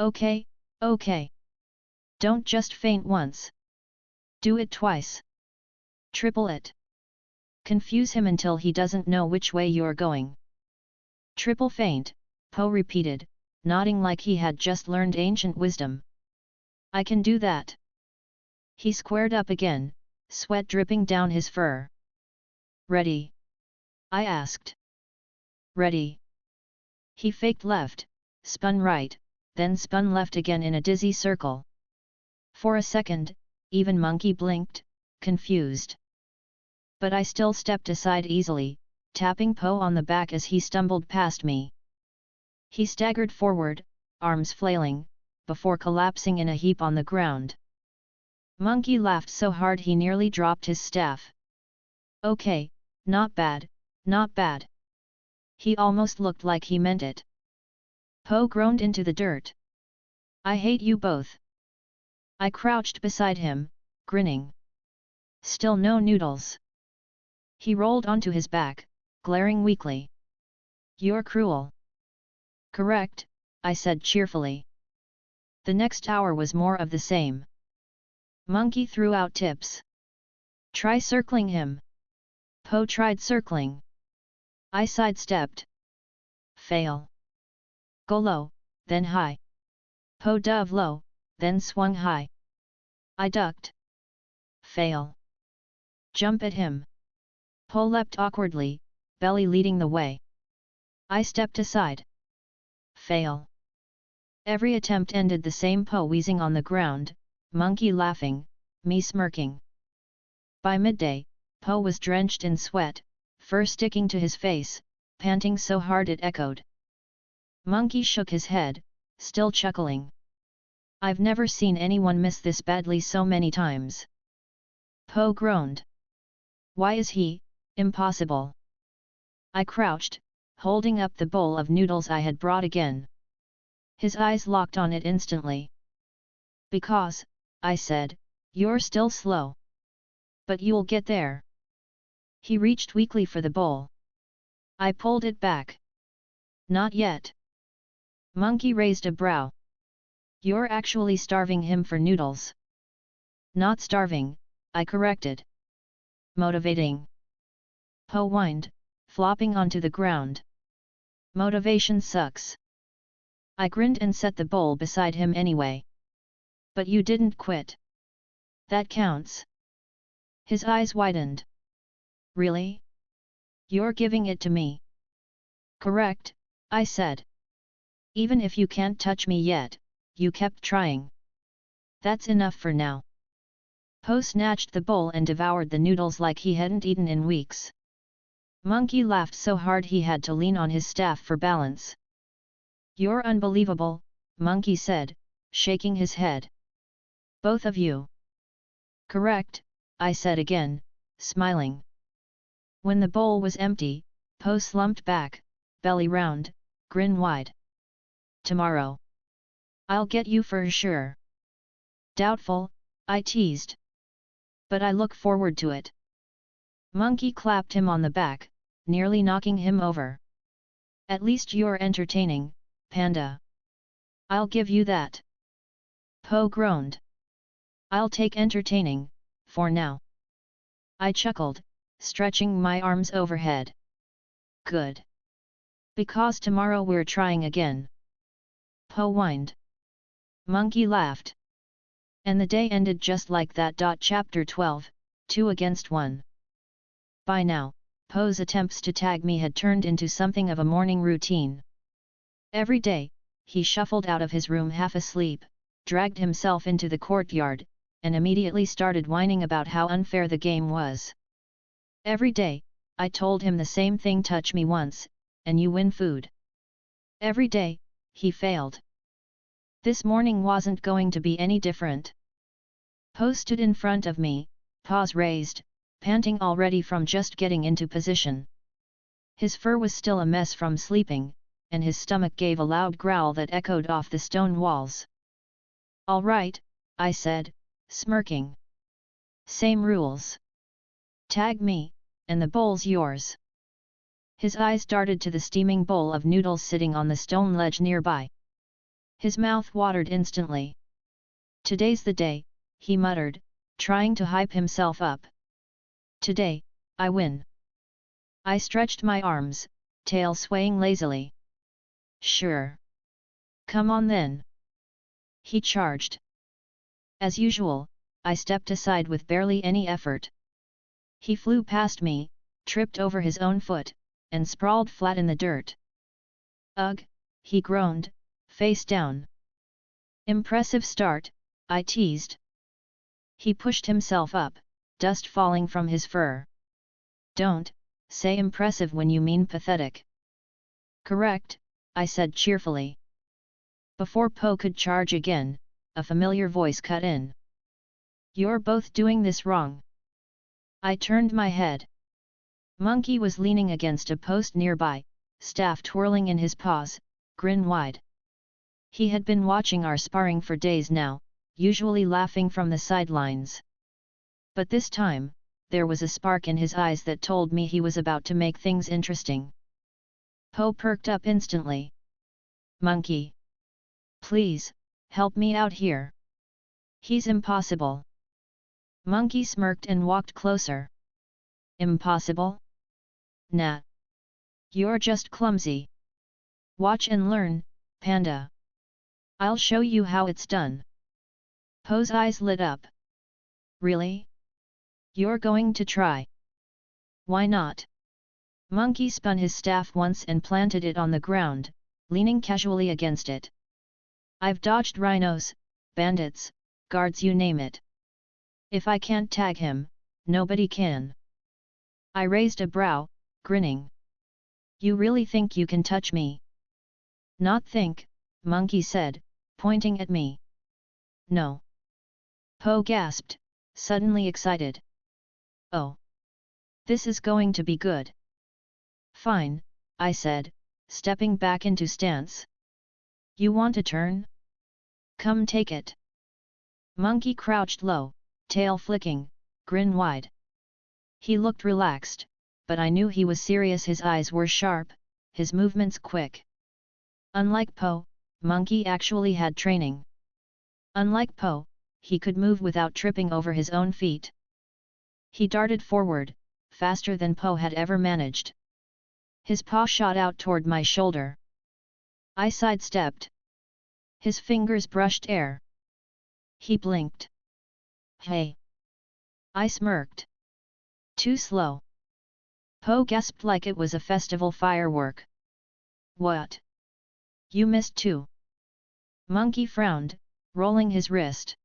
Okay, okay. Don't just faint once. Do it twice. Triple it. Confuse him until he doesn't know which way you're going. Triple feint, Po repeated, nodding like he had just learned ancient wisdom. I can do that. He squared up again, sweat dripping down his fur. Ready? I asked. Ready. He faked left, spun right, then spun left again in a dizzy circle. For a second, even Monkey blinked, confused. But I still stepped aside easily, tapping Po on the back as he stumbled past me. He staggered forward, arms flailing, before collapsing in a heap on the ground. Monkey laughed so hard he nearly dropped his staff. Okay, not bad, not bad. He almost looked like he meant it. Po groaned into the dirt. I hate you both. I crouched beside him, grinning. Still no noodles. He rolled onto his back, glaring weakly. You're cruel. Correct, I said cheerfully. The next hour was more of the same. Monkey threw out tips. Try circling him. Po tried circling. I sidestepped. Fail. Go low, then high. Po dove low, then swung high. I ducked. Fail. Jump at him. Po leapt awkwardly, belly leading the way. I stepped aside. Fail. Every attempt ended the same, Po wheezing on the ground, Monkey laughing, me smirking. By midday, Po was drenched in sweat, fur sticking to his face, panting so hard it echoed. Monkey shook his head, still chuckling. I've never seen anyone miss this badly so many times. Po groaned. Why is he impossible? I crouched, holding up the bowl of noodles I had brought again. His eyes locked on it instantly. Because, I said, you're still slow. But you'll get there. He reached weakly for the bowl. I pulled it back. Not yet. Monkey raised a brow. You're actually starving him for noodles. Not starving, I corrected. Motivating. Po whined, flopping onto the ground. Motivation sucks. I grinned and set the bowl beside him anyway. But you didn't quit. That counts. His eyes widened. Really? You're giving it to me? Correct, I said. Even if you can't touch me yet, you kept trying. That's enough for now. Po snatched the bowl and devoured the noodles like he hadn't eaten in weeks. Monkey laughed so hard he had to lean on his staff for balance. You're unbelievable, Monkey said, shaking his head. Both of you. Correct, I said again, smiling. When the bowl was empty, Po slumped back, belly round, grin wide. Tomorrow. I'll get you for sure. Doubtful, I teased. But I look forward to it. Monkey clapped him on the back, nearly knocking him over. At least you're entertaining, Panda. I'll give you that. Po groaned. I'll take entertaining, for now. I chuckled, stretching my arms overhead. Good. Because tomorrow we're trying again. Po whined. Monkey laughed. And the day ended just like that. Chapter 12, 2 against 1. By now, Po's attempts to tag me had turned into something of a morning routine. Every day, he shuffled out of his room half asleep, dragged himself into the courtyard, and immediately started whining about how unfair the game was. Every day, I told him the same thing: touch me once, and you win food. Every day, he failed. This morning wasn't going to be any different. Po stood in front of me, paws raised, panting already from just getting into position. His fur was still a mess from sleeping, and his stomach gave a loud growl that echoed off the stone walls. All right, I said, smirking. Same rules. Tag me, and the bowl's yours. His eyes darted to the steaming bowl of noodles sitting on the stone ledge nearby. His mouth watered instantly. Today's the day, he muttered, trying to hype himself up. Today, I win. I stretched my arms, tail swaying lazily. Sure. Come on then. He charged. As usual, I stepped aside with barely any effort. He flew past me, tripped over his own foot, and sprawled flat in the dirt. Ugh, he groaned, face down. Impressive start, I teased. He pushed himself up, dust falling from his fur. Don't say impressive when you mean pathetic. Correct, I said cheerfully. Before Po could charge again, a familiar voice cut in. You're both doing this wrong. I turned my head. Monkey was leaning against a post nearby, staff twirling in his paws, grin wide. He had been watching our sparring for days now, usually laughing from the sidelines. But this time, there was a spark in his eyes that told me he was about to make things interesting. Po perked up instantly. Monkey! Please, help me out here. He's impossible. Monkey smirked and walked closer. Impossible? Nah. You're just clumsy. Watch and learn, Panda. I'll show you how it's done. Po's eyes lit up. Really? You're going to try? Why not? Monkey spun his staff once and planted it on the ground, leaning casually against it. I've dodged rhinos, bandits, guards, you name it. If I can't tag him, nobody can. I raised a brow, grinning. You really think you can touch me? Not think, Monkey said, pointing at me. No. Po gasped, suddenly excited. Oh. This is going to be good. Fine, I said, stepping back into stance. You want a turn? Come take it. Monkey crouched low, tail flicking, grin wide. He looked relaxed, but I knew he was serious. His eyes were sharp, his movements quick. Unlike Po, Monkey actually had training. Unlike Po, he could move without tripping over his own feet. He darted forward, faster than Po had ever managed. His paw shot out toward my shoulder. I sidestepped. His fingers brushed air. He blinked. Hey! I smirked. Too slow. Po gasped like it was a festival firework. What? You missed too? Monkey frowned, rolling his wrist.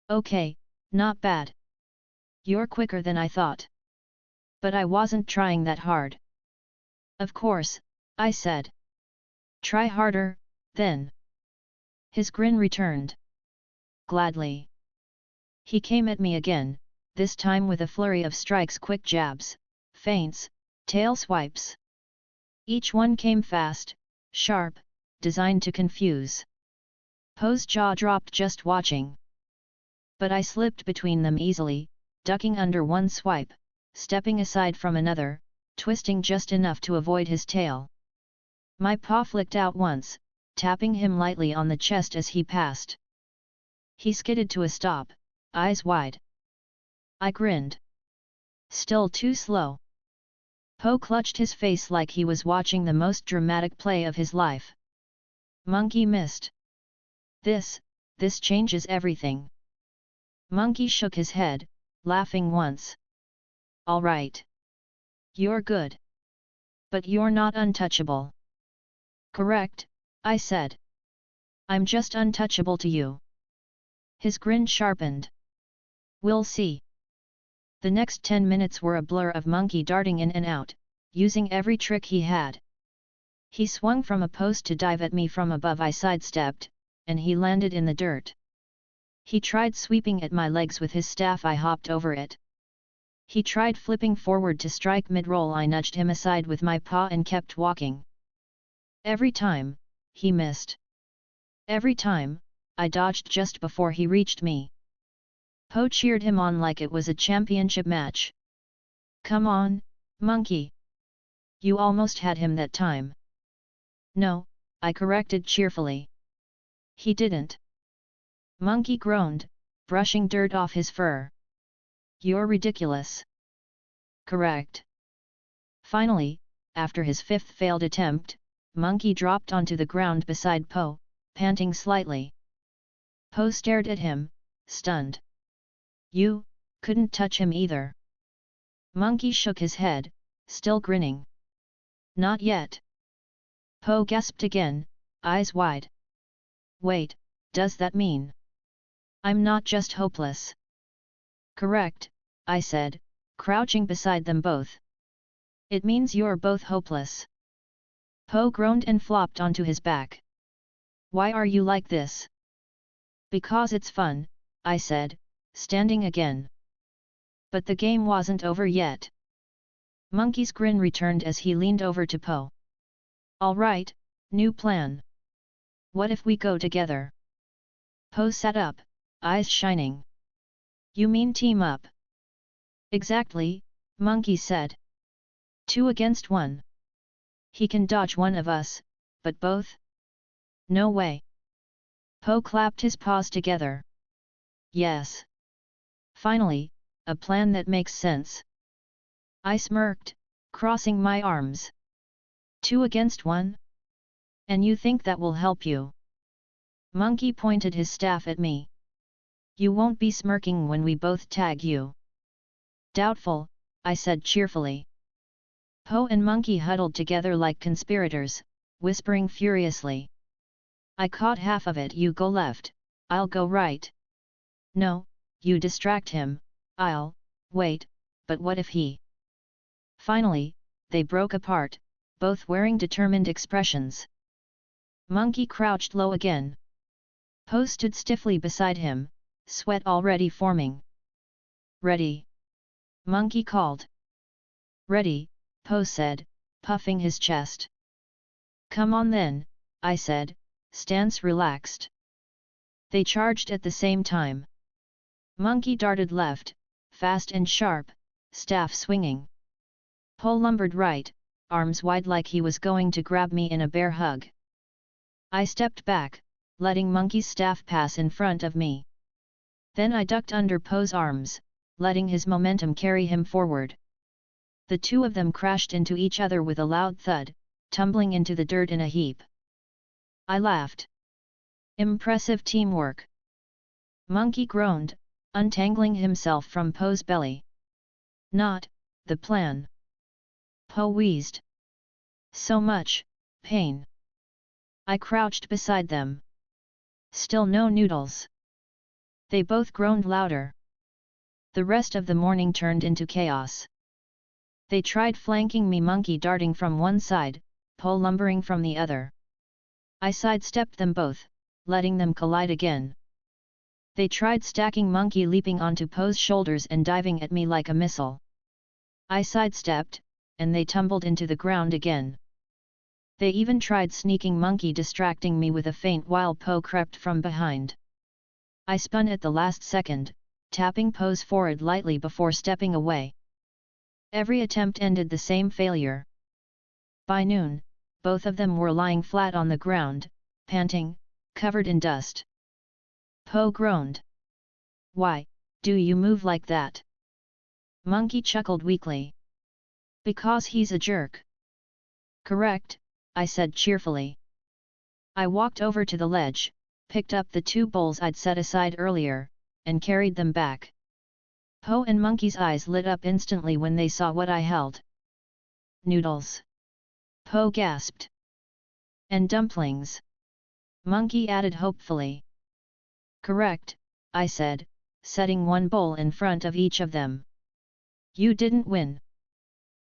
Okay, not bad. You're quicker than I thought. But I wasn't trying that hard. Of course, I said. Try harder, then. His grin returned. Gladly. He came at me again, this time with a flurry of strikes, quick jabs, feints, tail swipes. Each one came fast, sharp, designed to confuse. Po's jaw dropped just watching. But I slipped between them easily, ducking under one swipe, stepping aside from another, twisting just enough to avoid his tail. My paw flicked out once, tapping him lightly on the chest as he passed. He skidded to a stop, eyes wide. I grinned. Still too slow. Po clutched his face like he was watching the most dramatic play of his life. Monkey missed. This changes everything. Monkey shook his head, laughing once. All right. You're good. But you're not untouchable. Correct, I said. I'm just untouchable to you. His grin sharpened. We'll see. The next 10 minutes were a blur of Monkey darting in and out, using every trick he had. He swung from a post to dive at me from above. I sidestepped, and he landed in the dirt. He tried sweeping at my legs with his staff. I hopped over it. He tried flipping forward to strike mid-roll. I nudged him aside with my paw and kept walking. Every time, he missed. Every time, I dodged just before he reached me. Po cheered him on like it was a championship match. Come on, Monkey. You almost had him that time. No, I corrected cheerfully. He didn't. Monkey groaned, brushing dirt off his fur. You're ridiculous. Correct. Finally, after his fifth failed attempt, Monkey dropped onto the ground beside Po, panting slightly. Po stared at him, stunned. You couldn't touch him either. Monkey shook his head, still grinning. Not yet. Po gasped again, eyes wide. Wait, does that mean I'm not just hopeless? Correct, I said, crouching beside them both. It means you're both hopeless. Po groaned and flopped onto his back. Why are you like this? Because it's fun, I said, standing again. But the game wasn't over yet. Monkey's grin returned as he leaned over to Po. All right, new plan. What if we go together? Po sat up, eyes shining. You mean team up? Exactly, Monkey said. 2 against 1. He can dodge one of us, but both? No way. Po clapped his paws together. Yes. Finally, a plan that makes sense. I smirked, crossing my arms. 2 against 1? And you think that will help you? Monkey pointed his staff at me. You won't be smirking when we both tag you. Doubtful, I said cheerfully. Po and Monkey huddled together like conspirators, whispering furiously. I caught half of it. You go left, I'll go right. No, you distract him, I'll wait, but what if he... Finally, they broke apart, both wearing determined expressions. Monkey crouched low again. Po stood stiffly beside him, sweat already forming. Ready? Monkey called. Ready, Po said, puffing his chest. Come on then, I said, stance relaxed. They charged at the same time. Monkey darted left, fast and sharp, staff swinging. Po lumbered right, arms wide like he was going to grab me in a bear hug. I stepped back, letting Monkey's staff pass in front of me. Then I ducked under Po's arms, letting his momentum carry him forward. The two of them crashed into each other with a loud thud, tumbling into the dirt in a heap. I laughed. Impressive teamwork. Monkey groaned, untangling himself from Po's belly. Not the plan. Po wheezed. So much pain. I crouched beside them. Still no noodles. They both groaned louder. The rest of the morning turned into chaos. They tried flanking me, Monkey darting from one side, Po lumbering from the other. I sidestepped them both, letting them collide again. They tried stacking Monkey, leaping onto Po's shoulders and diving at me like a missile. I sidestepped, and they tumbled into the ground again. They even tried sneaking monkey, distracting me with a feint while Po crept from behind. I spun at the last second, tapping Po's forehead lightly before stepping away. Every attempt ended the same failure. By noon, both of them were lying flat on the ground, panting, covered in dust. Po groaned. "Why do you move like that?" Monkey chuckled weakly. "Because he's a jerk." "Correct," I said cheerfully. I walked over to the ledge, picked up the 2 bowls I'd set aside earlier, and carried them back. Po and Monkey's eyes lit up instantly when they saw what I held. "Noodles!" Po gasped. "And dumplings," Monkey added hopefully. "Correct," I said, setting 1 bowl in front of each of them. "You didn't win.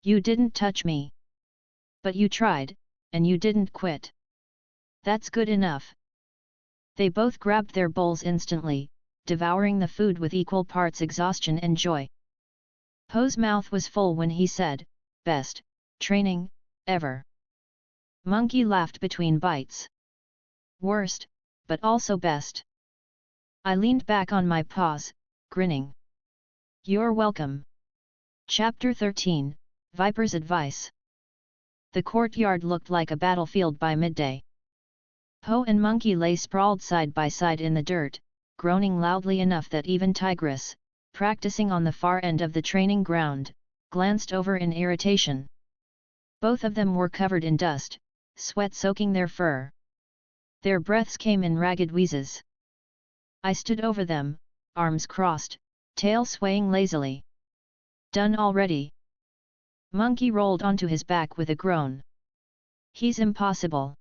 You didn't touch me. But you tried, and you didn't quit. That's good enough." They both grabbed their bowls instantly, devouring the food with equal parts exhaustion and joy. Po's mouth was full when he said, "Best training ever." Monkey laughed between bites. "Worst, but also best." I leaned back on my paws, grinning. "You're welcome." Chapter 13, Viper's Advice. The courtyard looked like a battlefield by midday. Po and Monkey lay sprawled side by side in the dirt, groaning loudly enough that even Tigress, practicing on the far end of the training ground, glanced over in irritation. Both of them were covered in dust, sweat soaking their fur. Their breaths came in ragged wheezes. I stood over them, arms crossed, tail swaying lazily. "Done already?" Monkey rolled onto his back with a groan. "He's impossible."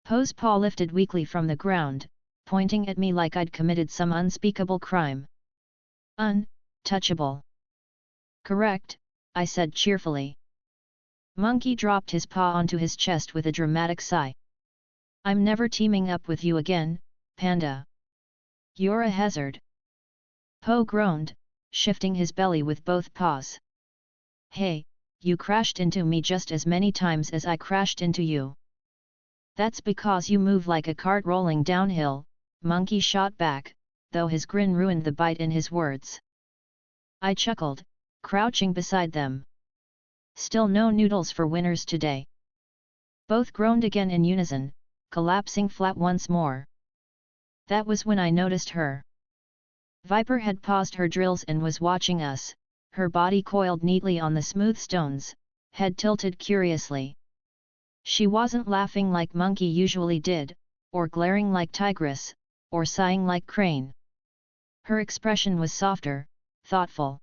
Po's paw lifted weakly from the ground, pointing at me like I'd committed some unspeakable crime. "Untouchable." "Correct," I said cheerfully. Monkey dropped his paw onto his chest with a dramatic sigh. "I'm never teaming up with you again, Panda. You're a hazard." Po groaned, shifting his belly with both paws. "Hey, you crashed into me just as many times as I crashed into you." "That's because you move like a cart rolling downhill," Monkey shot back, though his grin ruined the bite in his words. I chuckled, crouching beside them. "Still no noodles for winners today." Both groaned again in unison, collapsing flat once more. That was when I noticed her. Viper had paused her drills and was watching us, her body coiled neatly on the smooth stones, head tilted curiously. She wasn't laughing like Monkey usually did, or glaring like Tigress, or sighing like Crane. Her expression was softer, thoughtful.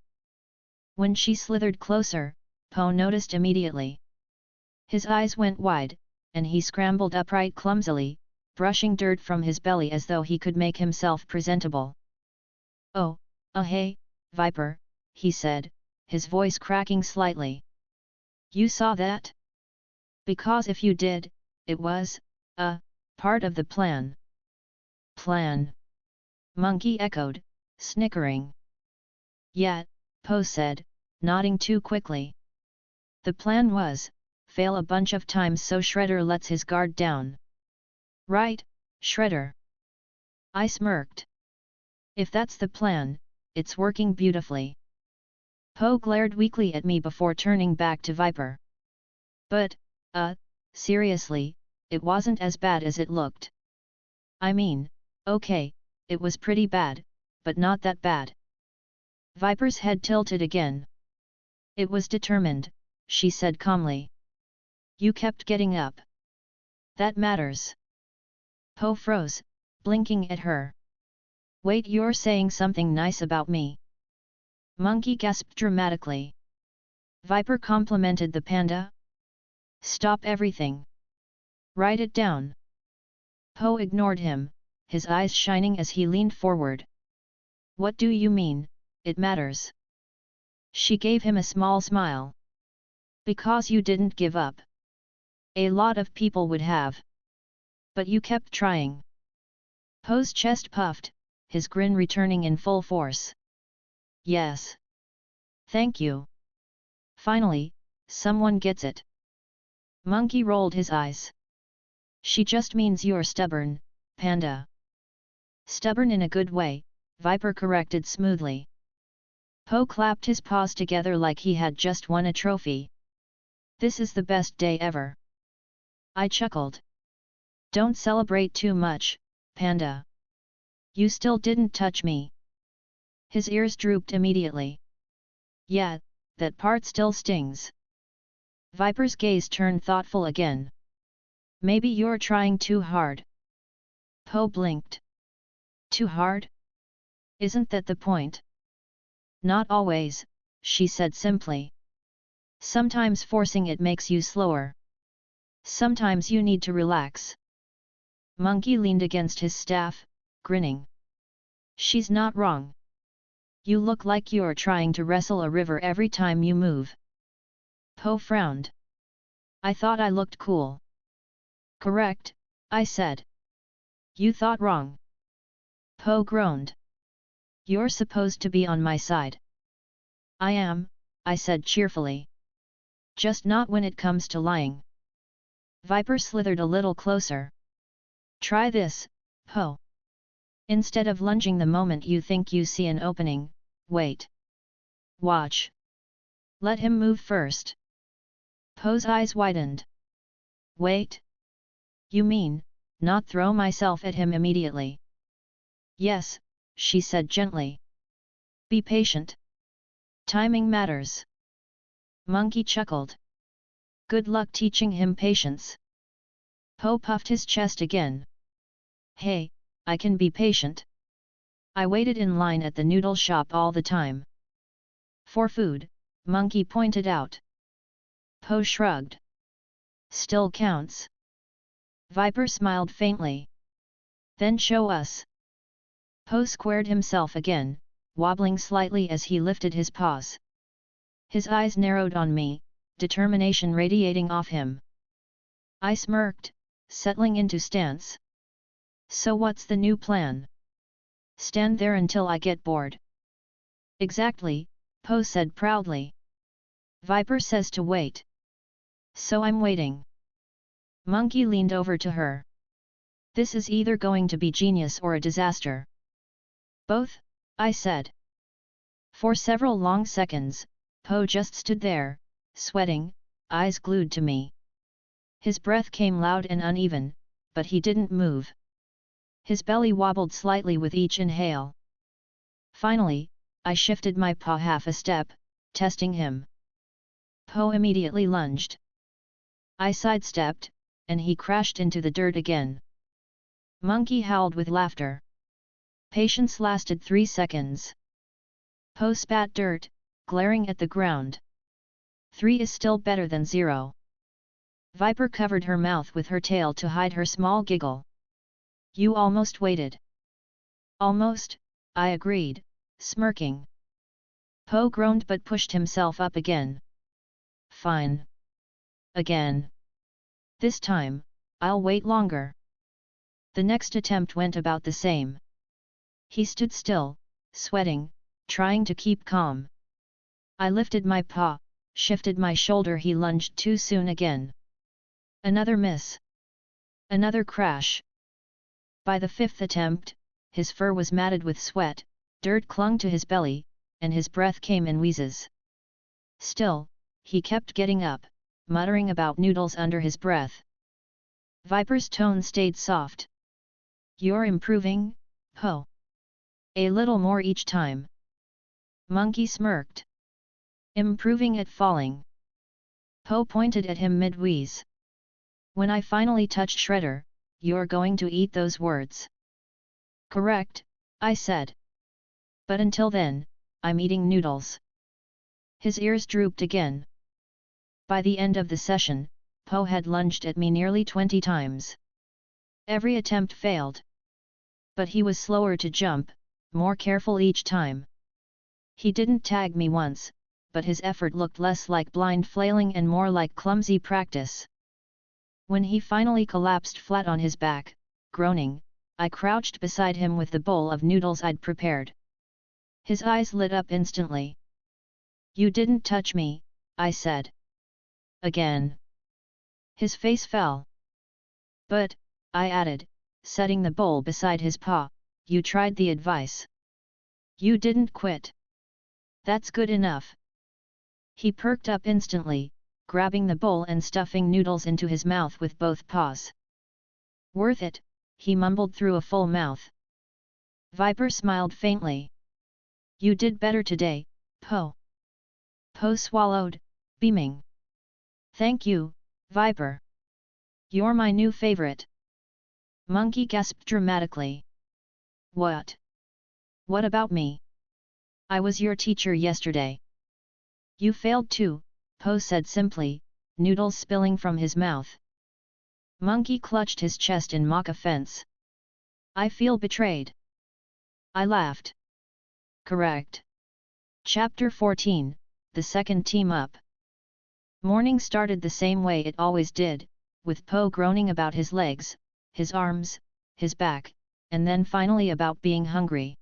When she slithered closer, Po noticed immediately. His eyes went wide, and he scrambled upright clumsily, brushing dirt from his belly as though he could make himself presentable. "Oh, hey, Viper," he said, his voice cracking slightly. "You saw that? Because if you did, it was part of the plan." "Plan?" Monkey echoed, snickering. "Yeah," Po said, nodding too quickly. "The plan was, fail a bunch of times so Shredder lets his guard down." "Right, Shredder." I smirked. "If that's the plan, it's working beautifully." Po glared weakly at me before turning back to Viper. "But, seriously, it wasn't as bad as it looked." "I mean, okay, it was pretty bad, but not that bad." Viper's head tilted again. "It was determined," she said calmly. "You kept getting up. That matters." Po froze, blinking at her. "Wait, you're saying something nice about me?" Monkey gasped dramatically. Viper complimented the panda? "Stop everything. Write it down." Po ignored him, his eyes shining as he leaned forward. "What do you mean, it matters?" She gave him a small smile. "Because you didn't give up. A lot of people would have. But you kept trying." Po's chest puffed, his grin returning in full force. "Yes. Thank you. Finally, someone gets it." Monkey rolled his eyes. She just means you're stubborn, Panda. Stubborn in a good way, Viper corrected smoothly. Po clapped his paws together like he had just won a trophy. This is the best day ever. I chuckled. Don't celebrate too much, Panda. You still didn't touch me. His ears drooped immediately. Yeah, that part still stings. Viper's gaze turned thoughtful again. Maybe you're trying too hard. Po blinked. Too hard? Isn't that the point? Not always, she said simply. Sometimes forcing it makes you slower. Sometimes you need to relax. Monkey leaned against his staff, grinning. She's not wrong. You look like you're trying to wrestle a river every time you move. Po frowned. I thought I looked cool. Correct, I said. You thought wrong. Po groaned. You're supposed to be on my side. I am, I said cheerfully. Just not when it comes to lying. Viper slithered a little closer. Try this, Po. Instead of lunging the moment you think you see an opening, wait. Watch. Let him move first. Po's eyes widened. Wait? You mean, not throw myself at him immediately? Yes, she said gently. Be patient. Timing matters. Monkey chuckled. Good luck teaching him patience. Po puffed his chest again. Hey, I can be patient. I waited in line at the noodle shop all the time. For food, Monkey pointed out. Po shrugged. Still counts. Viper smiled faintly. Then show us. Po squared himself again, wobbling slightly as he lifted his paws. His eyes narrowed on me, determination radiating off him. I smirked, settling into stance. So what's the new plan? Stand there until I get bored. Exactly, Po said proudly. Viper says to wait. So I'm waiting. Monkey leaned over to her. This is either going to be genius or a disaster. Both, I said. For several long seconds, Po just stood there, sweating, eyes glued to me. His breath came loud and uneven, but he didn't move. His belly wobbled slightly with each inhale. Finally, I shifted my paw half a step, testing him. Po immediately lunged. I sidestepped, and he crashed into the dirt again. Monkey howled with laughter. Patience lasted 3 seconds. Po spat dirt, glaring at the ground. 3 is still better than 0. Viper covered her mouth with her tail to hide her small giggle. You almost waited. Almost, I agreed, smirking. Po groaned but pushed himself up again. Fine. Again. This time, I'll wait longer. The next attempt went about the same. He stood still, sweating, trying to keep calm. I lifted my paw, shifted my shoulder. He lunged too soon again. Another miss. Another crash. By the 5th attempt, his fur was matted with sweat, dirt clung to his belly, and his breath came in wheezes. Still, he kept getting up, muttering about noodles under his breath. Viper's tone stayed soft. You're improving, Po. A little more each time. Monkey smirked. Improving at falling. Po pointed at him mid-wheeze. When I finally touch Shredder, you're going to eat those words. Correct, I said. But until then, I'm eating noodles. His ears drooped again. By the end of the session, Po had lunged at me nearly 20 times. Every attempt failed. But he was slower to jump, more careful each time. He didn't tag me once, but his effort looked less like blind flailing and more like clumsy practice. When he finally collapsed flat on his back, groaning, I crouched beside him with the bowl of noodles I'd prepared. His eyes lit up instantly. You didn't touch me, I said. Again. His face fell. But, I added, setting the bowl beside his paw, you tried the advice. You didn't quit. That's good enough. He perked up instantly, grabbing the bowl and stuffing noodles into his mouth with both paws. Worth it, he mumbled through a full mouth. Viper smiled faintly. You did better today, Po. Po swallowed, beaming. Thank you, Viper. You're my new favorite. Monkey gasped dramatically. What? What about me? I was your teacher yesterday. You failed too, Po said simply, noodles spilling from his mouth. Monkey clutched his chest in mock offense. I feel betrayed. I laughed. Correct. Chapter 14, The Second Team Up. Morning started the same way it always did, with Po groaning about his legs, his arms, his back, and then finally about being hungry.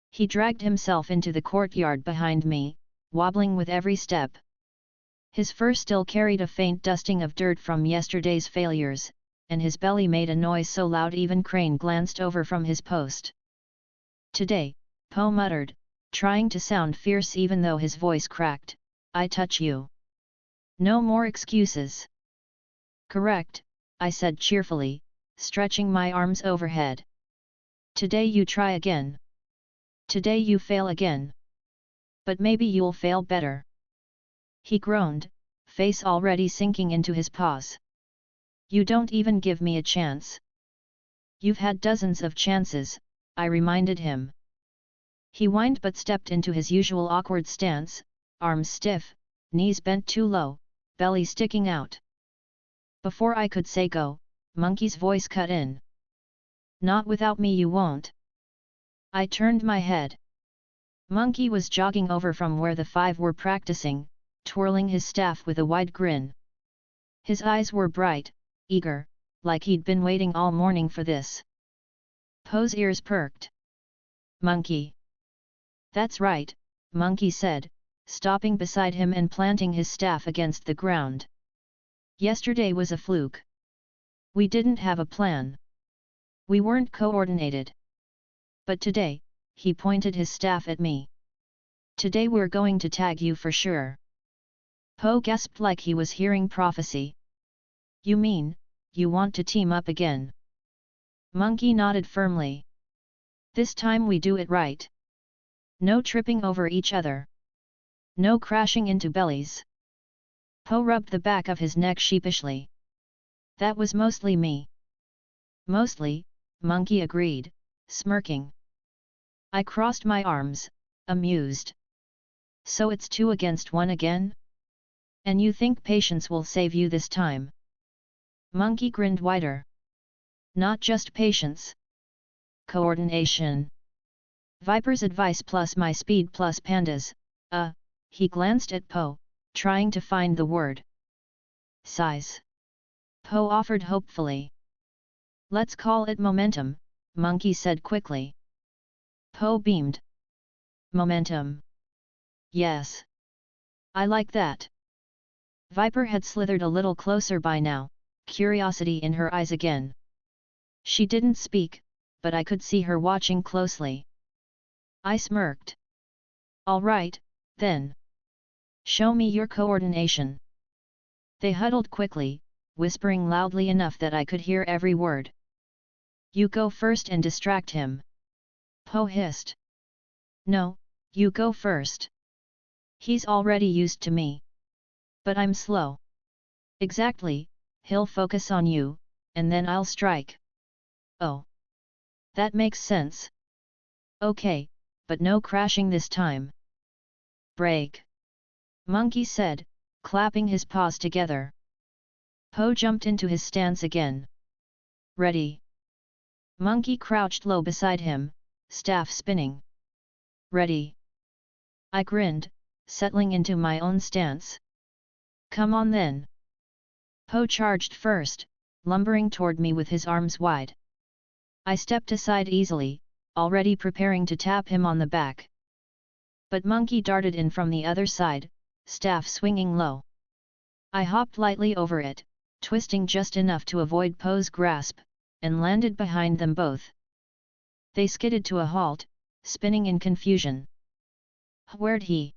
He dragged himself into the courtyard behind me, wobbling with every step. His fur still carried a faint dusting of dirt from yesterday's failures, and his belly made a noise so loud even Crane glanced over from his post. Today, Po muttered, trying to sound fierce even though his voice cracked, I touch you. No more excuses. Correct, I said cheerfully, stretching my arms overhead. Today you try again. Today you fail again. But maybe you'll fail better. He groaned, face already sinking into his paws. You don't even give me a chance. You've had dozens of chances, I reminded him. He whined but stepped into his usual awkward stance, arms stiff, knees bent too low, belly sticking out. Before I could say go, Monkey's voice cut in. Not without me you won't. I turned my head. Monkey was jogging over from where the five were practicing, twirling his staff with a wide grin. His eyes were bright, eager, like he'd been waiting all morning for this. Po's ears perked. Monkey. That's right, Monkey said, stopping beside him and planting his staff against the ground. Yesterday was a fluke. We didn't have a plan. We weren't coordinated. But today, he pointed his staff at me. Today we're going to tag you for sure. Po gasped like he was hearing prophecy. You mean, you want to team up again? Monkey nodded firmly. This time we do it right. No tripping over each other. No crashing into bellies. Po rubbed the back of his neck sheepishly. That was mostly me. Mostly, Monkey agreed, smirking. I crossed my arms, amused. So it's 2 against 1 again? And you think patience will save you this time? Monkey grinned wider. Not just patience. Coordination. Viper's advice plus my speed plus Panda's, he glanced at Po, trying to find the word. Size. Po offered hopefully. Let's call it momentum, Monkey said quickly. Po beamed. Momentum. Yes. I like that. Viper had slithered a little closer by now, curiosity in her eyes again. She didn't speak, but I could see her watching closely. I smirked. All right, then. Show me your coordination. They huddled quickly, whispering loudly enough that I could hear every word. You go first and distract him. Po hissed. No, you go first. He's already used to me. But I'm slow. Exactly, he'll focus on you, and then I'll strike. Oh. That makes sense. Okay, but no crashing this time. Break. Monkey said, clapping his paws together. Po jumped into his stance again. Ready. Monkey crouched low beside him, staff spinning. Ready. I grinned, settling into my own stance. Come on then. Po charged first, lumbering toward me with his arms wide. I stepped aside easily, already preparing to tap him on the back. But Monkey darted in from the other side, staff swinging low. I hopped lightly over it, twisting just enough to avoid Po's grasp, and landed behind them both. They skidded to a halt, spinning in confusion. Where'd he?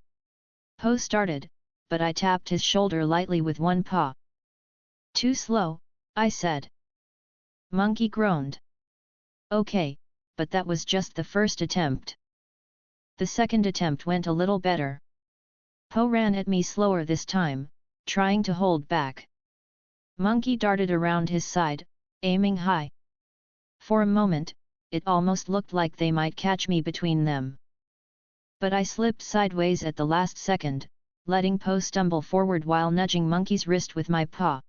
Po started, but I tapped his shoulder lightly with one paw. Too slow, I said. Monkey groaned. Okay, but that was just the first attempt. The second attempt went a little better. Po ran at me slower this time, trying to hold back. Monkey darted around his side, aiming high. For a moment, it almost looked like they might catch me between them. But I slipped sideways at the last second, letting Po stumble forward while nudging Monkey's wrist with my paw.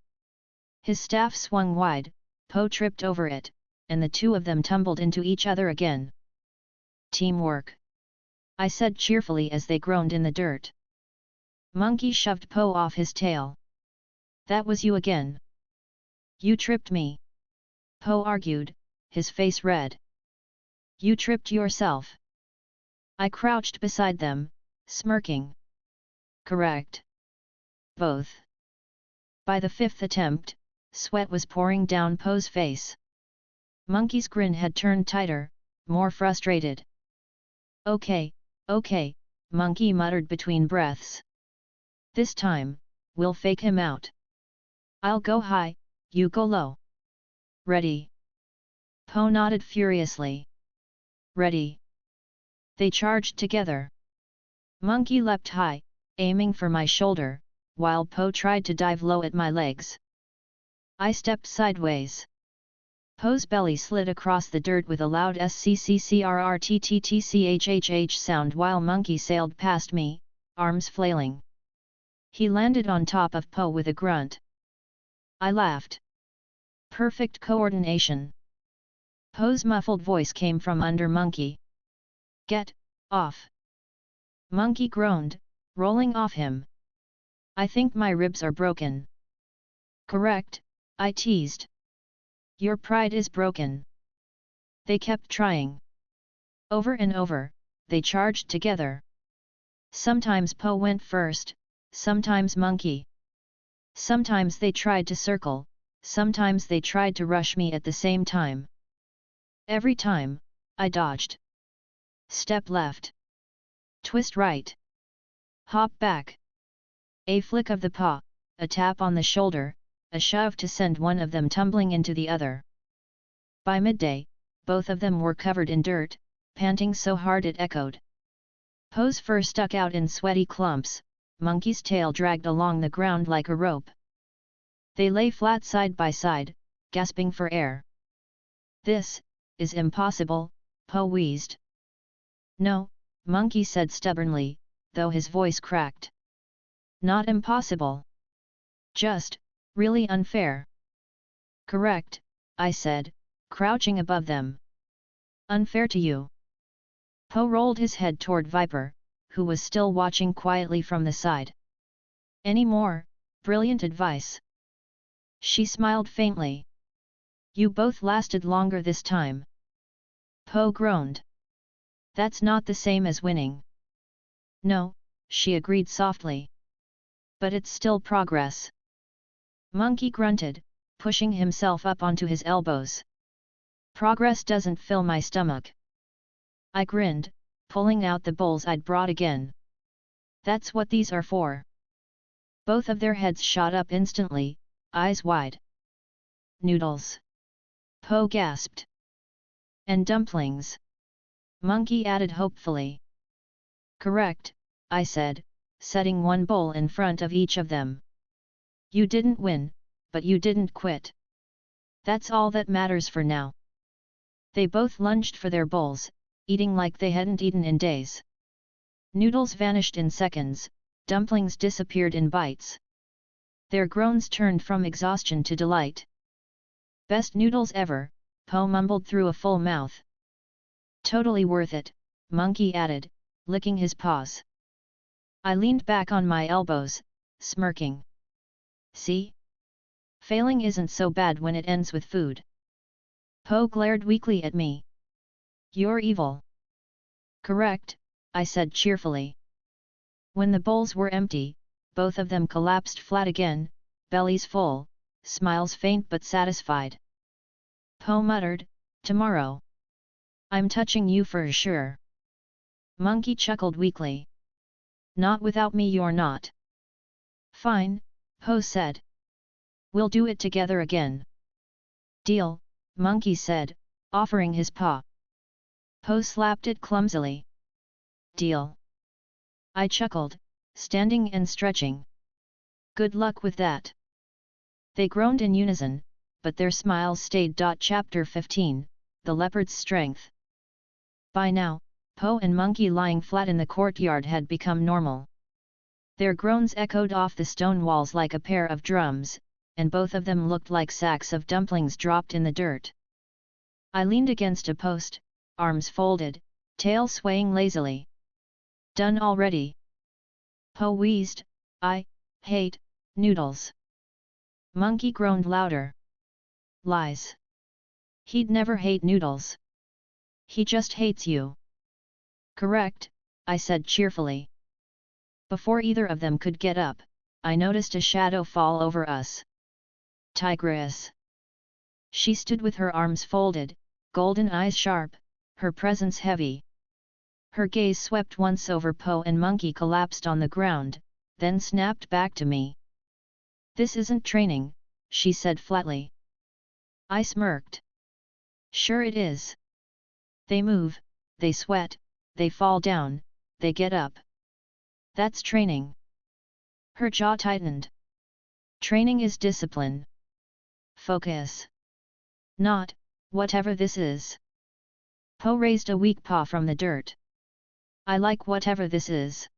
His staff swung wide, Po tripped over it, and the two of them tumbled into each other again. Teamwork, I said cheerfully as they groaned in the dirt. Monkey shoved Po off his tail. That was you again. You tripped me. Po argued, his face red. You tripped yourself. I crouched beside them, smirking. Correct. Both. By the fifth attempt, sweat was pouring down Po's face. Monkey's grin had turned tighter, more frustrated. Okay, Monkey muttered between breaths. This time, we'll fake him out. I'll go high, you go low. Ready? Po nodded furiously. Ready. They charged together. Monkey leapt high, aiming for my shoulder, while Po tried to dive low at my legs. I stepped sideways. Po's belly slid across the dirt with a loud scccrrttttchhh sound while Monkey sailed past me, arms flailing. He landed on top of Po with a grunt. I laughed. Perfect coordination. Po's muffled voice came from under Monkey. Get off. Monkey groaned, rolling off him. I think my ribs are broken. Correct, I teased. Your pride is broken. They kept trying. Over and over, they charged together. Sometimes Po went first, sometimes Monkey. Sometimes they tried to circle, sometimes they tried to rush me at the same time. Every time, I dodged. Step left. Twist right. Hop back. A flick of the paw, a tap on the shoulder, a shove to send one of them tumbling into the other. By midday, both of them were covered in dirt, panting so hard it echoed. Po's fur stuck out in sweaty clumps, Monkey's tail dragged along the ground like a rope. They lay flat side by side, gasping for air. This is impossible, Po wheezed. No, Monkey said stubbornly, though his voice cracked. Not impossible. Just, really unfair. Correct, I said, crouching above them. Unfair to you. Po rolled his head toward Viper, who was still watching quietly from the side. Any more, brilliant advice? She smiled faintly. You both lasted longer this time. Po groaned. That's not the same as winning. No, she agreed softly. But it's still progress. Monkey grunted, pushing himself up onto his elbows. Progress doesn't fill my stomach. I grinned, pulling out the bowls I'd brought again. That's what these are for. Both of their heads shot up instantly, eyes wide. Noodles. Po gasped. And dumplings. Monkey added hopefully. Correct, I said, setting one bowl in front of each of them. You didn't win, but you didn't quit. That's all that matters for now. They both lunged for their bowls, eating like they hadn't eaten in days. Noodles vanished in seconds, dumplings disappeared in bites. Their groans turned from exhaustion to delight. Best noodles ever, Po mumbled through a full mouth. Totally worth it, Monkey added, licking his paws. I leaned back on my elbows, smirking. See? Failing isn't so bad when it ends with food. Po glared weakly at me. You're evil. Correct, I said cheerfully. When the bowls were empty, both of them collapsed flat again, bellies full, smiles faint but satisfied. Po muttered, tomorrow. I'm touching you for sure. Monkey chuckled weakly. Not without me you're not. Fine, Po said. We'll do it together again. Deal, Monkey said, offering his paw. Po slapped it clumsily. Deal. I chuckled, standing and stretching. Good luck with that. They groaned in unison, but their smiles stayed. Chapter 15, The Leopard's Strength. By now, Po and Monkey lying flat in the courtyard had become normal. Their groans echoed off the stone walls like a pair of drums, and both of them looked like sacks of dumplings dropped in the dirt. I leaned against a post, arms folded, tail swaying lazily. Done already? Po wheezed, I hate noodles. Monkey groaned louder. Lies. He'd never hate noodles. He just hates you. Correct, I said cheerfully. Before either of them could get up, I noticed a shadow fall over us. Tigress. She stood with her arms folded, golden eyes sharp, her presence heavy. Her gaze swept once over Po and Monkey collapsed on the ground, then snapped back to me. This isn't training, she said flatly. I smirked. Sure it is. They move, they sweat, they fall down, they get up. That's training. Her jaw tightened. Training is discipline. Focus. Not, whatever this is. Po raised a weak paw from the dirt. I like whatever this is.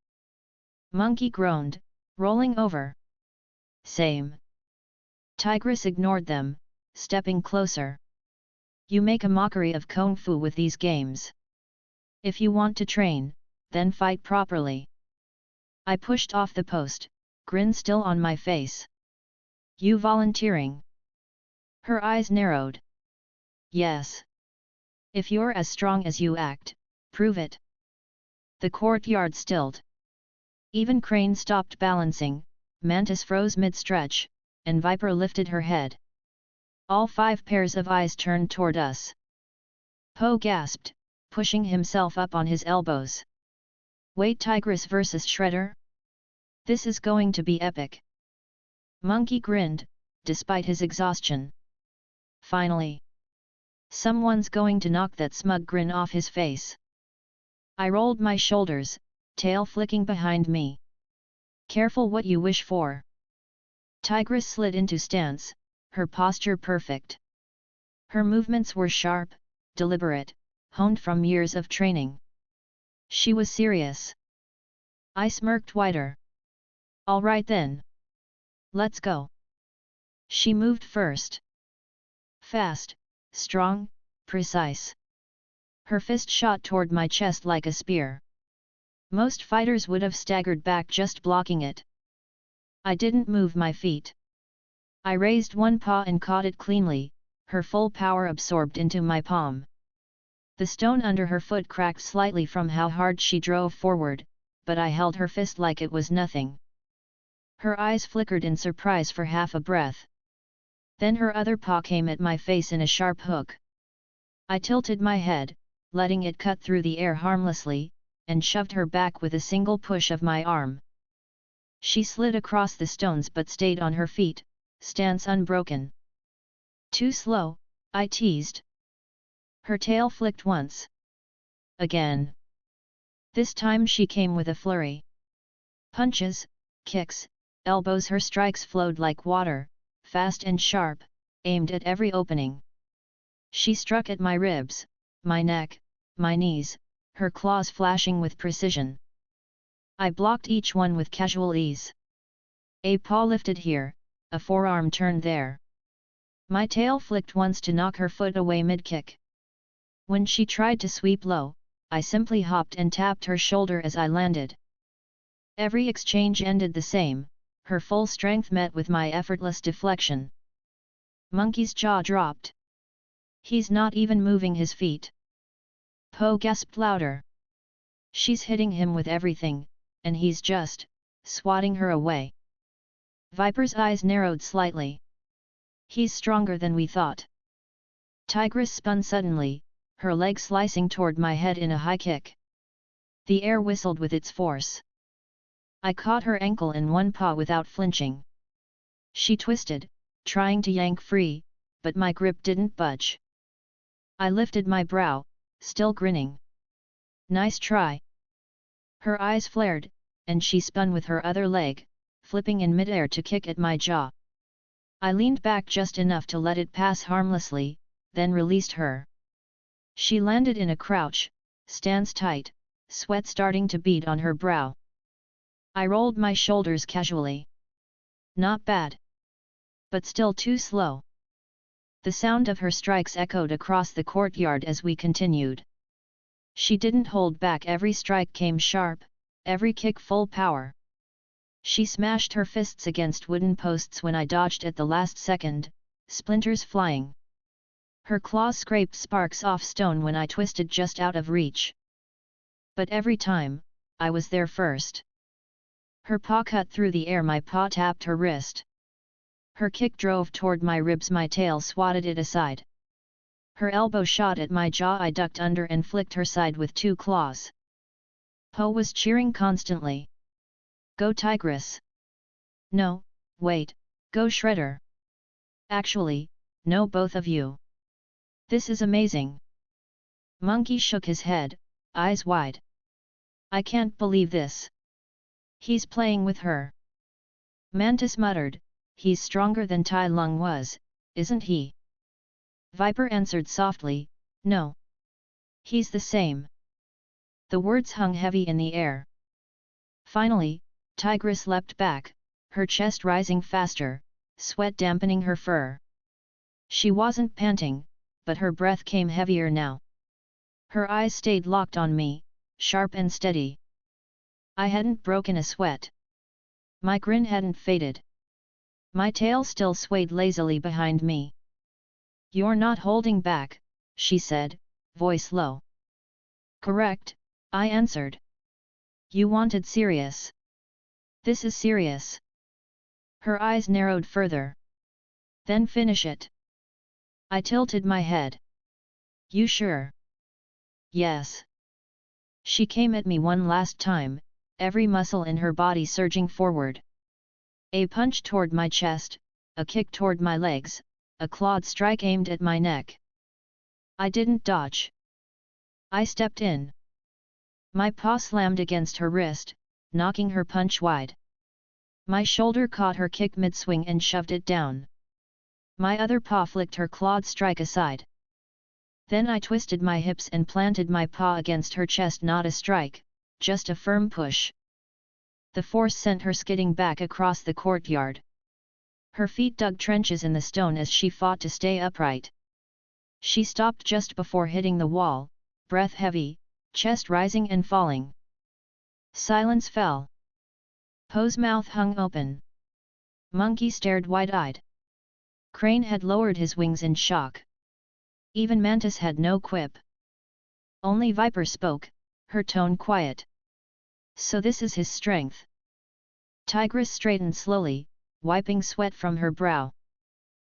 Monkey groaned, rolling over. Same. Tigress ignored them, stepping closer. You make a mockery of Kung Fu with these games. If you want to train, then fight properly. I pushed off the post, grin still on my face. You volunteering? Her eyes narrowed. Yes. If you're as strong as you act, prove it. The courtyard stilled. Even Crane stopped balancing, Mantis froze mid-stretch, and Viper lifted her head. All 5 pairs of eyes turned toward us. Po gasped, pushing himself up on his elbows. Wait, Tigress versus Shredder? This is going to be epic. Monkey grinned, despite his exhaustion. Finally. Someone's going to knock that smug grin off his face. I rolled my shoulders, tail flicking behind me. Careful what you wish for. Tigress slid into stance, her posture perfect. Her movements were sharp, deliberate, honed from years of training. She was serious. I smirked wider. All right then. Let's go. She moved first. Fast, strong, precise. Her fist shot toward my chest like a spear. Most fighters would have staggered back just blocking it. I didn't move my feet. I raised one paw and caught it cleanly, her full power absorbed into my palm. The stone under her foot cracked slightly from how hard she drove forward, but I held her fist like it was nothing. Her eyes flickered in surprise for half a breath. Then her other paw came at my face in a sharp hook. I tilted my head, letting it cut through the air harmlessly, and shoved her back with a single push of my arm. She slid across the stones but stayed on her feet, stance unbroken. Too slow, I teased. Her tail flicked once. Again. This time she came with a flurry. Punches, kicks, elbows. Her strikes flowed like water, fast and sharp, aimed at every opening. She struck at my ribs, my neck, my knees, her claws flashing with precision. I blocked each one with casual ease. A paw lifted here, a forearm turned there. My tail flicked once to knock her foot away mid-kick. When she tried to sweep low, I simply hopped and tapped her shoulder as I landed. Every exchange ended the same, her full strength met with my effortless deflection. Monkey's jaw dropped. He's not even moving his feet. Po gasped louder. She's hitting him with everything, and he's just swatting her away. Viper's eyes narrowed slightly. He's stronger than we thought. Tigress spun suddenly, her leg slicing toward my head in a high kick. The air whistled with its force. I caught her ankle in one paw without flinching. She twisted, trying to yank free, but my grip didn't budge. I lifted my brow, still grinning. Nice try. Her eyes flared, and she spun with her other leg, flipping in midair to kick at my jaw. I leaned back just enough to let it pass harmlessly, then released her. She landed in a crouch, stance tight, sweat starting to bead on her brow. I rolled my shoulders casually. Not bad. But still too slow. The sound of her strikes echoed across the courtyard as we continued. She didn't hold back, every strike came sharp, every kick full power. She smashed her fists against wooden posts when I dodged at the last second, splinters flying. Her claws scraped sparks off stone when I twisted just out of reach. But every time, I was there first. Her paw cut through the air, my paw tapped her wrist. Her kick drove toward my ribs, my tail swatted it aside. Her elbow shot at my jaw, I ducked under and flicked her side with two claws. Po was cheering constantly. Go Tigress! No, wait, go Shredder! Actually, no, both of you. This is amazing. Monkey shook his head, eyes wide. I can't believe this. He's playing with her. Mantis muttered, he's stronger than Tai Lung was, isn't he? Viper answered softly, no. He's the same. The words hung heavy in the air. Finally, Tigress leapt back, her chest rising faster, sweat dampening her fur. She wasn't panting, but her breath came heavier now. Her eyes stayed locked on me, sharp and steady. I hadn't broken a sweat. My grin hadn't faded. My tail still swayed lazily behind me. You're not holding back, she said, voice low. Correct, I answered. You wanted serious. This is serious. Her eyes narrowed further. Then finish it. I tilted my head. You sure? Yes. She came at me one last time, every muscle in her body surging forward. A punch toward my chest, a kick toward my legs, a clawed strike aimed at my neck. I didn't dodge. I stepped in. My paw slammed against her wrist, knocking her punch wide. My shoulder caught her kick mid-swing and shoved it down. My other paw flicked her clawed strike aside. Then I twisted my hips and planted my paw against her chest, not a strike, just a firm push. The force sent her skidding back across the courtyard. Her feet dug trenches in the stone as she fought to stay upright. She stopped just before hitting the wall, breath heavy, chest rising and falling. Silence fell. Po's mouth hung open. Monkey stared wide-eyed. Crane had lowered his wings in shock. Even Mantis had no quip. Only Viper spoke, her tone quiet. So this is his strength. Tigress straightened slowly, wiping sweat from her brow.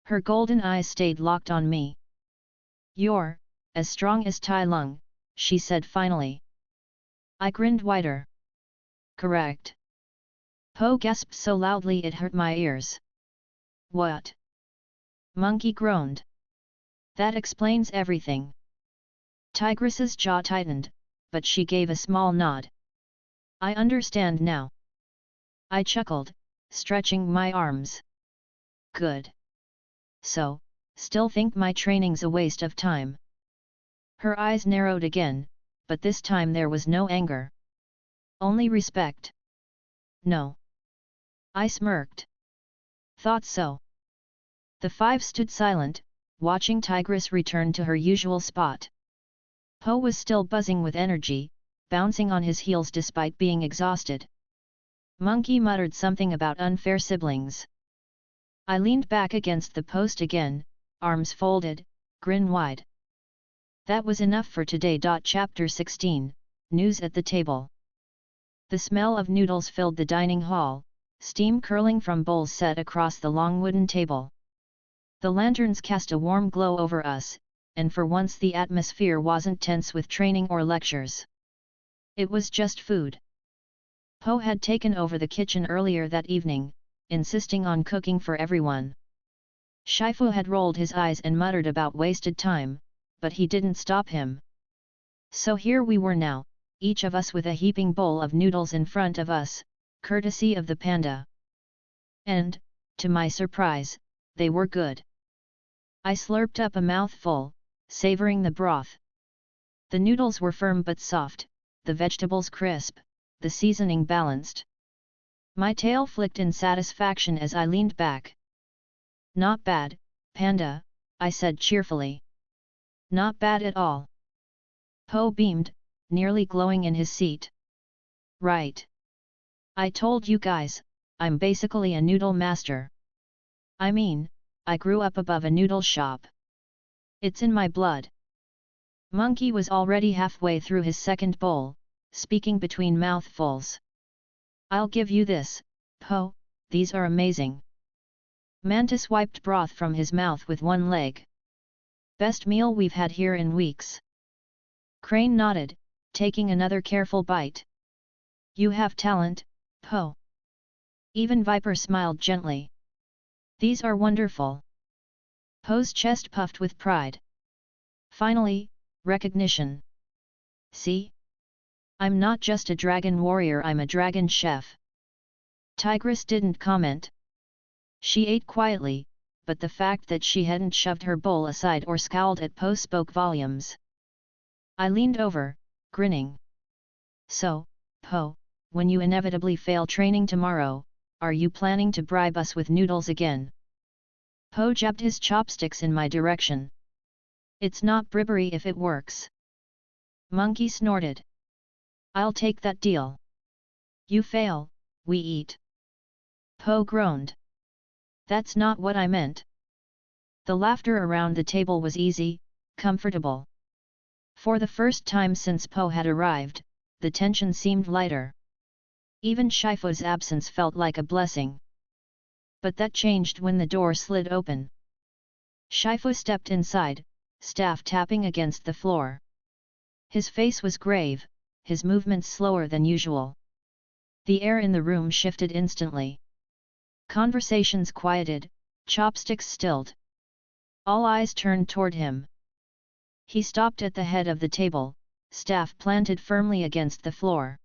Her golden eyes stayed locked on me. You're as strong as Tai Lung, she said finally. I grinned wider. Correct. Po gasped so loudly it hurt my ears. What? Monkey groaned. That explains everything. Tigress's jaw tightened, but she gave a small nod. I understand now. I chuckled, stretching my arms. Good. So, still think my training's a waste of time? Her eyes narrowed again, but this time there was no anger. Only respect. No. I smirked. Thought so. The five stood silent, watching Tigress return to her usual spot. Po was still buzzing with energy, bouncing on his heels despite being exhausted. Monkey muttered something about unfair siblings. I leaned back against the post again, arms folded, grin wide. That was enough for today. Chapter 16, News at the Table. The smell of noodles filled the dining hall, steam curling from bowls set across the long wooden table. The lanterns cast a warm glow over us, and for once the atmosphere wasn't tense with training or lectures. It was just food. Po had taken over the kitchen earlier that evening, insisting on cooking for everyone. Shifu had rolled his eyes and muttered about wasted time, but he didn't stop him. So here we were now, each of us with a heaping bowl of noodles in front of us, courtesy of the panda. And, to my surprise, they were good. I slurped up a mouthful, savoring the broth. The noodles were firm but soft, the vegetables crisp, the seasoning balanced. My tail flicked in satisfaction as I leaned back. Not bad, Panda, I said cheerfully. Not bad at all. Po beamed, nearly glowing in his seat. Right. I told you guys, I'm basically a noodle master. I mean, I grew up above a noodle shop. It's in my blood. Monkey was already halfway through his second bowl, speaking between mouthfuls. I'll give you this, Po, these are amazing. Mantis wiped broth from his mouth with one leg. Best meal we've had here in weeks. Crane nodded, taking another careful bite. You have talent, Po. Even Viper smiled gently. These are wonderful. Po's chest puffed with pride. Finally, recognition. See? I'm not just a dragon warrior, I'm a dragon chef. Tigress didn't comment. She ate quietly, but the fact that she hadn't shoved her bowl aside or scowled at Po spoke volumes. I leaned over, grinning. So, Po, when you inevitably fail training tomorrow, are you planning to bribe us with noodles again? Po jabbed his chopsticks in my direction. It's not bribery if it works. Monkey snorted. I'll take that deal. You fail, we eat. Po groaned. That's not what I meant. The laughter around the table was easy, comfortable. For the first time since Po had arrived, the tension seemed lighter. Even Shifu's absence felt like a blessing. But that changed when the door slid open. Shifu stepped inside, staff tapping against the floor. His face was grave, his movements slower than usual. The air in the room shifted instantly. Conversations quieted, chopsticks stilled. All eyes turned toward him. He stopped at the head of the table, staff planted firmly against the floor.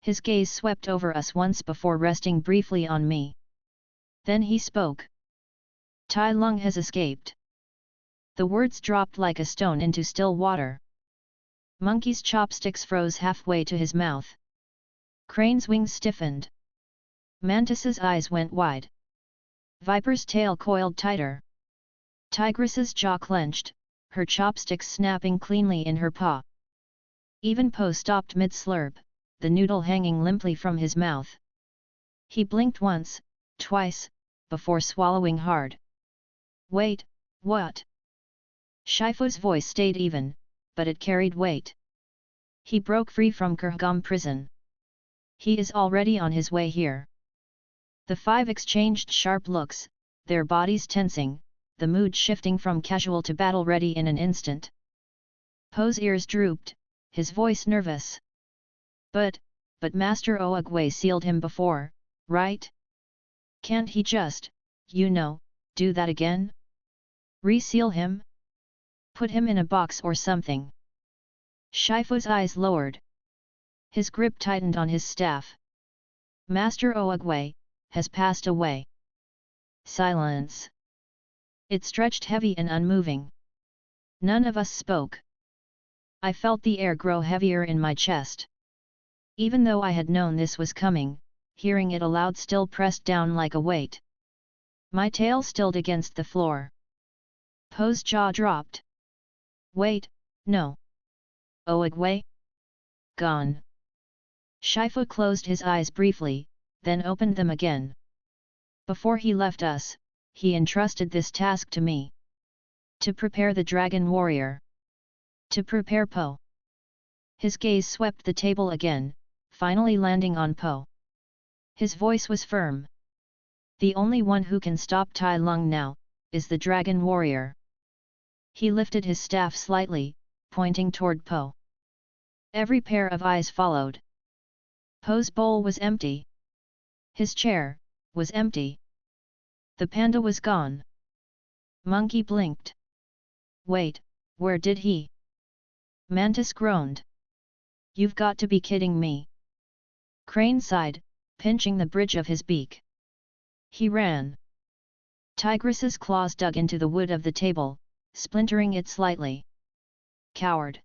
His gaze swept over us once before resting briefly on me. Then he spoke. Tai Lung has escaped. The words dropped like a stone into still water. Monkey's chopsticks froze halfway to his mouth. Crane's wings stiffened. Mantis's eyes went wide. Viper's tail coiled tighter. Tigress's jaw clenched, her chopsticks snapping cleanly in her paw. Even Po stopped mid-slurp, the noodle hanging limply from his mouth. He blinked once, twice, before swallowing hard. Wait, what? Shifu's voice stayed even, but it carried weight. He broke free from Kurgam prison. He is already on his way here. The five exchanged sharp looks, their bodies tensing, the mood shifting from casual to battle-ready in an instant. Po's ears drooped, his voice nervous. But Master Oogway sealed him before, right? Can't he just, do that again? Reseal him? Put him in a box or something. Shifu's eyes lowered. His grip tightened on his staff. Master Oogway has passed away. Silence. It stretched heavy and unmoving. None of us spoke. I felt the air grow heavier in my chest. Even though I had known this was coming, hearing it aloud still pressed down like a weight. My tail stilled against the floor. Po's jaw dropped. Wait, no. Oogway? Gone. Shifu closed his eyes briefly, then opened them again. Before he left us, he entrusted this task to me. To prepare the dragon warrior. To prepare Po. His gaze swept the table again, finally landing on Po. His voice was firm. The only one who can stop Tai Lung now, is the dragon warrior. He lifted his staff slightly, pointing toward Po. Every pair of eyes followed. Po's bowl was empty. His chair was empty. The panda was gone. Monkey blinked. Wait, where did he? Mantis groaned. You've got to be kidding me. Crane sighed, pinching the bridge of his beak. He ran. Tigress's claws dug into the wood of the table, splintering it slightly. Coward.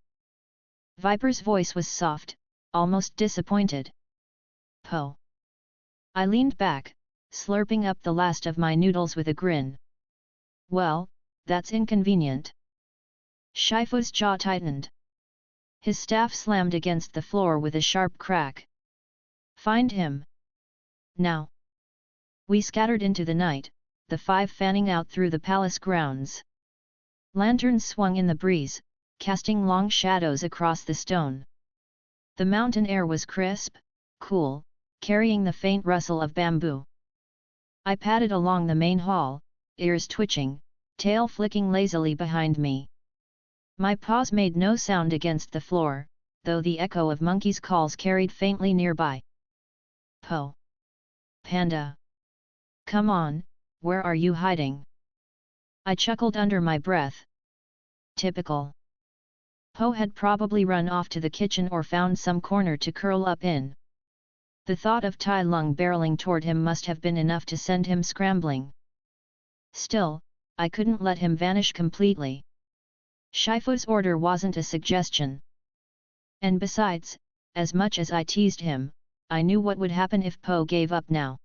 Viper's voice was soft, almost disappointed. Po. I leaned back, slurping up the last of my noodles with a grin. Well, that's inconvenient. Shifu's jaw tightened. His staff slammed against the floor with a sharp crack. Find him. Now. We scattered into the night, the five fanning out through the palace grounds. Lanterns swung in the breeze, casting long shadows across the stone. The mountain air was crisp, cool, carrying the faint rustle of bamboo. I padded along the main hall, ears twitching, tail flicking lazily behind me. My paws made no sound against the floor, though the echo of monkeys' calls carried faintly nearby. Po. Panda. Come on, where are you hiding? I chuckled under my breath. Typical. Po had probably run off to the kitchen or found some corner to curl up in. The thought of Tai Lung barreling toward him must have been enough to send him scrambling. Still, I couldn't let him vanish completely. Shifu's order wasn't a suggestion. And besides, as much as I teased him, I knew what would happen if Po gave up now.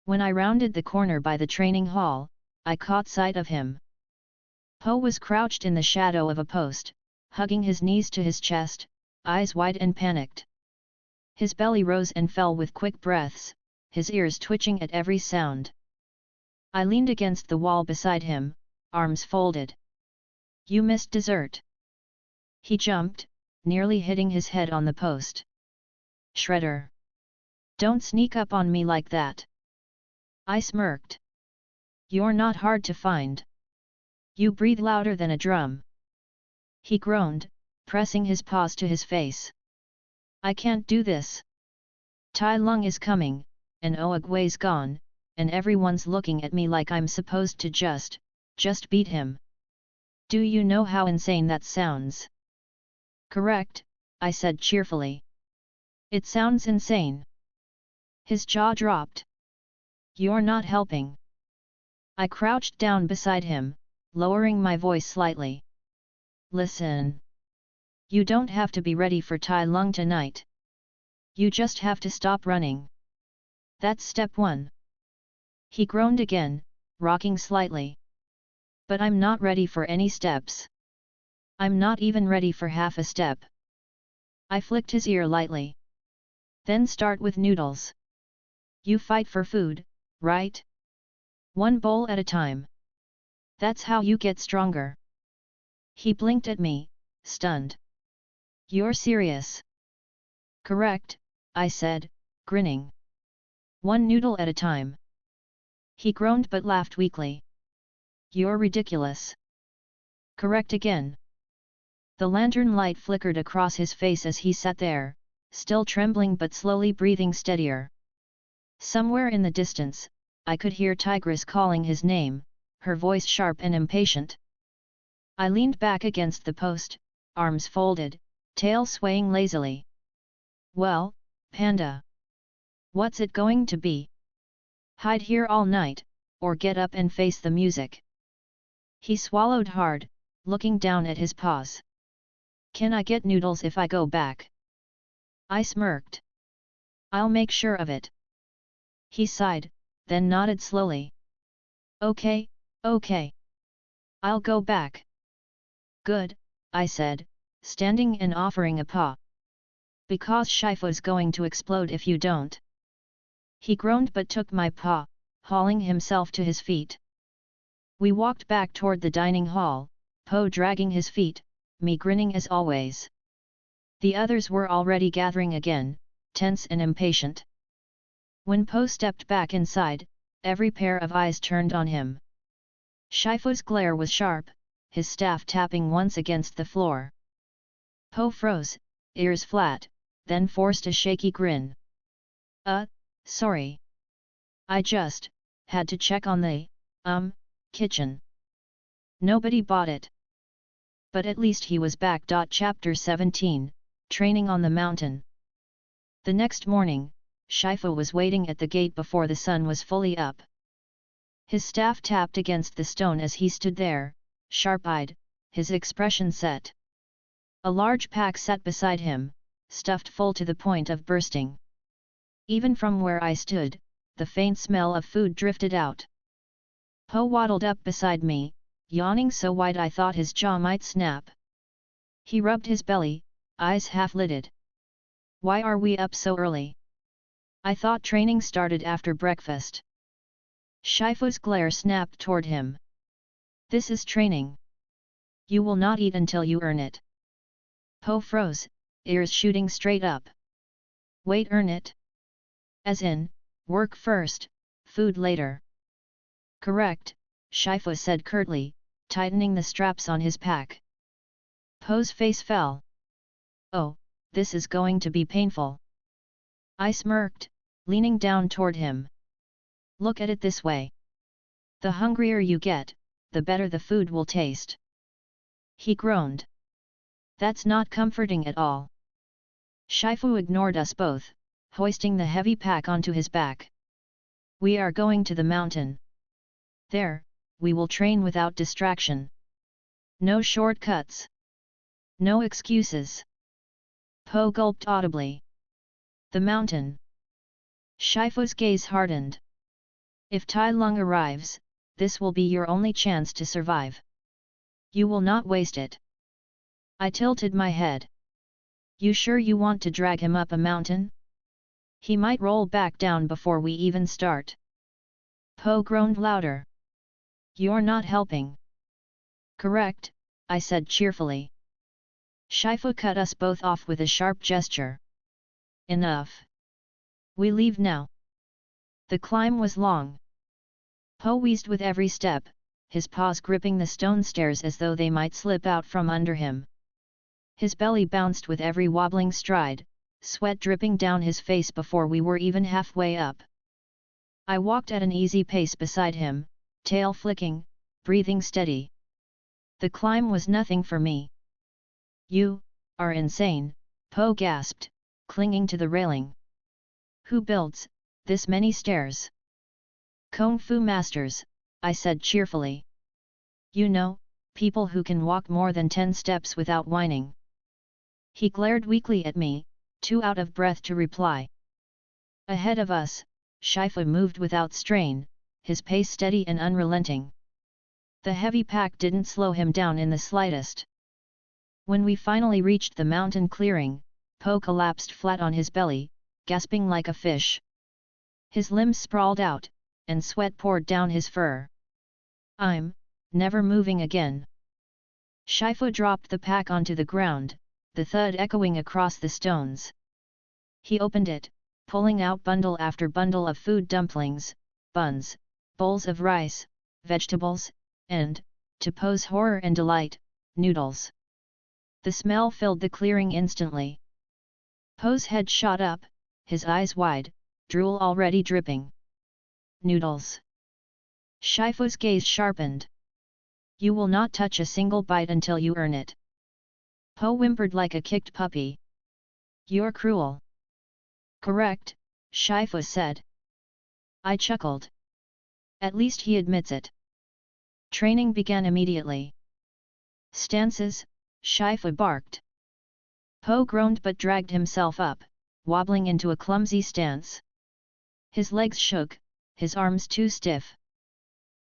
When I rounded the corner by the training hall, I caught sight of him. Po was crouched in the shadow of a post, hugging his knees to his chest, eyes wide and panicked. His belly rose and fell with quick breaths, his ears twitching at every sound. I leaned against the wall beside him, arms folded. You missed dessert. He jumped, nearly hitting his head on the post. Shredder. Don't sneak up on me like that. I smirked. You're not hard to find. You breathe louder than a drum. He groaned, pressing his paws to his face. I can't do this. Tai Lung is coming, and Oogway's gone, and everyone's looking at me like I'm supposed to just beat him. Do you know how insane that sounds? Correct, I said cheerfully. It sounds insane. His jaw dropped. You're not helping. I crouched down beside him, lowering my voice slightly. Listen. You don't have to be ready for Tai Lung tonight. You just have to stop running. That's step one. He groaned again, rocking slightly. But I'm not ready for any steps. I'm not even ready for half a step. I flicked his ear lightly. Then start with noodles. You fight for food, right? One bowl at a time. That's how you get stronger. He blinked at me, stunned. You're serious? Correct, I said, grinning. One noodle at a time. He groaned but laughed weakly. You're ridiculous. Correct again. The lantern light flickered across his face as he sat there, still trembling but slowly breathing steadier. Somewhere in the distance, I could hear Tigress calling his name, her voice sharp and impatient. I leaned back against the post, arms folded, tail swaying lazily. Well, Panda. What's it going to be? Hide here all night, or get up and face the music? He swallowed hard, looking down at his paws. Can I get noodles if I go back? I smirked. I'll make sure of it. He sighed, then nodded slowly. Okay, okay. I'll go back. Good, I said, standing and offering a paw. Because Shifu's going to explode if you don't. He groaned but took my paw, hauling himself to his feet. We walked back toward the dining hall, Po dragging his feet, me grinning as always. The others were already gathering again, tense and impatient. When Po stepped back inside, every pair of eyes turned on him. Shifu's glare was sharp, his staff tapping once against the floor. Po froze, ears flat, then forced a shaky grin. Sorry. I just had to check on the, kitchen. Nobody bought it. But at least he was back. Chapter 17, Training on the Mountain. The next morning, Shifu was waiting at the gate before the sun was fully up. His staff tapped against the stone as he stood there, sharp-eyed, his expression set. A large pack sat beside him, stuffed full to the point of bursting. Even from where I stood, the faint smell of food drifted out. Po waddled up beside me, yawning so wide I thought his jaw might snap. He rubbed his belly, eyes half-lidded. Why are we up so early? I thought training started after breakfast. Shifu's glare snapped toward him. This is training. You will not eat until you earn it. Po froze, ears shooting straight up. Wait, earn it? As in, work first, food later. Correct, Shifu said curtly, tightening the straps on his pack. Po's face fell. Oh, this is going to be painful. I smirked, leaning down toward him. Look at it this way. The hungrier you get, the better the food will taste. He groaned. That's not comforting at all. Shifu ignored us both, hoisting the heavy pack onto his back. We are going to the mountain. There, we will train without distraction. No shortcuts. No excuses. Po gulped audibly. The mountain. Shifu's gaze hardened. If Tai Lung arrives, this will be your only chance to survive. You will not waste it. I tilted my head. You sure you want to drag him up a mountain? He might roll back down before we even start. Po groaned louder. You're not helping. Correct, I said cheerfully. Shifu cut us both off with a sharp gesture. Enough. We leave now. The climb was long. Po wheezed with every step, his paws gripping the stone stairs as though they might slip out from under him. His belly bounced with every wobbling stride, sweat dripping down his face before we were even halfway up. I walked at an easy pace beside him, tail flicking, breathing steady. The climb was nothing for me. You are insane, Po gasped, clinging to the railing. Who builds this many stairs? Kung Fu masters, I said cheerfully. You know, people who can walk more than 10 steps without whining. He glared weakly at me, too out of breath to reply. Ahead of us, Shifu moved without strain, his pace steady and unrelenting. The heavy pack didn't slow him down in the slightest. When we finally reached the mountain clearing, Po collapsed flat on his belly, gasping like a fish. His limbs sprawled out, and sweat poured down his fur. I'm never moving again. Shifu dropped the pack onto the ground, the thud echoing across the stones. He opened it, pulling out bundle after bundle of food: dumplings, buns, bowls of rice, vegetables, and, to Po's horror and delight, noodles. The smell filled the clearing instantly. Po's head shot up, his eyes wide, drool already dripping. Noodles. Shifu's gaze sharpened. You will not touch a single bite until you earn it. Po whimpered like a kicked puppy. You're cruel. Correct, Shifu said. I chuckled. At least he admits it. Training began immediately. Stances, Shifu barked. Po groaned but dragged himself up, wobbling into a clumsy stance. His legs shook, his arms too stiff.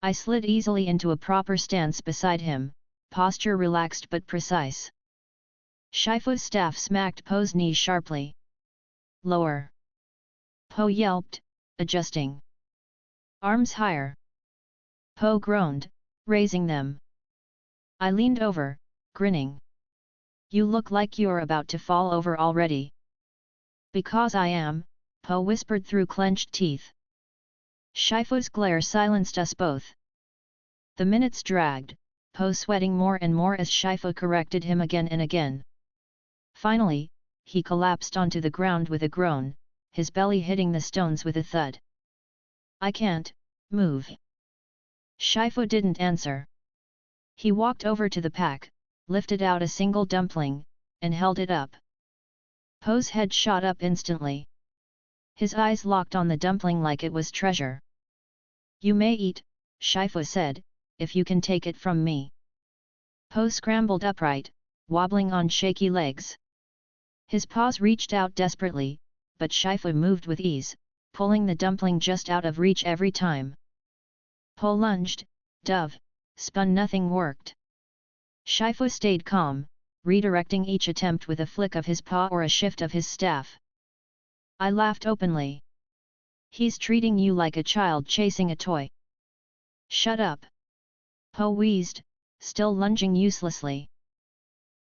I slid easily into a proper stance beside him, posture relaxed but precise. Shifu's staff smacked Po's knee sharply. Lower. Po yelped, adjusting. Arms higher. Po groaned, raising them. I leaned over, grinning. You look like you're about to fall over already. Because I am, Po whispered through clenched teeth. Shifu's glare silenced us both. The minutes dragged, Po sweating more and more as Shifu corrected him again and again. Finally, he collapsed onto the ground with a groan, his belly hitting the stones with a thud. I can't move. Shifu didn't answer. He walked over to the pack, lifted out a single dumpling, and held it up. Po's head shot up instantly. His eyes locked on the dumpling like it was treasure. You may eat, Shifu said, if you can take it from me. Po scrambled upright, wobbling on shaky legs. His paws reached out desperately, but Shifu moved with ease, pulling the dumpling just out of reach every time. Po lunged, dove, spun, nothing worked. Shifu stayed calm, redirecting each attempt with a flick of his paw or a shift of his staff. I laughed openly. He's treating you like a child chasing a toy. Shut up. Po wheezed, still lunging uselessly.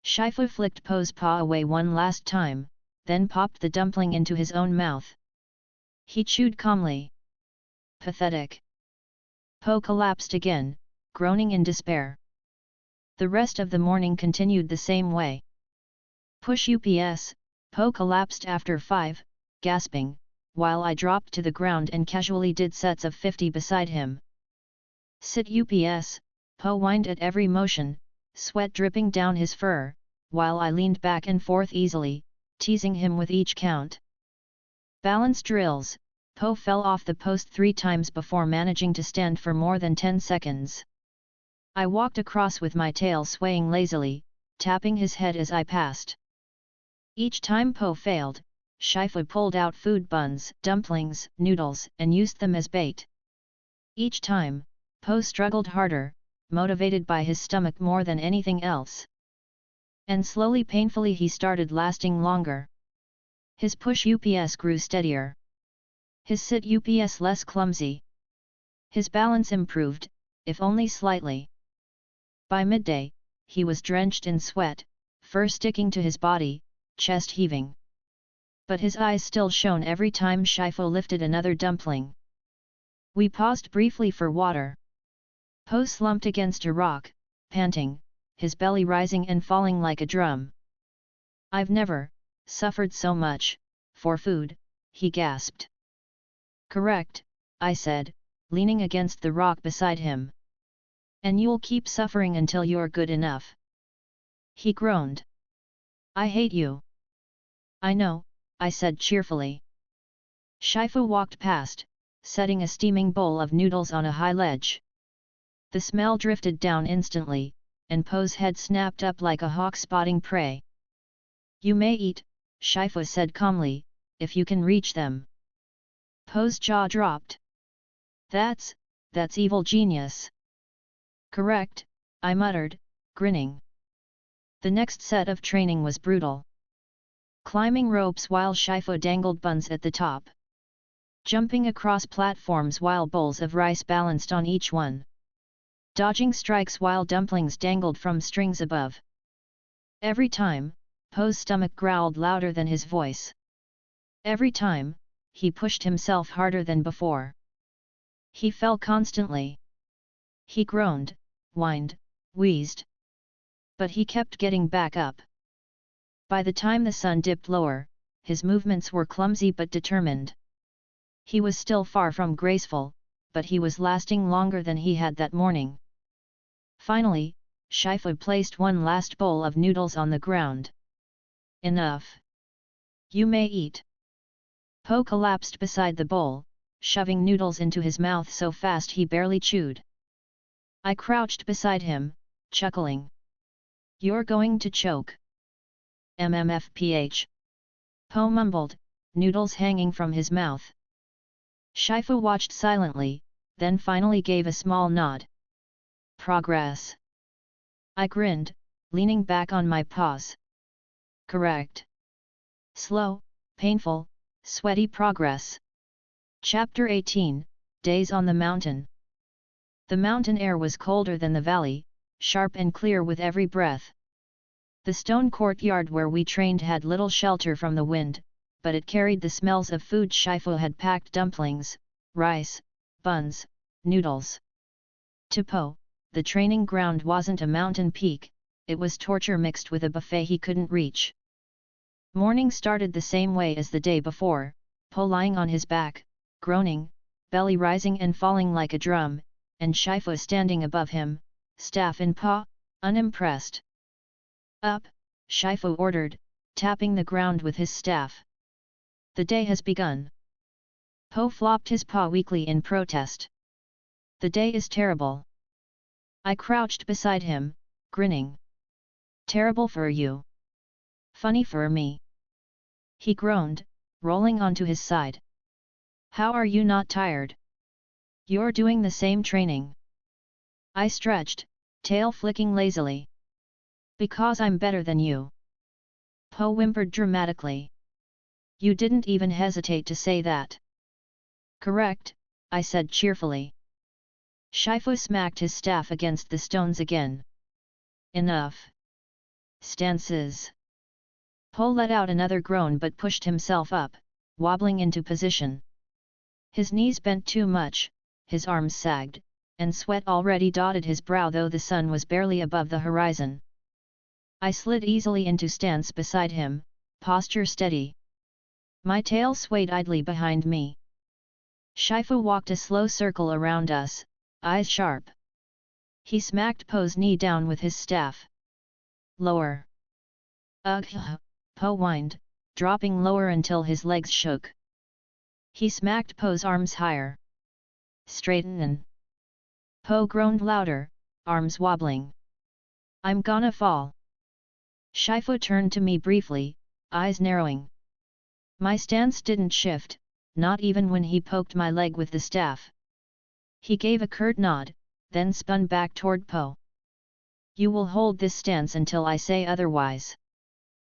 Shifu flicked Po's paw away one last time, then popped the dumpling into his own mouth. He chewed calmly. Pathetic. Po collapsed again, groaning in despair. The rest of the morning continued the same way. Push UPS, Po collapsed after 5, gasping, while I dropped to the ground and casually did sets of 50 beside him. Sit UPS, Po whined at every motion, sweat dripping down his fur, while I leaned back and forth easily, teasing him with each count. Balance drills, Po fell off the post 3 times before managing to stand for more than 10 seconds. I walked across with my tail swaying lazily, tapping his head as I passed. Each time Po failed, Shifu pulled out food buns, dumplings, noodles, and used them as bait. Each time, Po struggled harder, motivated by his stomach more than anything else. And slowly, painfully, he started lasting longer. His push UPS grew steadier. His sit UPS less clumsy. His balance improved, if only slightly. By midday, he was drenched in sweat, fur sticking to his body, chest heaving. But his eyes still shone every time Shifu lifted another dumpling. We paused briefly for water. Po slumped against a rock, panting, his belly rising and falling like a drum. I've never suffered so much for food, he gasped. Correct, I said, leaning against the rock beside him. And you'll keep suffering until you're good enough. He groaned. I hate you. I know, I said cheerfully. Shifu walked past, setting a steaming bowl of noodles on a high ledge. The smell drifted down instantly, and Po's head snapped up like a hawk spotting prey. You may eat, Shifu said calmly, if you can reach them. Po's jaw dropped. That's evil genius. Correct, I muttered, grinning. The next set of training was brutal. Climbing ropes while Shifu dangled buns at the top. Jumping across platforms while bowls of rice balanced on each one. Dodging strikes while dumplings dangled from strings above. Every time, Po's stomach growled louder than his voice. Every time, he pushed himself harder than before. He fell constantly. He groaned, whined, wheezed. But he kept getting back up. By the time the sun dipped lower, his movements were clumsy but determined. He was still far from graceful, but he was lasting longer than he had that morning. Finally, Shifu placed one last bowl of noodles on the ground. Enough. You may eat. Po collapsed beside the bowl, shoving noodles into his mouth so fast he barely chewed. I crouched beside him, chuckling. You're going to choke. MMFPH. Po mumbled, noodles hanging from his mouth. Shifu watched silently, then finally gave a small nod. Progress. I grinned, leaning back on my paws. Correct. Slow, painful, sweaty progress. Chapter 18, Days on the Mountain. The mountain air was colder than the valley, sharp and clear with every breath. The stone courtyard where we trained had little shelter from the wind, but it carried the smells of food. Shifu had packed dumplings, rice, buns, noodles. To Po, the training ground wasn't a mountain peak, it was torture mixed with a buffet he couldn't reach. Morning started the same way as the day before, Po lying on his back, groaning, belly rising and falling like a drum, and Shifu standing above him, staff in paw, unimpressed. Up, Shifu ordered, tapping the ground with his staff. The day has begun. Po flopped his paw weakly in protest. The day is terrible. I crouched beside him, grinning. Terrible for you. Funny for me. He groaned, rolling onto his side. How are you not tired? You're doing the same training. I stretched, tail flicking lazily. Because I'm better than you. Po whimpered dramatically. You didn't even hesitate to say that. Correct, I said cheerfully. Shifu smacked his staff against the stones again. Enough. Stances. Po let out another groan but pushed himself up, wobbling into position. His knees bent too much, his arms sagged, and sweat already dotted his brow though the sun was barely above the horizon. I slid easily into stance beside him, posture steady. My tail swayed idly behind me. Shifu walked a slow circle around us, eyes sharp. He smacked Po's knee down with his staff. Lower. Ugh, Po whined, dropping lower until his legs shook. He smacked Po's arms higher. Straighten. Po groaned louder, arms wobbling. I'm gonna fall. Shifu turned to me briefly, eyes narrowing. My stance didn't shift, not even when he poked my leg with the staff. He gave a curt nod, then spun back toward Po. You will hold this stance until I say otherwise.